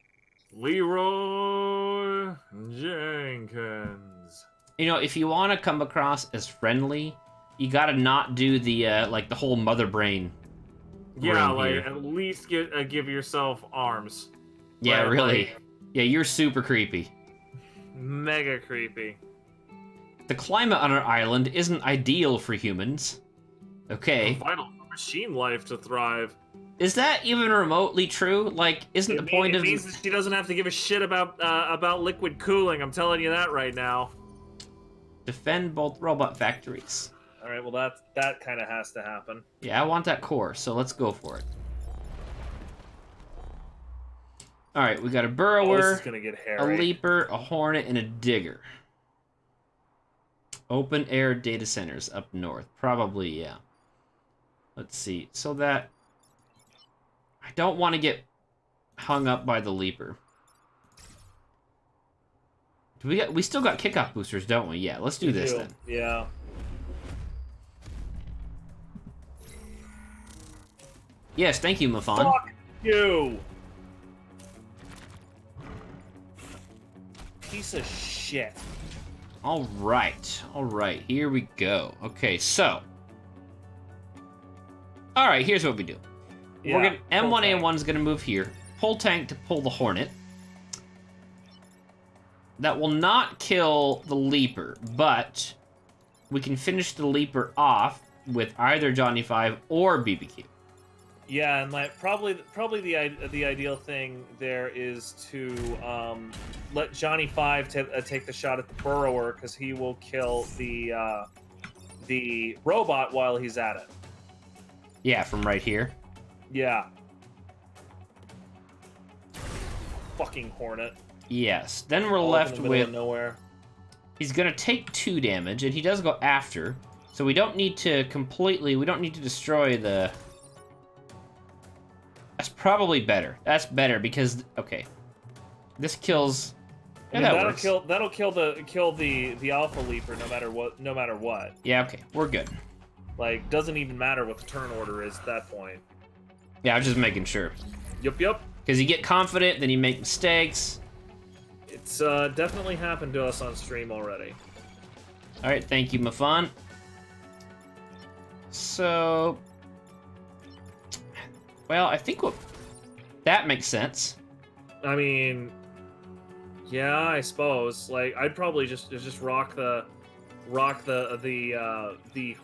[SPEAKER 2] Leroy Jenkins.
[SPEAKER 1] You know, if you want to come across as friendly, you gotta not do the like the whole mother brain.
[SPEAKER 2] Yeah, like at least give yourself arms.
[SPEAKER 1] Yeah, really. Yeah, you're super creepy.
[SPEAKER 2] Mega creepy.
[SPEAKER 1] The climate on our island isn't ideal for humans. Okay.
[SPEAKER 2] Vital for machine life to thrive.
[SPEAKER 1] Is that even remotely true? Like, isn't the point of...
[SPEAKER 2] It means that she doesn't have to give a shit about liquid cooling, I'm telling you that right now.
[SPEAKER 1] Defend both robot factories.
[SPEAKER 2] Alright, well that kind of has to happen.
[SPEAKER 1] Yeah, I want that core, so let's go for it. Alright, we got a burrower,
[SPEAKER 2] this is gonna get hairy.
[SPEAKER 1] a leaper, a hornet, and a digger. Open air data centers up north. Probably, yeah. Let's see. So that... I don't want to get hung up by the leaper. We still got kickoff boosters, don't we? Yeah, let's do this then.
[SPEAKER 2] Yeah.
[SPEAKER 1] Yes, thank you, Mafan.
[SPEAKER 2] Fuck you! Piece of shit.
[SPEAKER 1] All right, here we go. Okay, so. All right, here's what we do.
[SPEAKER 2] Yeah,
[SPEAKER 1] We're gonna M1A1 is gonna move here. Pull tank to pull the Hornet. That will not kill the Leaper, but we can finish the Leaper off with either Johnny 5 or BBQ.
[SPEAKER 2] Yeah, and like probably the ideal thing there is to let Johnny 5 take the shot at the burrower, because he will kill the robot while he's at it.
[SPEAKER 1] Yeah, from right here.
[SPEAKER 2] Yeah. Fucking Hornet.
[SPEAKER 1] Yes. Then we're
[SPEAKER 2] All
[SPEAKER 1] left
[SPEAKER 2] in the middle
[SPEAKER 1] with
[SPEAKER 2] of nowhere.
[SPEAKER 1] He's gonna take 2 damage, and he does go after, so we don't need to destroy the... That's probably better. That's better because, okay, this kills. Yeah,
[SPEAKER 2] that'll kill the Alpha Leaper no matter what.
[SPEAKER 1] Yeah, okay, we're good.
[SPEAKER 2] Like, doesn't even matter what the turn order is at that point.
[SPEAKER 1] Yeah, I was just making sure.
[SPEAKER 2] Yep.
[SPEAKER 1] Because you get confident, then you make mistakes.
[SPEAKER 2] It's definitely happened to us on stream already.
[SPEAKER 1] All right, thank you, Mafan. So, well, I think that makes sense.
[SPEAKER 2] I mean, yeah, I suppose. Like, I'd probably just rock the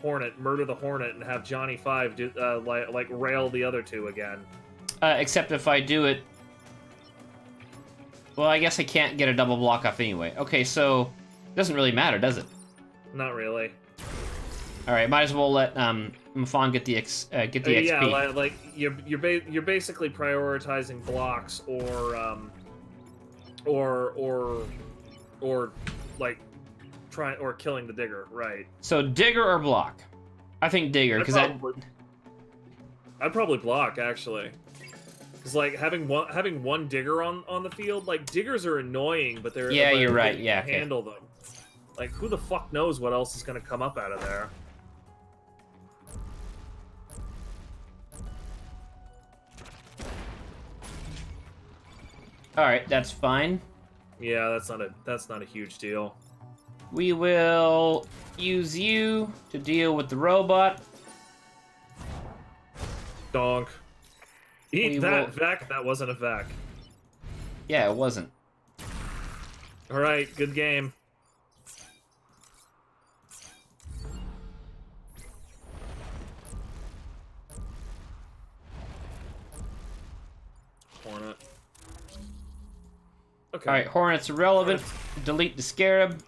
[SPEAKER 2] Hornet, murder the Hornet, and have Johnny 5 do like rail the other 2 again.
[SPEAKER 1] Except if I do it, well, I guess I can't get a double block off anyway. Okay, so it doesn't really matter, does it?
[SPEAKER 2] Not really.
[SPEAKER 1] All right, might as well let Mafan get the XP.
[SPEAKER 2] Yeah, like you're basically prioritizing blocks or like trying or killing the digger, right?
[SPEAKER 1] So digger or block? I think digger because
[SPEAKER 2] I'd probably block actually. Because like having one digger on the field, like diggers are annoying, but they're
[SPEAKER 1] you're right. Yeah, okay.
[SPEAKER 2] Handle them. Like who the fuck knows what else is gonna come up out of there?
[SPEAKER 1] All right, that's fine.
[SPEAKER 2] Yeah, that's not a huge deal.
[SPEAKER 1] We will use you to deal with the robot.
[SPEAKER 2] Donk. Eat that, Vec. That wasn't a Vec.
[SPEAKER 1] Yeah, it wasn't.
[SPEAKER 2] All right, good game. Hornet. Okay.
[SPEAKER 1] All right, Hornet's irrelevant. Delete the Scarab.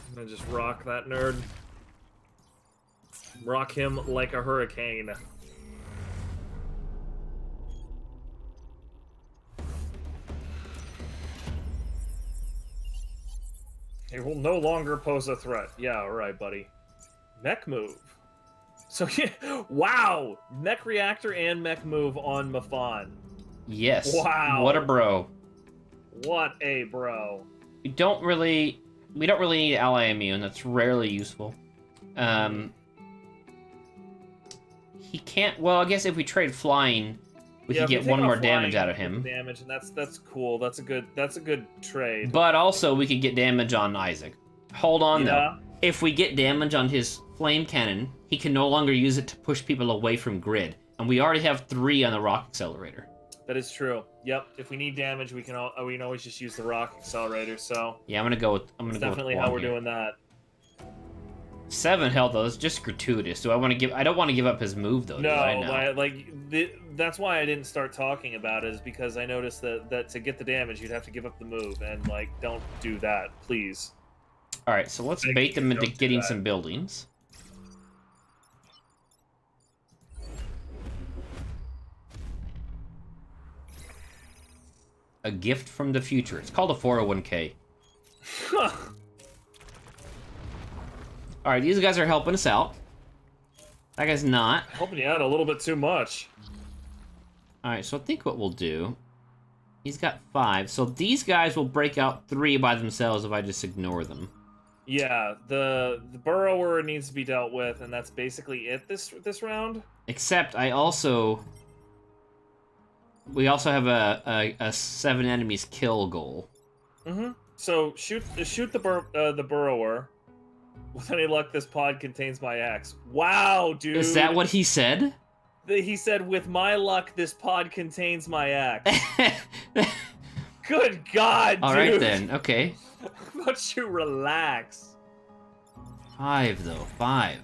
[SPEAKER 2] I'm gonna just rock that nerd. Rock him like a hurricane. He will no longer pose a threat. Yeah, alright, buddy. Mech move. So, yeah, wow! Mech reactor and mech move on Mafan.
[SPEAKER 1] Yes.
[SPEAKER 2] Wow.
[SPEAKER 1] What a bro.
[SPEAKER 2] What a bro.
[SPEAKER 1] We don't really need ally immune. That's rarely useful. He can't. Well, I guess if we trade flying, we can get one more damage out of him.
[SPEAKER 2] Damage, and that's cool. That's a good trade.
[SPEAKER 1] But also, we could get damage on Isaac. Hold on though. If we get damage on his flame cannon, he can no longer use it to push people away from grid, and we already have 3 on the rock accelerator.
[SPEAKER 2] That is true. Yep. If we need damage, we can always just use the rock accelerator. So
[SPEAKER 1] yeah, I'm gonna go with
[SPEAKER 2] definitely how we're doing that.
[SPEAKER 1] 7 health though. That's just gratuitous. Do I want to give? I don't want to give up his move though.
[SPEAKER 2] No, that's why I didn't start talking about it, is because I noticed that to get the damage, you'd have to give up the move, and like, don't do that, please.
[SPEAKER 1] All right, so let's bait them into getting some buildings. a gift from the future. It's called a 401k. All right, these guys are helping us out. That guy's not.
[SPEAKER 2] Helping you out a little bit too much.
[SPEAKER 1] All right, so I think what we'll do... He's got 5, so these guys will break out 3 by themselves if I just ignore them.
[SPEAKER 2] Yeah, the burrower needs to be dealt with, and that's basically it this round.
[SPEAKER 1] Except we also have a 7 enemies kill goal.
[SPEAKER 2] Mm-hmm. So shoot the burrower. With any luck, this pod contains my axe. Wow, dude.
[SPEAKER 1] Is that what he said?
[SPEAKER 2] He said, with my luck, this pod contains my axe. Good God, dude.
[SPEAKER 1] All right, then. Okay.
[SPEAKER 2] Why don't you relax?
[SPEAKER 1] 5, though. 5.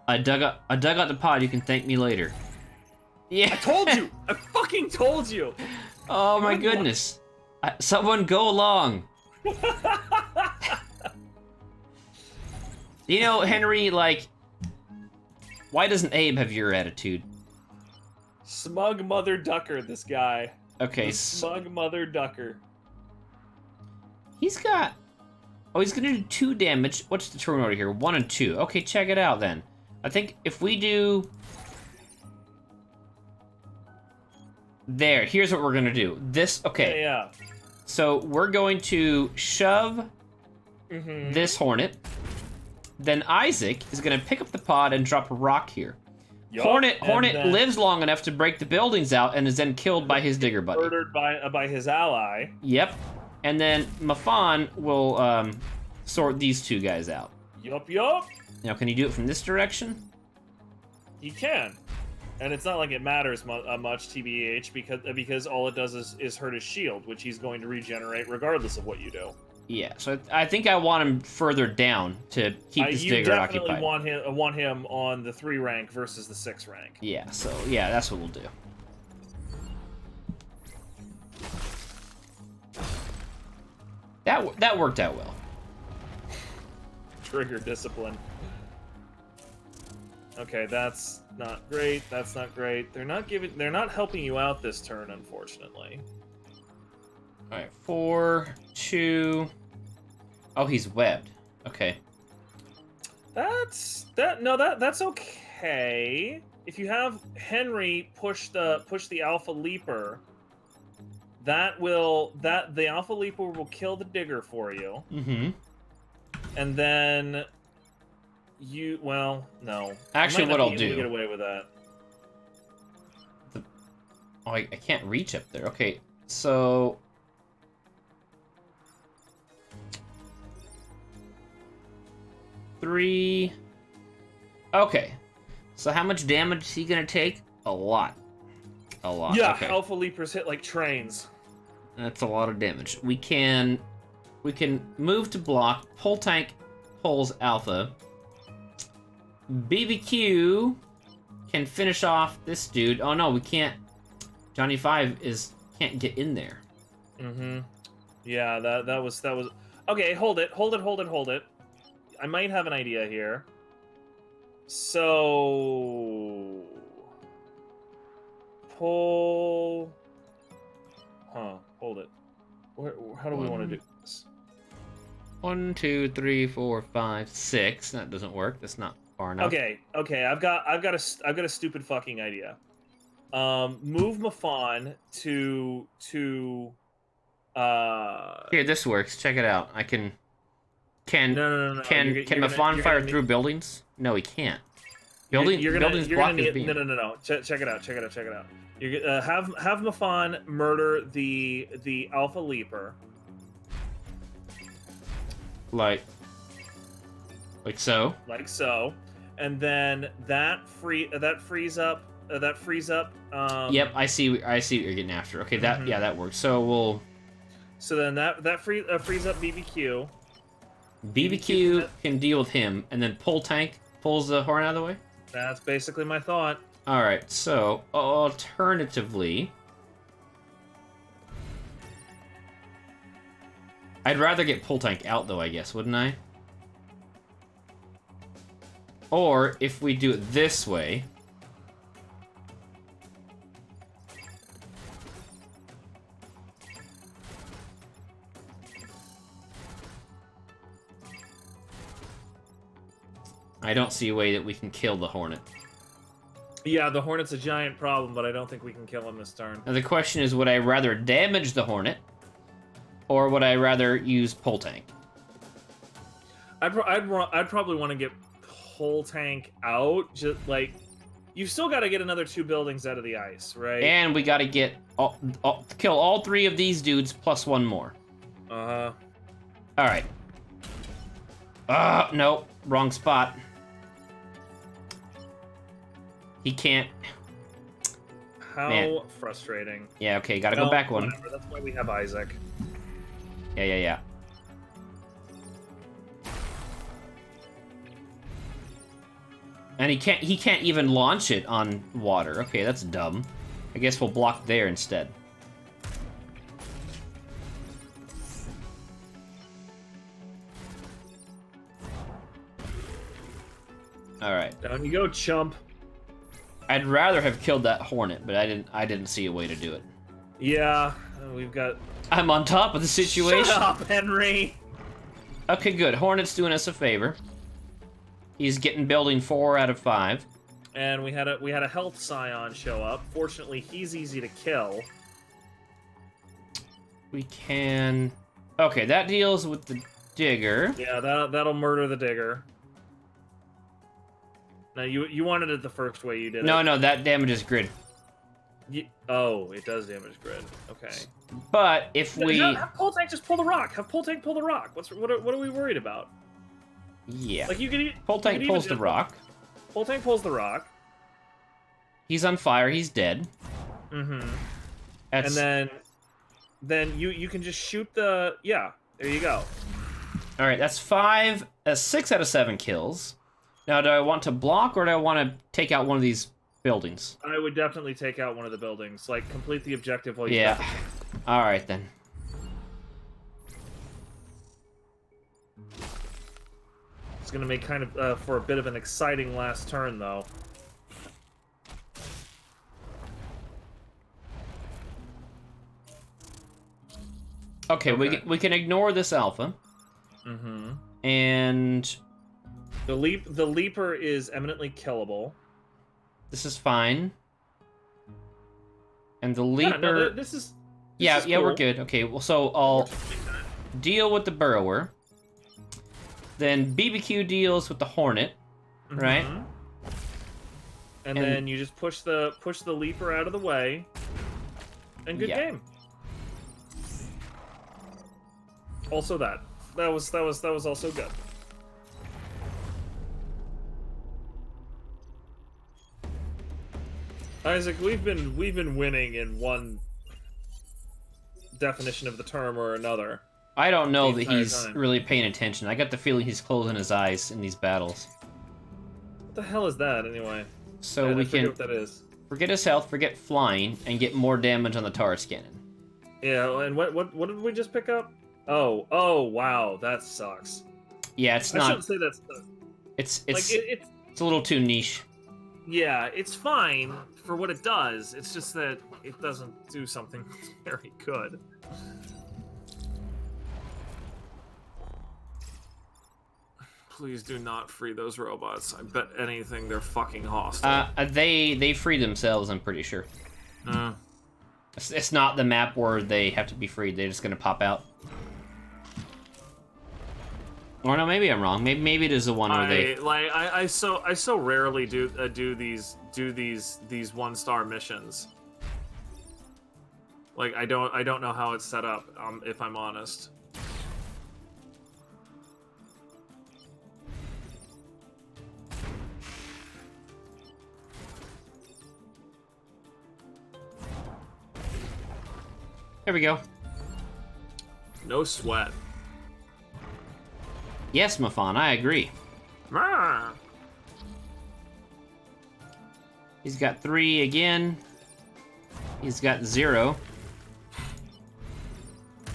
[SPEAKER 1] I dug out the pod. You can thank me later. Yeah.
[SPEAKER 2] I told you. I fucking told you.
[SPEAKER 1] Oh, my goodness. Someone go along. You know, Henry, like... Why doesn't Abe have your attitude?
[SPEAKER 2] Smug mother ducker, this guy.
[SPEAKER 1] Okay,
[SPEAKER 2] Smug mother ducker.
[SPEAKER 1] He's got... Oh, he's gonna do 2 damage. What's the turn order here? 1 and 2. Okay, check it out then. I think if we do... There, here's what we're gonna do. This, okay.
[SPEAKER 2] Yeah.
[SPEAKER 1] So we're going to shove this hornet. Then Isaac is gonna pick up the pod and drop a rock here.
[SPEAKER 2] Yup,
[SPEAKER 1] Hornet lives long enough to break the buildings out and is then killed by his digger buddy.
[SPEAKER 2] Murdered by his ally.
[SPEAKER 1] Yep. And then Mafan will sort these 2 guys out.
[SPEAKER 2] Yup.
[SPEAKER 1] Now, can you do it from this direction?
[SPEAKER 2] He can. And it's not like it matters much, TBH, because all it does is hurt his shield, which he's going to regenerate regardless of what you do.
[SPEAKER 1] Yeah, so I think I want him further down to keep this digger occupied.
[SPEAKER 2] You definitely want him on the 3 rank versus the 6 rank.
[SPEAKER 1] Yeah, so yeah, that's what we'll do. That worked out well.
[SPEAKER 2] Trigger discipline. Okay, that's not great. That's not great. They're not helping you out this turn, unfortunately.
[SPEAKER 1] All right, 4, 2. Oh, he's webbed. Okay.
[SPEAKER 2] That's okay. If you have Henry push the Alpha Leaper, the Alpha Leaper will kill the digger for you.
[SPEAKER 1] Mm-hmm.
[SPEAKER 2] And then no.
[SPEAKER 1] Actually, what I'll do.
[SPEAKER 2] Get away with that.
[SPEAKER 1] Oh, I can't reach up there. Okay, so. Three. Okay. So how much damage is he gonna take? A lot. A lot.
[SPEAKER 2] Yeah,
[SPEAKER 1] okay.
[SPEAKER 2] Alpha Leapers hit like trains.
[SPEAKER 1] That's a lot of damage. We can move to block. Pull tank pulls Alpha. BBQ can finish off this dude. Oh no, we can't. Johnny 5 can't get in there.
[SPEAKER 2] Mm-hmm. Yeah, that was. Okay, hold it. I might have an idea here. So pull. Hold it. How do we want to do this?
[SPEAKER 1] 1, 2, 3, 4, 5, 6. That doesn't work. That's not far enough.
[SPEAKER 2] Okay. I've got a stupid fucking idea. Move Mafan to.
[SPEAKER 1] Here, this works. Check it out. I can. Can Mafan fire through buildings? No, he can't. Buildings block his beam.
[SPEAKER 2] No. Check it out. You have Mafan murder the Alpha Leaper.
[SPEAKER 1] Like so.
[SPEAKER 2] Like so, and then that frees up.
[SPEAKER 1] Yep, I see what you're getting after. Okay, that works. So we'll.
[SPEAKER 2] So then that frees up BBQ.
[SPEAKER 1] BBQ can deal with him, and then pull tank pulls the horn out of the way?
[SPEAKER 2] That's basically my thought.
[SPEAKER 1] Alright, so, alternatively... I'd rather get pull tank out, though, I guess, wouldn't I? Or, if we do it this way... I don't see a way that we can kill the hornet.
[SPEAKER 2] Yeah, the hornet's a giant problem, but I don't think we can kill him this turn.
[SPEAKER 1] Now the question is, would I rather damage the hornet, or would I rather use pole tank?
[SPEAKER 2] I'd probably want to get pole tank out. Just like, you've still got to get another 2 buildings out of the ice, right?
[SPEAKER 1] And we got to get kill all 3 of these dudes plus 1 more.
[SPEAKER 2] Uh-huh.
[SPEAKER 1] All right. No, wrong spot. He can't.
[SPEAKER 2] How
[SPEAKER 1] Man.
[SPEAKER 2] frustrating.
[SPEAKER 1] Yeah, okay, gotta go back one.
[SPEAKER 2] Whatever. That's why we have Isaac.
[SPEAKER 1] Yeah. And he can't even launch it on water. Okay, that's dumb. I guess we'll block there instead. All right.
[SPEAKER 2] Down you go, chump.
[SPEAKER 1] I'd rather have killed that hornet, but I didn't see a way to do it.
[SPEAKER 2] Yeah, we've got...
[SPEAKER 1] I'm on top of the situation.
[SPEAKER 2] Shut up, Henry!
[SPEAKER 1] Okay, good. Hornet's doing us a favor. He's getting building 4 out of 5.
[SPEAKER 2] And we had a health scion show up. Fortunately, he's easy to kill.
[SPEAKER 1] We can... Okay, that deals with the digger.
[SPEAKER 2] Yeah, that'll murder the digger. Now, you wanted it the first way you did it.
[SPEAKER 1] No, that damages grid.
[SPEAKER 2] Oh, it does damage grid. Okay.
[SPEAKER 1] But if we...
[SPEAKER 2] Have pole tank just pull the rock. Have pole tank pull the rock. What are we worried about?
[SPEAKER 1] Yeah.
[SPEAKER 2] Like, you can...
[SPEAKER 1] Pole tank pulls the rock.
[SPEAKER 2] Pole tank pulls the rock.
[SPEAKER 1] He's on fire. He's dead.
[SPEAKER 2] Mm-hmm.
[SPEAKER 1] That's...
[SPEAKER 2] And then you can just shoot the... Yeah, there you go.
[SPEAKER 1] All right, that's 6 out of 7 kills. Now, do I want to block or do I want to take out one of these buildings?
[SPEAKER 2] I would definitely take out one of the buildings. Like, complete the objective while you...
[SPEAKER 1] Yeah. All right, then.
[SPEAKER 2] It's going to make kind of, for a bit of an exciting last turn, though.
[SPEAKER 1] Okay, we can ignore this alpha.
[SPEAKER 2] Mm-hmm.
[SPEAKER 1] And...
[SPEAKER 2] The leaper is eminently killable.
[SPEAKER 1] This is fine. And the leaper...
[SPEAKER 2] Yeah, no, this is
[SPEAKER 1] yeah,
[SPEAKER 2] cool.
[SPEAKER 1] we're good. Okay, well, so I'll deal with the burrower. Then BBQ deals with the hornet, right?
[SPEAKER 2] And then you just push the leaper out of the way. And good game. Also that was also good. Isaac, we've been winning in one definition of the term or another.
[SPEAKER 1] I don't know that he's really paying attention. I got the feeling he's closing his eyes in these battles.
[SPEAKER 2] What the hell is that, anyway?
[SPEAKER 1] So we can
[SPEAKER 2] what that is.
[SPEAKER 1] Forget his health, forget flying, and get more damage on the Taurus cannon.
[SPEAKER 2] Yeah, and what did we just pick up? Oh, wow, that sucks.
[SPEAKER 1] Yeah, it's not.
[SPEAKER 2] I shouldn't say that sucks.
[SPEAKER 1] It's a little too niche.
[SPEAKER 2] Yeah, it's fine for what it does. It's just that it doesn't do something very good. Please do not free those robots. I bet anything they're fucking hostile.
[SPEAKER 1] They free themselves, I'm pretty sure. It's not the map where they have to be freed. They're just gonna pop out. Or no, maybe I'm wrong. Maybe it is the one where
[SPEAKER 2] I so rarely do these 1-star missions. Like I don't know how it's set up. If I'm honest.
[SPEAKER 1] There we go.
[SPEAKER 2] No sweat.
[SPEAKER 1] Yes, Mafan, I agree.
[SPEAKER 2] Marr.
[SPEAKER 1] He's got 3 again. He's got 0.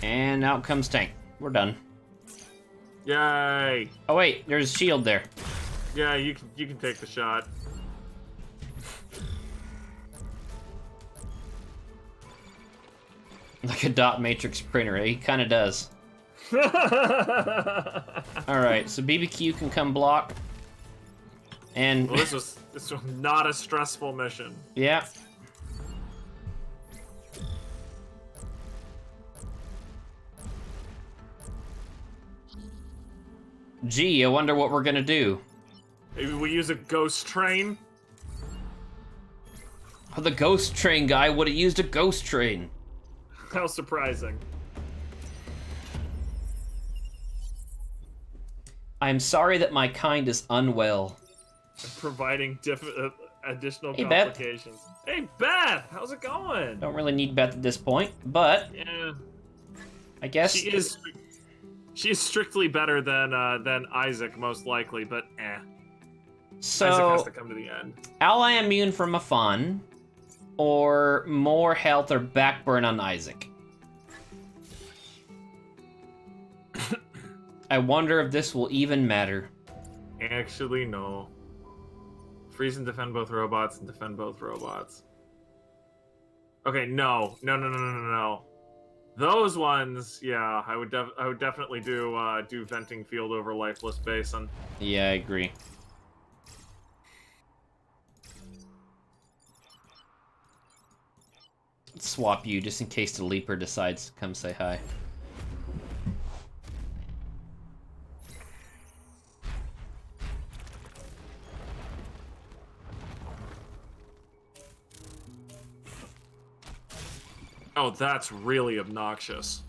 [SPEAKER 1] And out comes tank. We're done.
[SPEAKER 2] Yay!
[SPEAKER 1] Oh wait, there's a shield there.
[SPEAKER 2] Yeah, you can take the shot.
[SPEAKER 1] Like a dot matrix printer, he kind of does. Alright, so BBQ can come block. And
[SPEAKER 2] Well, this was not a stressful mission.
[SPEAKER 1] yeah. Gee, I wonder what we're gonna do.
[SPEAKER 2] Maybe we use a ghost train?
[SPEAKER 1] Oh, the ghost train guy would have used a ghost train.
[SPEAKER 2] How surprising.
[SPEAKER 1] I'm sorry that my kind is unwell.
[SPEAKER 2] Providing additional
[SPEAKER 1] Hey, Beth.
[SPEAKER 2] complications. Hey, Beth! How's it going?
[SPEAKER 1] Don't really need Beth at this point, but
[SPEAKER 2] Yeah.
[SPEAKER 1] I guess
[SPEAKER 2] She is strictly better than Isaac, most likely, but
[SPEAKER 1] so.
[SPEAKER 2] Isaac has to come to the end.
[SPEAKER 1] Ally immune from a fawn, or more health or backburn on Isaac. I wonder if this will even matter.
[SPEAKER 2] Actually, no. Freeze and defend both robots and defend both robots. Okay, no. Those ones, yeah, I would definitely do venting field over lifeless basin.
[SPEAKER 1] Yeah, I agree. Let's swap you just in case the Leaper decides to come say hi.
[SPEAKER 2] Oh, that's really obnoxious.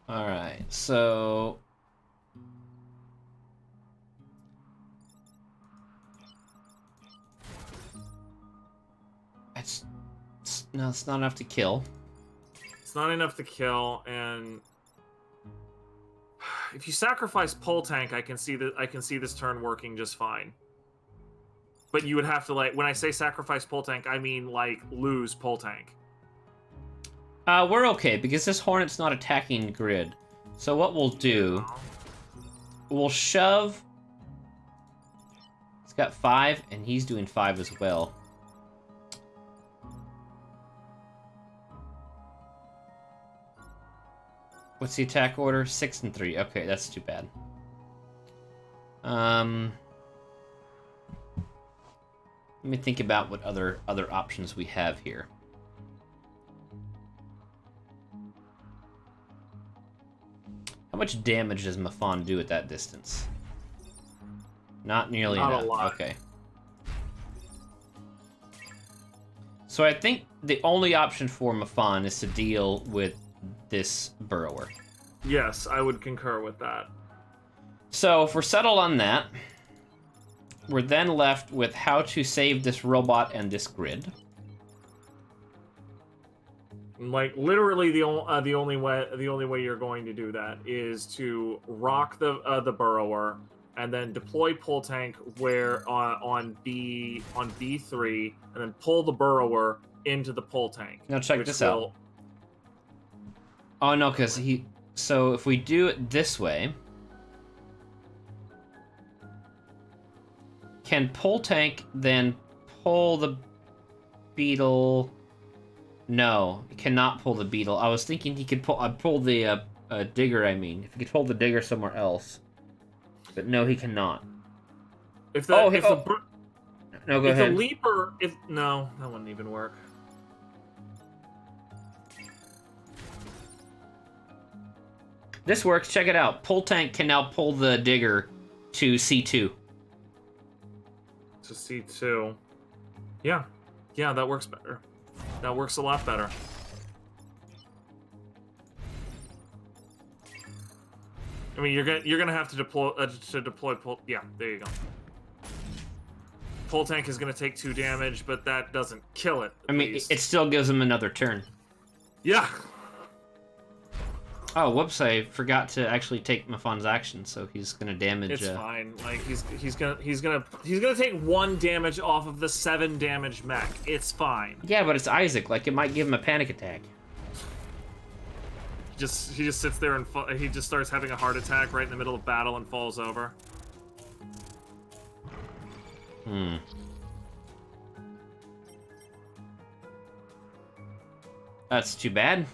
[SPEAKER 1] Alright, so... No, it's not enough to kill.
[SPEAKER 2] It's not enough to kill, and if you sacrifice Pole Tank, I can see this turn working just fine. But you would have to, like, when I say sacrifice Pole Tank, I mean, like, lose Pole Tank.
[SPEAKER 1] We're okay, because this Hornet's not attacking grid. So what we'll do... We'll shove... He's got 5, and he's doing 5 as well. What's the attack order? 6 and 3. Okay, that's too bad. Let me think about what other options we have here. How much damage does Mafon do at that distance? Not nearly enough.
[SPEAKER 2] Not a lot.
[SPEAKER 1] Okay. So I think the only option for Mafon is to deal with this burrower.
[SPEAKER 2] Yes, I would concur with that.
[SPEAKER 1] So if we're settled on that, we're then left with how to save this robot and this grid.
[SPEAKER 2] Like, literally the only way you're going to do that is to rock the burrower and then deploy Pull Tank where on B3 and then pull the burrower into the Pull Tank.
[SPEAKER 1] Now check this out. Oh no, because he... So if we do it this way... Can Pull Tank then pull the beetle... No, he cannot pull the beetle. I was thinking he could pull the digger, I mean. If he could pull the digger somewhere else. But no, he cannot.
[SPEAKER 2] No, go
[SPEAKER 1] ahead.
[SPEAKER 2] The Leaper... No, that wouldn't even work.
[SPEAKER 1] This works, check it out. Pull Tank can now pull the digger to C2.
[SPEAKER 2] To C2. Yeah, that works better. That works a lot better. I mean, you're gonna have to deploy pull. Yeah, there you go. Pull Tank is gonna take 2 damage, but that doesn't kill it.
[SPEAKER 1] I mean, it still gives him another turn.
[SPEAKER 2] Yeah.
[SPEAKER 1] Oh, whoops! I forgot to actually take Mafon's action, so he's gonna damage.
[SPEAKER 2] It's fine. Like he's gonna take 1 damage off of the 7 damage mech. It's fine.
[SPEAKER 1] Yeah, but it's Isaac. Like it might give him a panic attack.
[SPEAKER 2] He just sits there and he just starts having a heart attack right in the middle of battle and falls over.
[SPEAKER 1] That's too bad.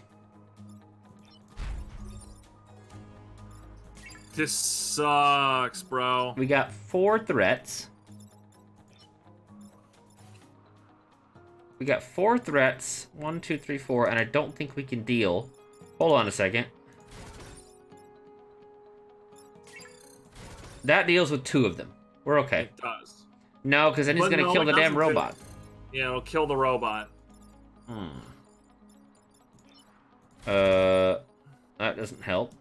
[SPEAKER 2] This sucks, bro.
[SPEAKER 1] We got 4 threats. We got 4 threats. 1, 2, 3, 4, and I don't think we can deal. Hold on a second. That deals with 2 of them. We're okay.
[SPEAKER 2] It does.
[SPEAKER 1] No, because then he's going to kill the damn robot.
[SPEAKER 2] Yeah, it'll kill the robot.
[SPEAKER 1] That doesn't help.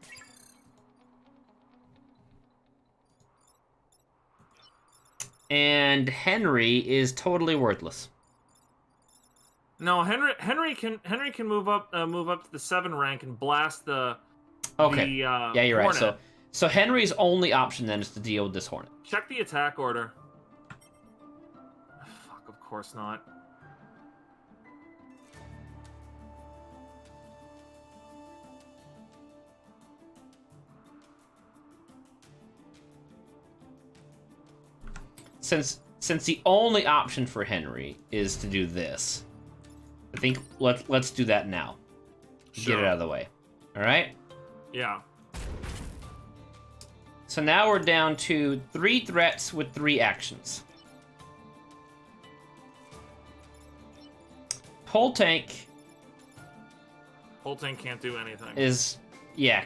[SPEAKER 1] And Henry is totally worthless.
[SPEAKER 2] No, Henry can move up to the 7 rank and blast the.
[SPEAKER 1] Okay.
[SPEAKER 2] Yeah,
[SPEAKER 1] you're
[SPEAKER 2] Hornet.
[SPEAKER 1] right. So Henry's only option then is to deal with this Hornet.
[SPEAKER 2] Check the attack order. Fuck, of course not.
[SPEAKER 1] Since the only option for Henry is to do this, I think let's do that now.
[SPEAKER 2] Sure.
[SPEAKER 1] Get it out of the way. All right?
[SPEAKER 2] Yeah.
[SPEAKER 1] So now we're down to 3 threats with 3 actions. Pole tank
[SPEAKER 2] can't do anything.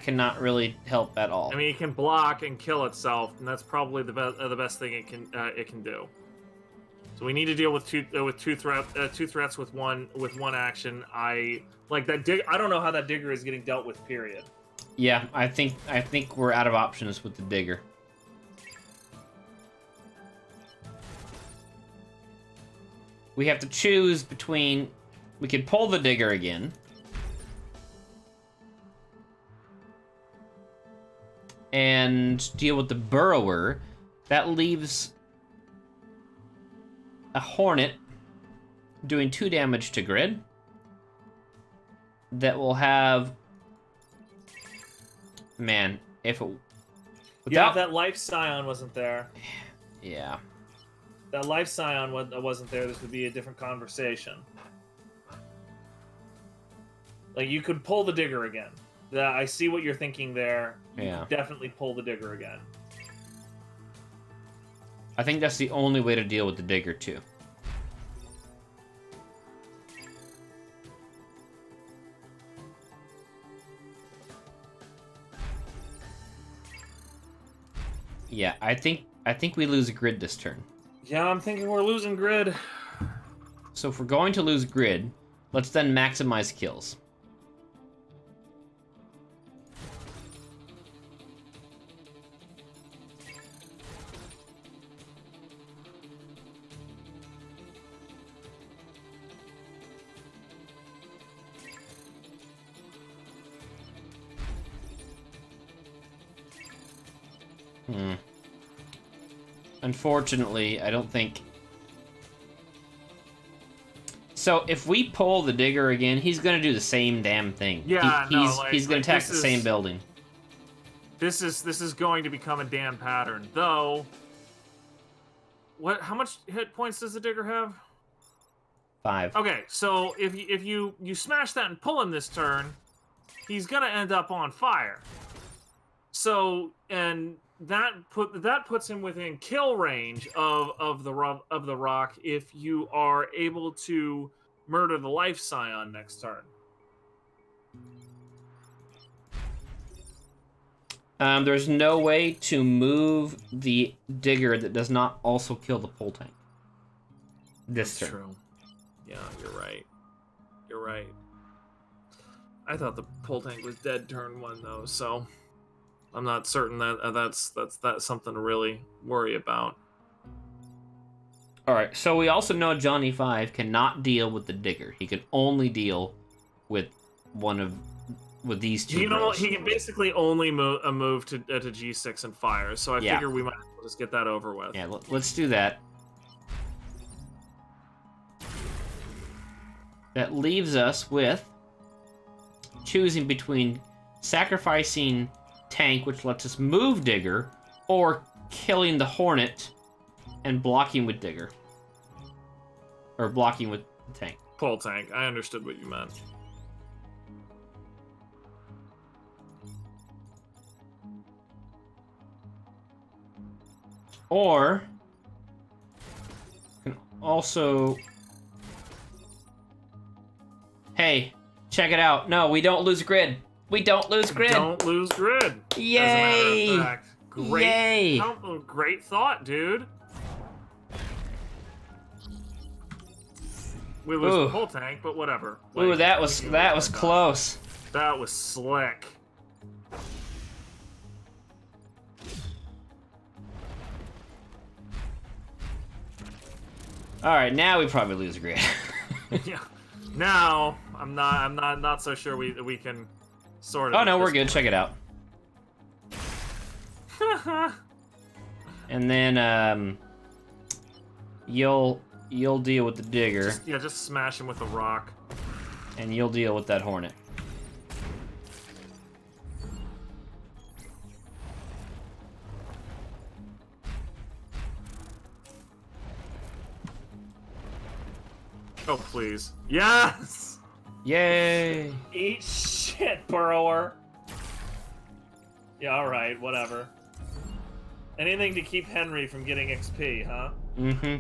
[SPEAKER 1] Cannot really help at all.
[SPEAKER 2] I mean, it can block and kill itself, and that's probably the best thing it can do. So we need to deal with two threats with one action. I like that dig. I don't know how that digger is getting dealt with. Period.
[SPEAKER 1] Yeah, I think we're out of options with the digger. We have to choose between. We could pull the digger again. And deal with the burrower. That leaves a hornet doing 2 damage to grid. That will have. Man, if it.
[SPEAKER 2] Yeah, if that life scion wasn't there.
[SPEAKER 1] Yeah.
[SPEAKER 2] That life scion wasn't there, this would be a different conversation. Like, you could pull the digger again. I see what you're thinking there. You could definitely pull the digger again.
[SPEAKER 1] I think that's the only way to deal with the digger, too. Yeah, I think we lose grid this turn.
[SPEAKER 2] Yeah, I'm thinking we're losing grid.
[SPEAKER 1] So if we're going to lose grid, let's then maximize kills. Unfortunately, I don't think... So, if we pull the digger again, he's gonna do the same damn thing.
[SPEAKER 2] Yeah,
[SPEAKER 1] he's gonna attack the same building.
[SPEAKER 2] This is going to become a damn pattern. Though... How much hit points does the digger have?
[SPEAKER 1] 5.
[SPEAKER 2] Okay, so if you smash that and pull him this turn, he's gonna end up on fire. So, and that puts him within kill range of the rock if you are able to murder the life scion next turn.
[SPEAKER 1] There's no way to move the digger that does not also kill the pole tank. This turn.
[SPEAKER 2] True. Yeah, you're right. You're right. I thought the pole tank was dead turn 1 though, so I'm not certain that that's something to really worry about.
[SPEAKER 1] All right. So we also know Johnny 5 cannot deal with the digger. He can only deal with with these 2.
[SPEAKER 2] He can basically only move to G6 and fire. So I figure we might as well just get that over with.
[SPEAKER 1] Yeah, let's do that. That leaves us with choosing between sacrificing tank, which lets us move digger, or killing the hornet and blocking with digger. Or blocking with the tank.
[SPEAKER 2] Pole tank. I understood what you meant.
[SPEAKER 1] Or can also Hey, check it out. No, we don't lose grid. We don't lose grid.
[SPEAKER 2] Don't lose grid.
[SPEAKER 1] Yay!
[SPEAKER 2] As a matter of fact. Great.
[SPEAKER 1] Yay!
[SPEAKER 2] Oh, great thought, dude. We lose the whole tank, but whatever. Like,
[SPEAKER 1] ooh, that was close.
[SPEAKER 2] That was slick.
[SPEAKER 1] All right, now we probably lose grid.
[SPEAKER 2] Yeah. Now I'm not so sure we can sort of.
[SPEAKER 1] Oh no, we're good. Check it out. And then you'll deal with the digger.
[SPEAKER 2] Just smash him with a rock.
[SPEAKER 1] And you'll deal with that hornet.
[SPEAKER 2] Oh please. Yes!
[SPEAKER 1] Yay!
[SPEAKER 2] Eat shit, burrower. Yeah, alright, whatever. Anything to keep Henry from getting XP, huh?
[SPEAKER 1] Mm-hmm.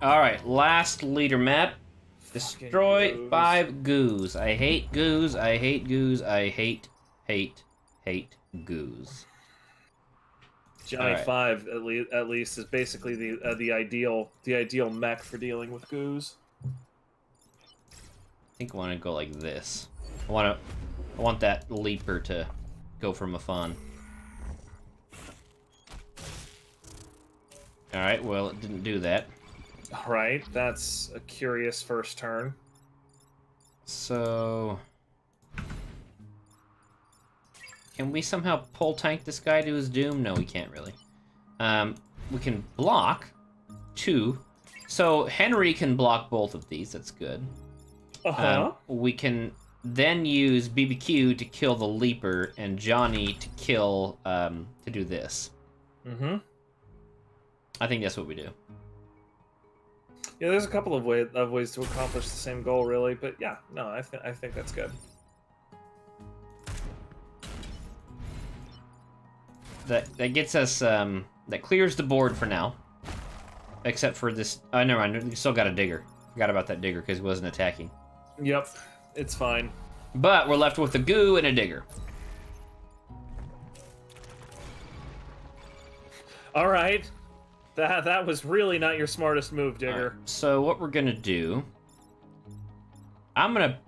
[SPEAKER 1] Alright, last leader map. Destroy
[SPEAKER 2] goos.
[SPEAKER 1] 5 goos. I hate goos, I hate goos, I hate goos.
[SPEAKER 2] Johnny
[SPEAKER 1] Alright.
[SPEAKER 2] 5 at least is basically the ideal mech for dealing with goos.
[SPEAKER 1] I think I want to go like this. I want that leaper to go for Mafan. Alright, well it didn't do that.
[SPEAKER 2] Alright, that's a curious first turn.
[SPEAKER 1] So can we somehow pull tank this guy to his doom? No, we can't really. We can block 2. So Henry can block both of these, that's good. We can then use BBQ to kill the leaper and Johnny to kill to do this.
[SPEAKER 2] Mm-hmm.
[SPEAKER 1] I think that's what we do.
[SPEAKER 2] Yeah, there's a couple of ways to accomplish the same goal, really, but yeah, no, I think that's good.
[SPEAKER 1] That gets us that clears the board for now. Except for this. Oh, never mind. We still got a digger. Forgot about that digger because he wasn't attacking.
[SPEAKER 2] Yep, it's fine.
[SPEAKER 1] But we're left with a goo and a digger.
[SPEAKER 2] All right, that was really not your smartest move, digger.
[SPEAKER 1] Right, so what we're gonna do? I'm gonna.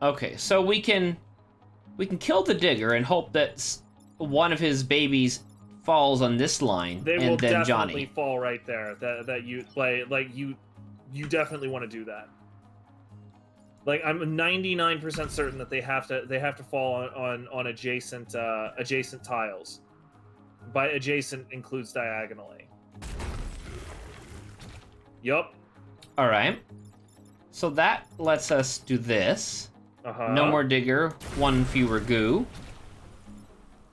[SPEAKER 1] Okay, so we can kill the digger and hope that one of his babies falls on this line,
[SPEAKER 2] They
[SPEAKER 1] and
[SPEAKER 2] will
[SPEAKER 1] then
[SPEAKER 2] definitely
[SPEAKER 1] Johnny.
[SPEAKER 2] fall right there. That you you definitely want to do that. Like I'm 99% certain that they have to fall on adjacent tiles. By adjacent includes diagonally. Yup.
[SPEAKER 1] All right. So that lets us do this. No more digger, 1 fewer goo.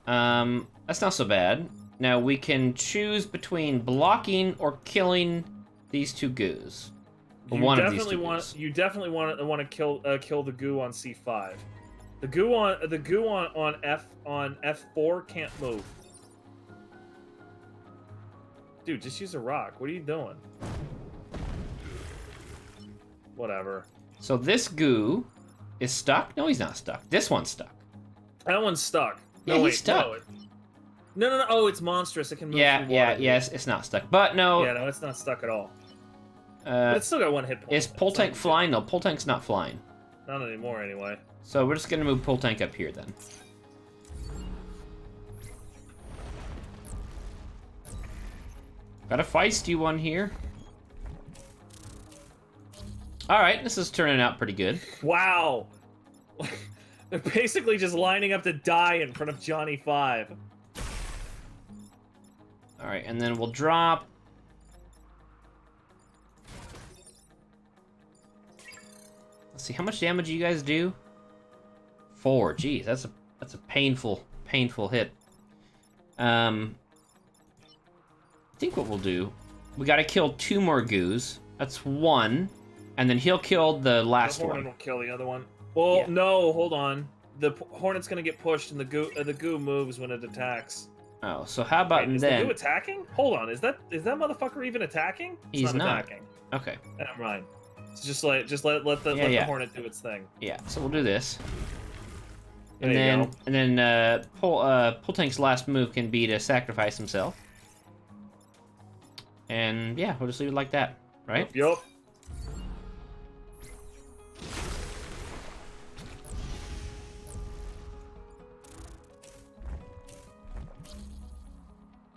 [SPEAKER 1] That's not so bad. Now we can choose between blocking or killing these 2 goos.
[SPEAKER 2] You definitely want to kill the goo on C5. The goo on F4 can't move. Dude, just use a rock. What are you doing? Whatever.
[SPEAKER 1] So this goo is stuck? No, he's not stuck. This one's stuck.
[SPEAKER 2] That one's stuck.
[SPEAKER 1] Yeah, he's stuck.
[SPEAKER 2] No. Oh, it's monstrous. It can move.
[SPEAKER 1] Yeah,
[SPEAKER 2] through water.
[SPEAKER 1] yes, it's not stuck. But no.
[SPEAKER 2] Yeah, no, it's not stuck at all. But it's still got 1 hit point.
[SPEAKER 1] Is pull tank flying? No, pull tank's not flying.
[SPEAKER 2] Not anymore, anyway.
[SPEAKER 1] So we're just gonna move pull tank up here then. Got a feisty one here. Alright, this is turning out pretty good.
[SPEAKER 2] Wow! They're basically just lining up to die in front of Johnny 5.
[SPEAKER 1] Alright, and then we'll drop. Let's see, how much damage do you guys do? 4. Geez, that's a painful hit. I think what we'll do, we gotta kill 2 more goos. That's 1, and then he'll kill the last
[SPEAKER 2] The hornet
[SPEAKER 1] one.
[SPEAKER 2] will kill the other one. Well,
[SPEAKER 1] Yeah.
[SPEAKER 2] no, hold on. The hornet's gonna get pushed, and the goo moves when it attacks.
[SPEAKER 1] Oh, so how about
[SPEAKER 2] Wait, is
[SPEAKER 1] then?
[SPEAKER 2] the goo attacking? Hold on, is that motherfucker even attacking? It's
[SPEAKER 1] He's not.
[SPEAKER 2] attacking.
[SPEAKER 1] Okay.
[SPEAKER 2] Never mind. It's just let the hornet do its thing.
[SPEAKER 1] Yeah. So we'll do this.
[SPEAKER 2] There
[SPEAKER 1] And
[SPEAKER 2] you
[SPEAKER 1] then Pull Tank's last move can be to sacrifice himself. And yeah, we'll just leave it like that, right?
[SPEAKER 2] Yup.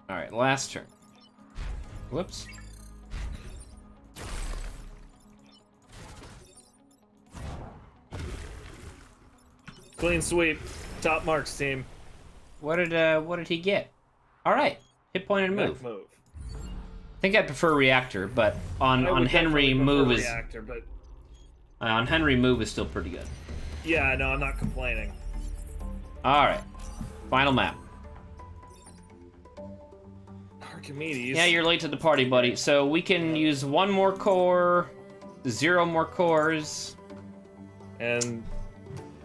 [SPEAKER 1] All right, last turn. Whoops.
[SPEAKER 2] Clean sweep. Top marks, team.
[SPEAKER 1] What did he get? All right, hit point and move.
[SPEAKER 2] Move.
[SPEAKER 1] I think I prefer reactor, but on Henry move is
[SPEAKER 2] reactor, but
[SPEAKER 1] on Henry move is still pretty good.
[SPEAKER 2] yeah, no, I'm not complaining.
[SPEAKER 1] All right, final map.
[SPEAKER 2] Archimedes.
[SPEAKER 1] Yeah, you're late to the party, buddy. So we can use 1 more core, 0 more cores,
[SPEAKER 2] and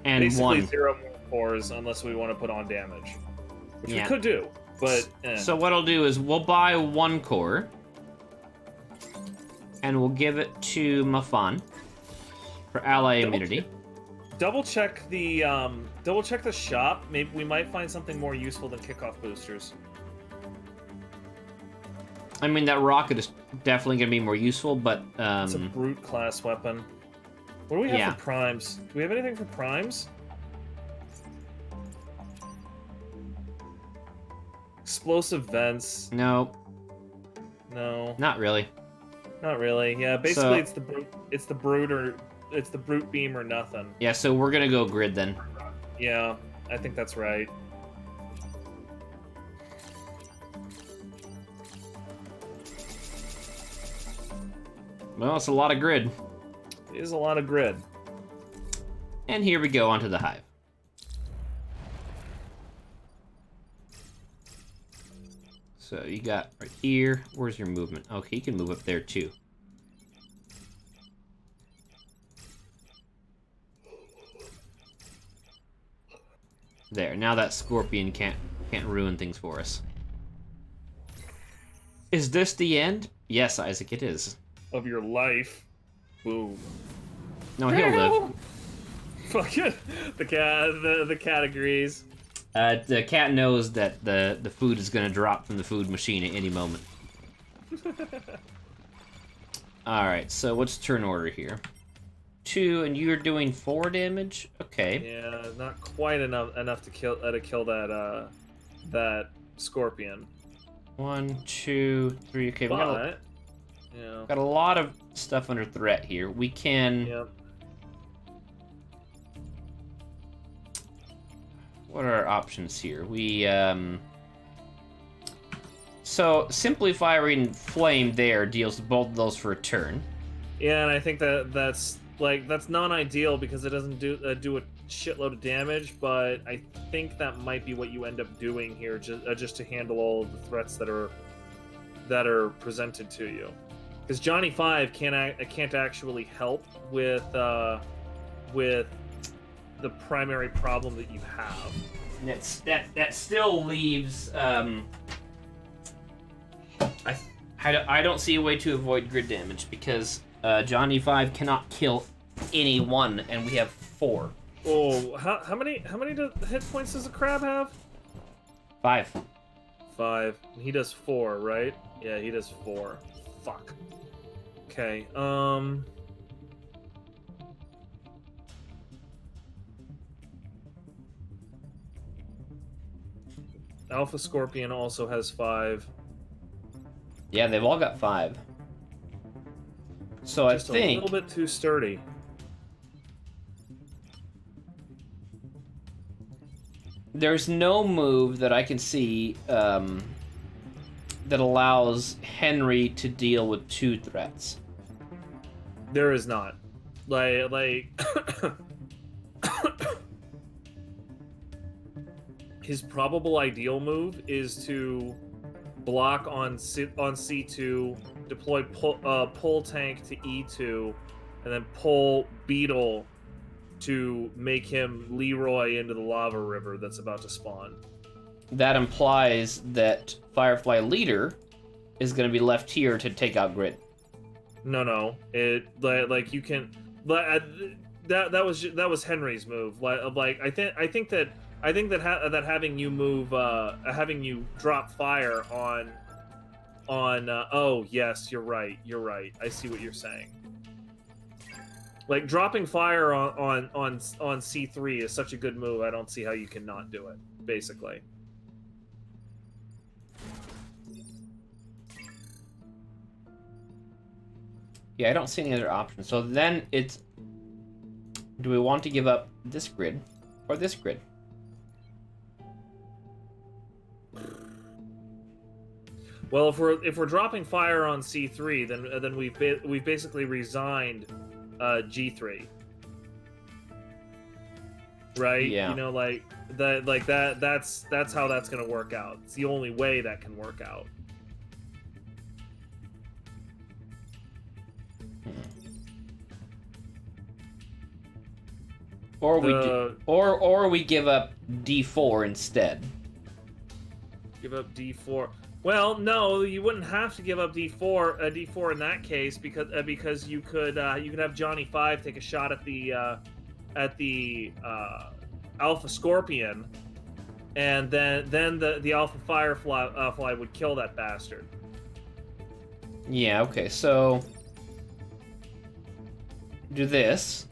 [SPEAKER 1] and 1.
[SPEAKER 2] 0 more cores unless we want to put on damage, which
[SPEAKER 1] Yeah.
[SPEAKER 2] we could do. But
[SPEAKER 1] So what I'll do is we'll buy 1 core, and we'll give it to Mafan for ally immunity.
[SPEAKER 2] double check the shop. Maybe we might find something more useful than kickoff boosters.
[SPEAKER 1] I mean, that rocket is definitely going to be more useful, but
[SPEAKER 2] It's a brute class weapon. What do we have
[SPEAKER 1] Yeah.
[SPEAKER 2] for primes? Do we have anything for primes? Explosive vents.
[SPEAKER 1] no,
[SPEAKER 2] No,
[SPEAKER 1] not really.
[SPEAKER 2] not really. Yeah, basically
[SPEAKER 1] So-
[SPEAKER 2] it's the brute beam or nothing.
[SPEAKER 1] Yeah, so we're going to go grid then.
[SPEAKER 2] Yeah, I think that's right.
[SPEAKER 1] Well, it's a lot of grid.
[SPEAKER 2] It is a lot of grid.
[SPEAKER 1] And here we go onto the hive. So you got right here. Where's your movement? Okay, you can move up there too. There. Now that scorpion can't ruin things for us. Is this the end? Yes, Isaac, it is.
[SPEAKER 2] Of your life. Boom.
[SPEAKER 1] No, he'll live.
[SPEAKER 2] Fuck it. The cat agrees.
[SPEAKER 1] The cat knows that the food is going to drop from the food machine at any moment. Alright, so what's turn order here? 2, and you're doing 4 damage? Okay.
[SPEAKER 2] Yeah, not quite enough to kill that scorpion.
[SPEAKER 1] 1, 2, 3. Okay, we
[SPEAKER 2] But yeah.
[SPEAKER 1] got a lot of stuff under threat here. We can...
[SPEAKER 2] Yep.
[SPEAKER 1] What are our options here? We, So, Simply Firing Flame there deals both of those for a turn.
[SPEAKER 2] Yeah, and I think that's non-ideal because it doesn't do a shitload of damage, but I think that might be what you end up doing here, just to handle all of the threats that are presented to you. Because Johnny 5 can't actually help with the primary problem that you have.
[SPEAKER 1] And that still leaves, I don't see a way to avoid grid damage because Johnny 5 cannot kill anyone, and we have 4.
[SPEAKER 2] Oh, how many hit points does a crab have?
[SPEAKER 1] 5.
[SPEAKER 2] 5. He does 4, right? Yeah, he does 4. Fuck. Okay. Alpha Scorpion also has 5.
[SPEAKER 1] Yeah, they've all got 5. So
[SPEAKER 2] Just
[SPEAKER 1] I think
[SPEAKER 2] a little bit too sturdy.
[SPEAKER 1] there's no move that I can see that allows Henry to deal with 2 threats.
[SPEAKER 2] There is not. Like his probable ideal move is to block on C2, deploy pull tank to E2, and then pull Beetle to make him Leroy into the lava river that's about to spawn.
[SPEAKER 1] that implies that Firefly Leader is going to be left here to take out Grid.
[SPEAKER 2] No. It like you can. That was Henry's move. Like I think that having you move, having you drop fire on. Oh yes, you're right. I see what you're saying. Like dropping fire on C3 is such a good move. I don't see how you cannot do it. Basically.
[SPEAKER 1] Yeah, I don't see any other options. So then it's, do we want to give up this grid or this grid?
[SPEAKER 2] Well, if we're dropping fire on C3, then we've basically resigned G3. Right?
[SPEAKER 1] Yeah.
[SPEAKER 2] You know, like that's how that's gonna work out. It's the only way that can work out.
[SPEAKER 1] Or we give up D4 instead.
[SPEAKER 2] Give up D4. Well, no, you wouldn't have to give up D4 in that case because you could have Johnny 5 take a shot at the Alpha Scorpion, and then the Alpha Firefly would kill that bastard.
[SPEAKER 1] Yeah. Okay. So do this.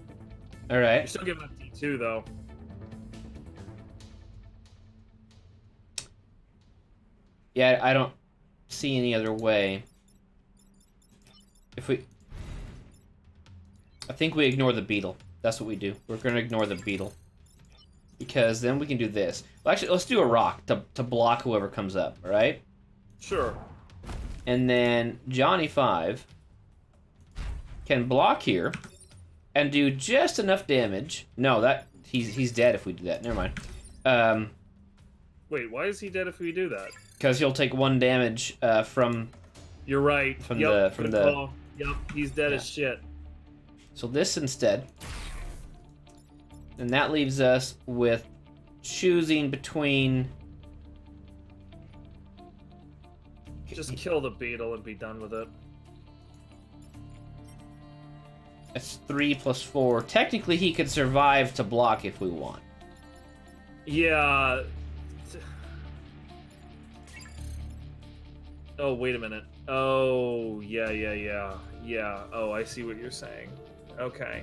[SPEAKER 1] All right.
[SPEAKER 2] You're still giving up D2 though.
[SPEAKER 1] Yeah, I don't see any other way. I think we ignore the beetle. That's what we do. We're gonna ignore the beetle. Because then we can do this. Well, actually, let's do a rock to block whoever comes up, alright?
[SPEAKER 2] Sure.
[SPEAKER 1] And then Johnny 5 can block here and do just enough damage. No, he's dead if we do that. Never mind.
[SPEAKER 2] Wait, why is he dead if we do that?
[SPEAKER 1] Because he'll take 1 damage from.
[SPEAKER 2] You're right.
[SPEAKER 1] From the.
[SPEAKER 2] Yep, he's dead as shit.
[SPEAKER 1] So this instead. And that leaves us with choosing between.
[SPEAKER 2] Just kill the beetle and be done with it.
[SPEAKER 1] It's 3 plus 4. Technically, he could survive to block if we want.
[SPEAKER 2] Yeah. Oh, wait a minute. Oh, yeah. Oh, I see what you're saying. Okay.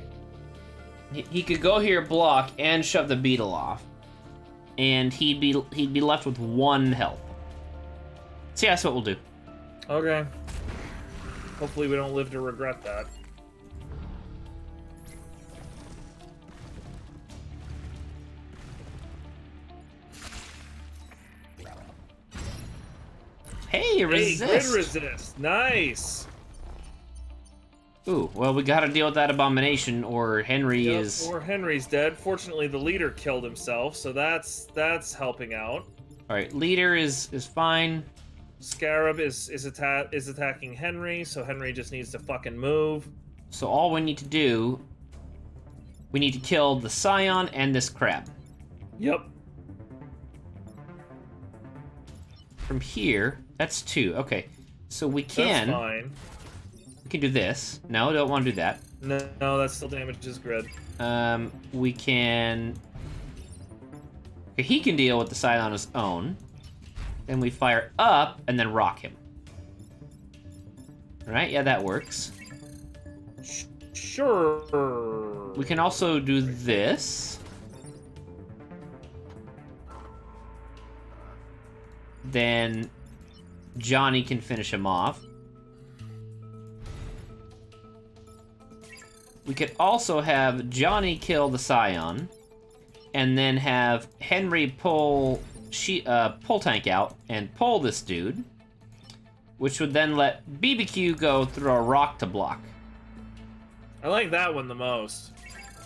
[SPEAKER 1] He could go here, block, and shove the beetle off, and he'd be left with 1 health. So yeah, that's what we'll do.
[SPEAKER 2] Okay. Hopefully we don't live to regret that.
[SPEAKER 1] Hey, resist!
[SPEAKER 2] Hey, grid resist. Nice.
[SPEAKER 1] Ooh, well, we gotta deal with that abomination, or Henry is.
[SPEAKER 2] Or Henry's dead. Fortunately, the leader killed himself, so that's helping out.
[SPEAKER 1] All right, leader is fine.
[SPEAKER 2] Scarab is attacking Henry, so Henry just needs to fucking move.
[SPEAKER 1] So all we need to do, we need to kill the Scion and this crab.
[SPEAKER 2] Yep.
[SPEAKER 1] From here, that's 2. Okay, so we can.
[SPEAKER 2] That's fine.
[SPEAKER 1] We can do this. No, don't want to do that.
[SPEAKER 2] No, that still damages grid.
[SPEAKER 1] We can. Okay, he can deal with the Scion on his own. Then we fire up and then rock him. All right, yeah, that works.
[SPEAKER 2] Sure.
[SPEAKER 1] We can also do this. Then Johnny can finish him off. We could also have Johnny kill the Scion, and then have Henry pull tank out and pull this dude, which would then let BBQ go through a rock to block.
[SPEAKER 2] I like that one the most.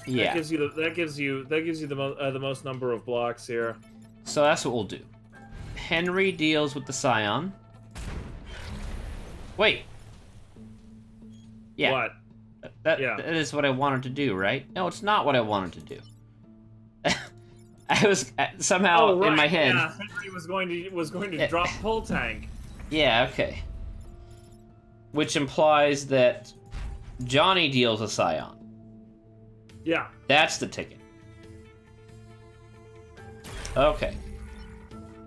[SPEAKER 1] Yeah.
[SPEAKER 2] That gives you the most number of blocks here.
[SPEAKER 1] So that's what we'll do. Henry deals with the Scion. Wait. Yeah.
[SPEAKER 2] What?
[SPEAKER 1] That is what I wanted to do, right? No, it's not what I wanted to do. I was somehow in my head.
[SPEAKER 2] Yeah, Henry was going to drop pull tank.
[SPEAKER 1] Yeah, okay. Which implies that Johnny deals a scion.
[SPEAKER 2] Yeah.
[SPEAKER 1] That's the ticket. Okay.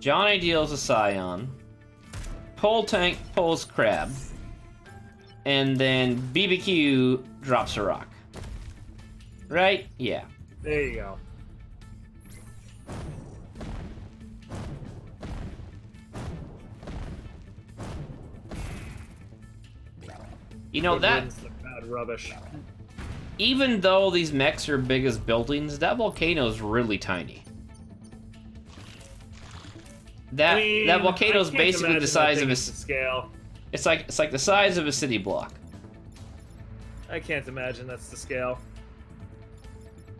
[SPEAKER 1] Johnny deals a scion. Pull tank pulls crab. And then BBQ drops a rock. Right? Yeah.
[SPEAKER 2] There you go.
[SPEAKER 1] You know, that...
[SPEAKER 2] Bad rubbish.
[SPEAKER 1] Even though these mechs are big as buildings, that volcano's really tiny. That volcano's basically the size of a
[SPEAKER 2] scale.
[SPEAKER 1] It's like the size of a city block.
[SPEAKER 2] I can't imagine that's the scale.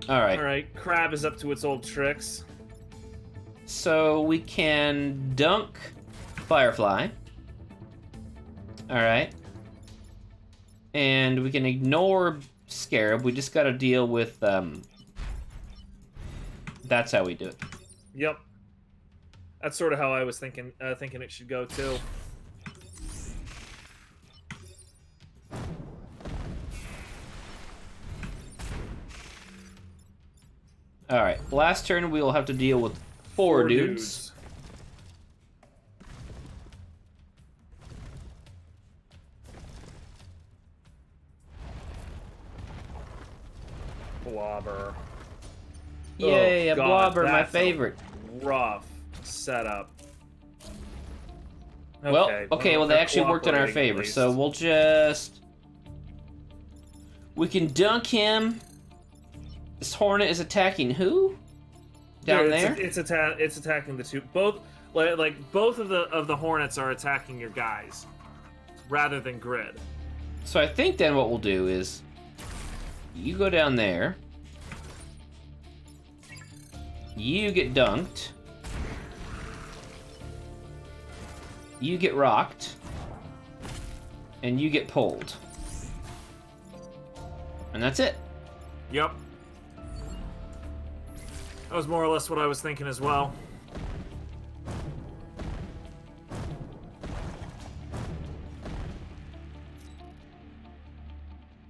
[SPEAKER 1] All right.
[SPEAKER 2] All right. Crab is up to its old tricks.
[SPEAKER 1] So we can dunk Firefly. All right. And we can ignore Scarab. We just got to deal with. That's how we do it.
[SPEAKER 2] Yep. That's sort of how I was thinking it should go too.
[SPEAKER 1] All right. Last turn we will have to deal with four dudes.
[SPEAKER 2] Blobber.
[SPEAKER 1] Yay, a
[SPEAKER 2] God,
[SPEAKER 1] blobber, my
[SPEAKER 2] that's
[SPEAKER 1] favorite.
[SPEAKER 2] Rough setup.
[SPEAKER 1] Well, they actually worked in our favor, so we'll just... We can dunk him. This hornet is attacking who? Down there?
[SPEAKER 2] It's attacking the two. Both both of the hornets are attacking your guys, rather than grid.
[SPEAKER 1] So I think then what we'll do is, you go down there. You get dunked. You get rocked. And you get pulled. And that's it.
[SPEAKER 2] Yep. That was more or less what I was thinking as well.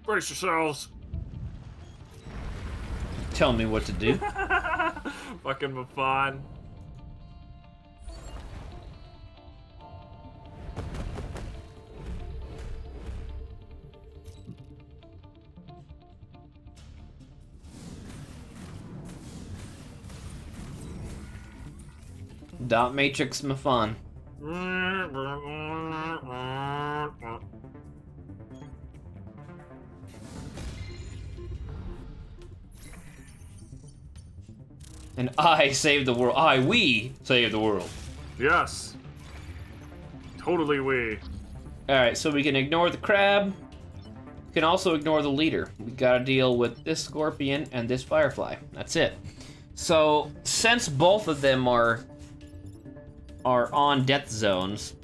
[SPEAKER 2] Brace yourselves.
[SPEAKER 1] Tell me what to do.
[SPEAKER 2] Fucking fun.
[SPEAKER 1] Dot matrix Mafan. And I saved the world. We saved the world.
[SPEAKER 2] Yes. Totally we.
[SPEAKER 1] Alright, so we can ignore the crab. We can also ignore the leader. We gotta deal with this scorpion and this firefly. That's it. So, since both of them are on death zones,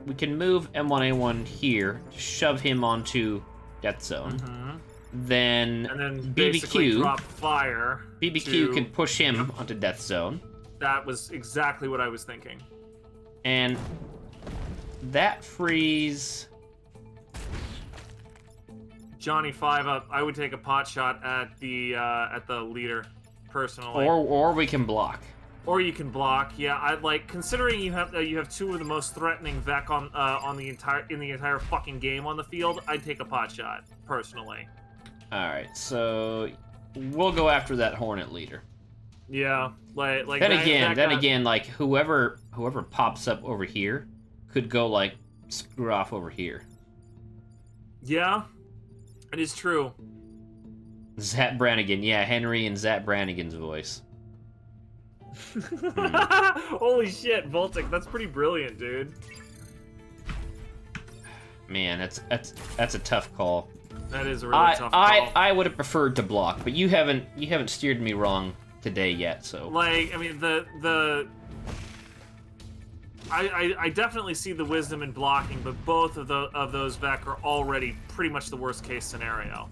[SPEAKER 1] we can move M1A1 here to shove him onto death zone.
[SPEAKER 2] Mm-hmm.
[SPEAKER 1] Then
[SPEAKER 2] and then basically
[SPEAKER 1] BBQ
[SPEAKER 2] drop fire.
[SPEAKER 1] BBQ can push him onto death zone.
[SPEAKER 2] That was exactly what I was thinking.
[SPEAKER 1] And that frees
[SPEAKER 2] Johnny 5 up. I would take a pot shot at the leader personally.
[SPEAKER 1] Or we can block.
[SPEAKER 2] Or you can block. Yeah, I'd like, considering you have two of the most threatening Vec on the entire fucking game on the field, I'd take a pot shot personally.
[SPEAKER 1] All right, so we'll go after that hornet leader.
[SPEAKER 2] Yeah, like
[SPEAKER 1] then again, like whoever pops up over here could go like screw off over here.
[SPEAKER 2] Yeah, it is true.
[SPEAKER 1] Zap Brannigan, yeah, Henry and Zap Brannigan's voice.
[SPEAKER 2] Holy shit, Voltic, that's pretty brilliant, dude.
[SPEAKER 1] Man, that's a tough call.
[SPEAKER 2] That is a really tough call.
[SPEAKER 1] I would have preferred to block, but you haven't steered me wrong today yet, so.
[SPEAKER 2] Like, I mean, I definitely see the wisdom in blocking, but both of those Vec are already pretty much the worst case scenario.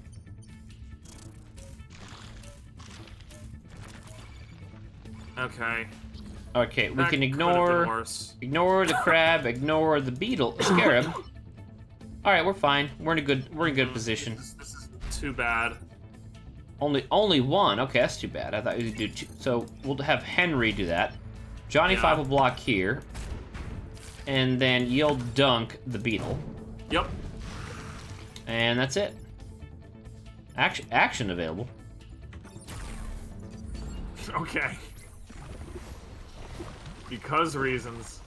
[SPEAKER 2] Okay.
[SPEAKER 1] Okay, we
[SPEAKER 2] That
[SPEAKER 1] can
[SPEAKER 2] could have been
[SPEAKER 1] ignore
[SPEAKER 2] worse.
[SPEAKER 1] the crab, ignore the beetle, scarab. All right, we're fine. We're in a good position.
[SPEAKER 2] This is too bad.
[SPEAKER 1] Only one. Okay, that's too bad. I thought we'd do two. So we'll have Henry do that. Johnny
[SPEAKER 2] Yeah.
[SPEAKER 1] 5 will block here, and then you'll dunk the beetle,
[SPEAKER 2] Yep.
[SPEAKER 1] and that's it. Action available.
[SPEAKER 2] Okay. Because reasons.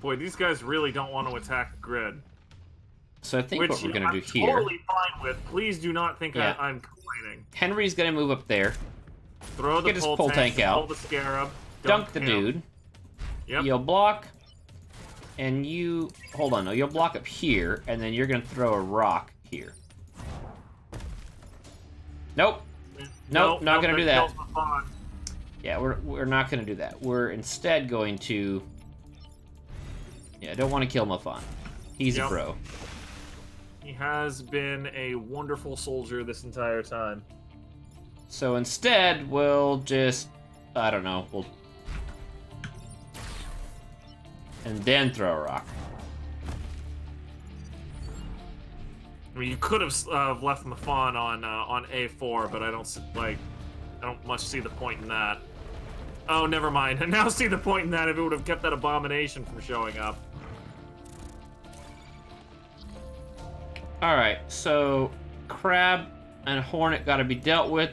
[SPEAKER 2] Boy, these guys really don't want to attack the grid.
[SPEAKER 1] So I think what we're gonna do
[SPEAKER 2] I'm
[SPEAKER 1] here.
[SPEAKER 2] totally fine with. Please do not think
[SPEAKER 1] Yeah.
[SPEAKER 2] I'm complaining.
[SPEAKER 1] Henry's gonna move up there,
[SPEAKER 2] Throw the
[SPEAKER 1] Get his pole tank
[SPEAKER 2] pull
[SPEAKER 1] out.
[SPEAKER 2] the scarab.
[SPEAKER 1] dunk the
[SPEAKER 2] him.
[SPEAKER 1] dude.
[SPEAKER 2] Yep.
[SPEAKER 1] You'll block, and you hold on. No, you'll block up here, and then you're gonna throw a rock here. Nope. Nope, not gonna do that.
[SPEAKER 2] kills the fawn.
[SPEAKER 1] Yeah, we're not gonna do that. We're instead going to. Yeah, I don't want to kill Mafan. He's a
[SPEAKER 2] Yep.
[SPEAKER 1] bro.
[SPEAKER 2] He has been a wonderful soldier this entire time.
[SPEAKER 1] So instead, we'll just, I don't know, and then throw a rock.
[SPEAKER 2] I mean, you could have left Mafan on A4, but I don't much see the point in that. Oh, never mind. I now see the point in that if it would have kept that abomination from showing up.
[SPEAKER 1] All right, so crab and hornet got to be dealt with.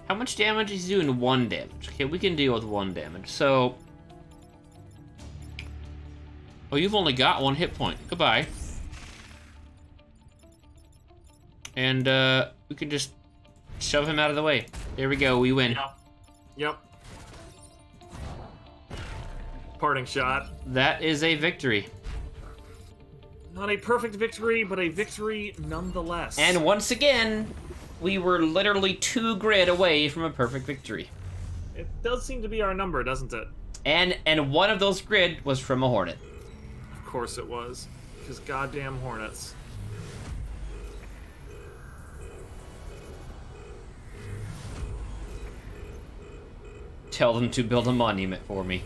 [SPEAKER 1] How much damage is he doing? 1 damage. Okay, we can deal with 1 damage. So, oh, you've only got 1 hit point. Goodbye. And we can just shove him out of the way. There we go. We win.
[SPEAKER 2] Yep. Parting shot.
[SPEAKER 1] That is a victory.
[SPEAKER 2] Not a perfect victory, but a victory nonetheless.
[SPEAKER 1] And once again, we were literally 2 grid away from a perfect victory.
[SPEAKER 2] it does seem to be our number, doesn't it?
[SPEAKER 1] And one of those grid was from a hornet.
[SPEAKER 2] Of course it was. Because goddamn hornets.
[SPEAKER 1] Tell them to build a monument for me.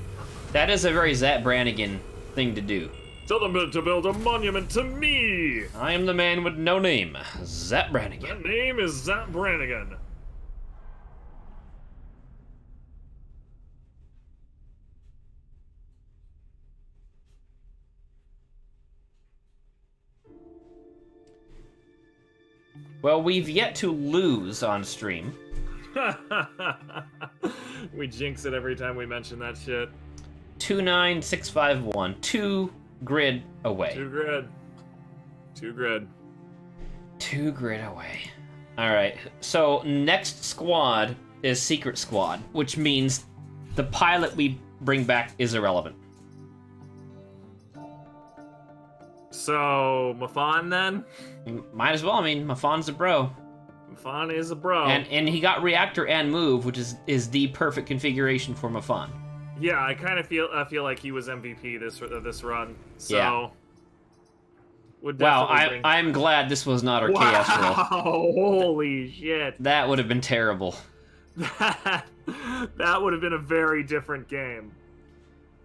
[SPEAKER 1] That is a very Zap Brannigan thing to do.
[SPEAKER 2] Tell them to build a monument to me!
[SPEAKER 1] I am the man with no name, Zap
[SPEAKER 2] My
[SPEAKER 1] Brannigan.
[SPEAKER 2] name is Zap Brannigan.
[SPEAKER 1] Well, we've yet to lose on stream.
[SPEAKER 2] We jinx it every time we mention that shit.
[SPEAKER 1] 29651, 2 grid away.
[SPEAKER 2] 2 grid. 2 grid.
[SPEAKER 1] 2 grid away. Alright, so next squad is Secret Squad, which means the pilot we bring back is irrelevant.
[SPEAKER 2] So, Mafan then?
[SPEAKER 1] Might as well, I mean, Mafon's a bro.
[SPEAKER 2] Mafan is a bro.
[SPEAKER 1] And he got reactor and move, which is the perfect configuration for Mafan.
[SPEAKER 2] Yeah, I kind of feel like he was MVP this run. So
[SPEAKER 1] Yeah.
[SPEAKER 2] would
[SPEAKER 1] Wow,
[SPEAKER 2] definitely bring...
[SPEAKER 1] I'm glad this was not our chaos roll.
[SPEAKER 2] Holy shit.
[SPEAKER 1] That would have been terrible.
[SPEAKER 2] That would have been a very different game.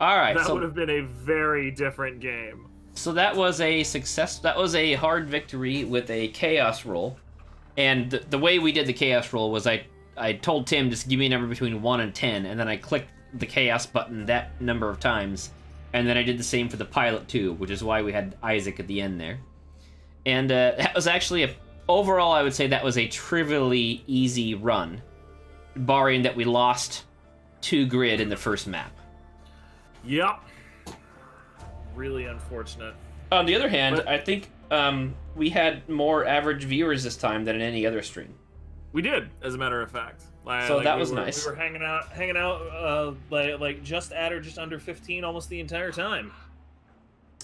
[SPEAKER 1] Alright,
[SPEAKER 2] That would have been a very different game.
[SPEAKER 1] So that was a success. That was a hard victory with a chaos roll. And the way we did the chaos roll was I told Tim, just give me a number between 1 and 10, and then I clicked the chaos button that number of times. And then I did the same for the pilot too, which is why we had Isaac at the end there. And that was actually overall, I would say that was a trivially easy run, barring that we lost 2 grid in the first map.
[SPEAKER 2] Yep. Really unfortunate.
[SPEAKER 1] On the other hand,
[SPEAKER 2] But-
[SPEAKER 1] I think we had more average viewers this time than in any other stream.
[SPEAKER 2] We did, as a matter of fact.
[SPEAKER 1] So that
[SPEAKER 2] we
[SPEAKER 1] was
[SPEAKER 2] were,
[SPEAKER 1] nice.
[SPEAKER 2] We were hanging out, like just at or just under 15 almost the entire time.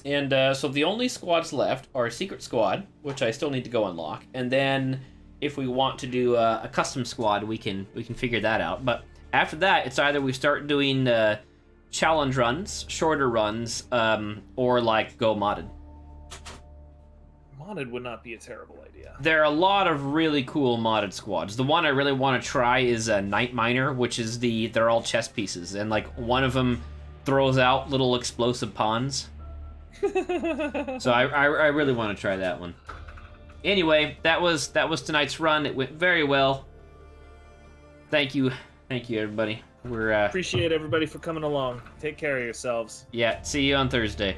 [SPEAKER 1] And so the only squads left are Secret Squad, which I still need to go unlock, and then if we want to do a custom squad, we can figure that out. But after that, it's either we start doing challenge runs, shorter runs, or like go modded.
[SPEAKER 2] Modded would not be a terrible idea.
[SPEAKER 1] There are a lot of really cool modded squads. The one I really want to try is a Night Miner, which is they're all chess pieces, and like one of them throws out little explosive pawns. So I really want to try that one. Anyway, that was tonight's run. It went very well. Thank you everybody. We're
[SPEAKER 2] appreciate everybody for coming along. Take care of yourselves.
[SPEAKER 1] Yeah, see you on Thursday.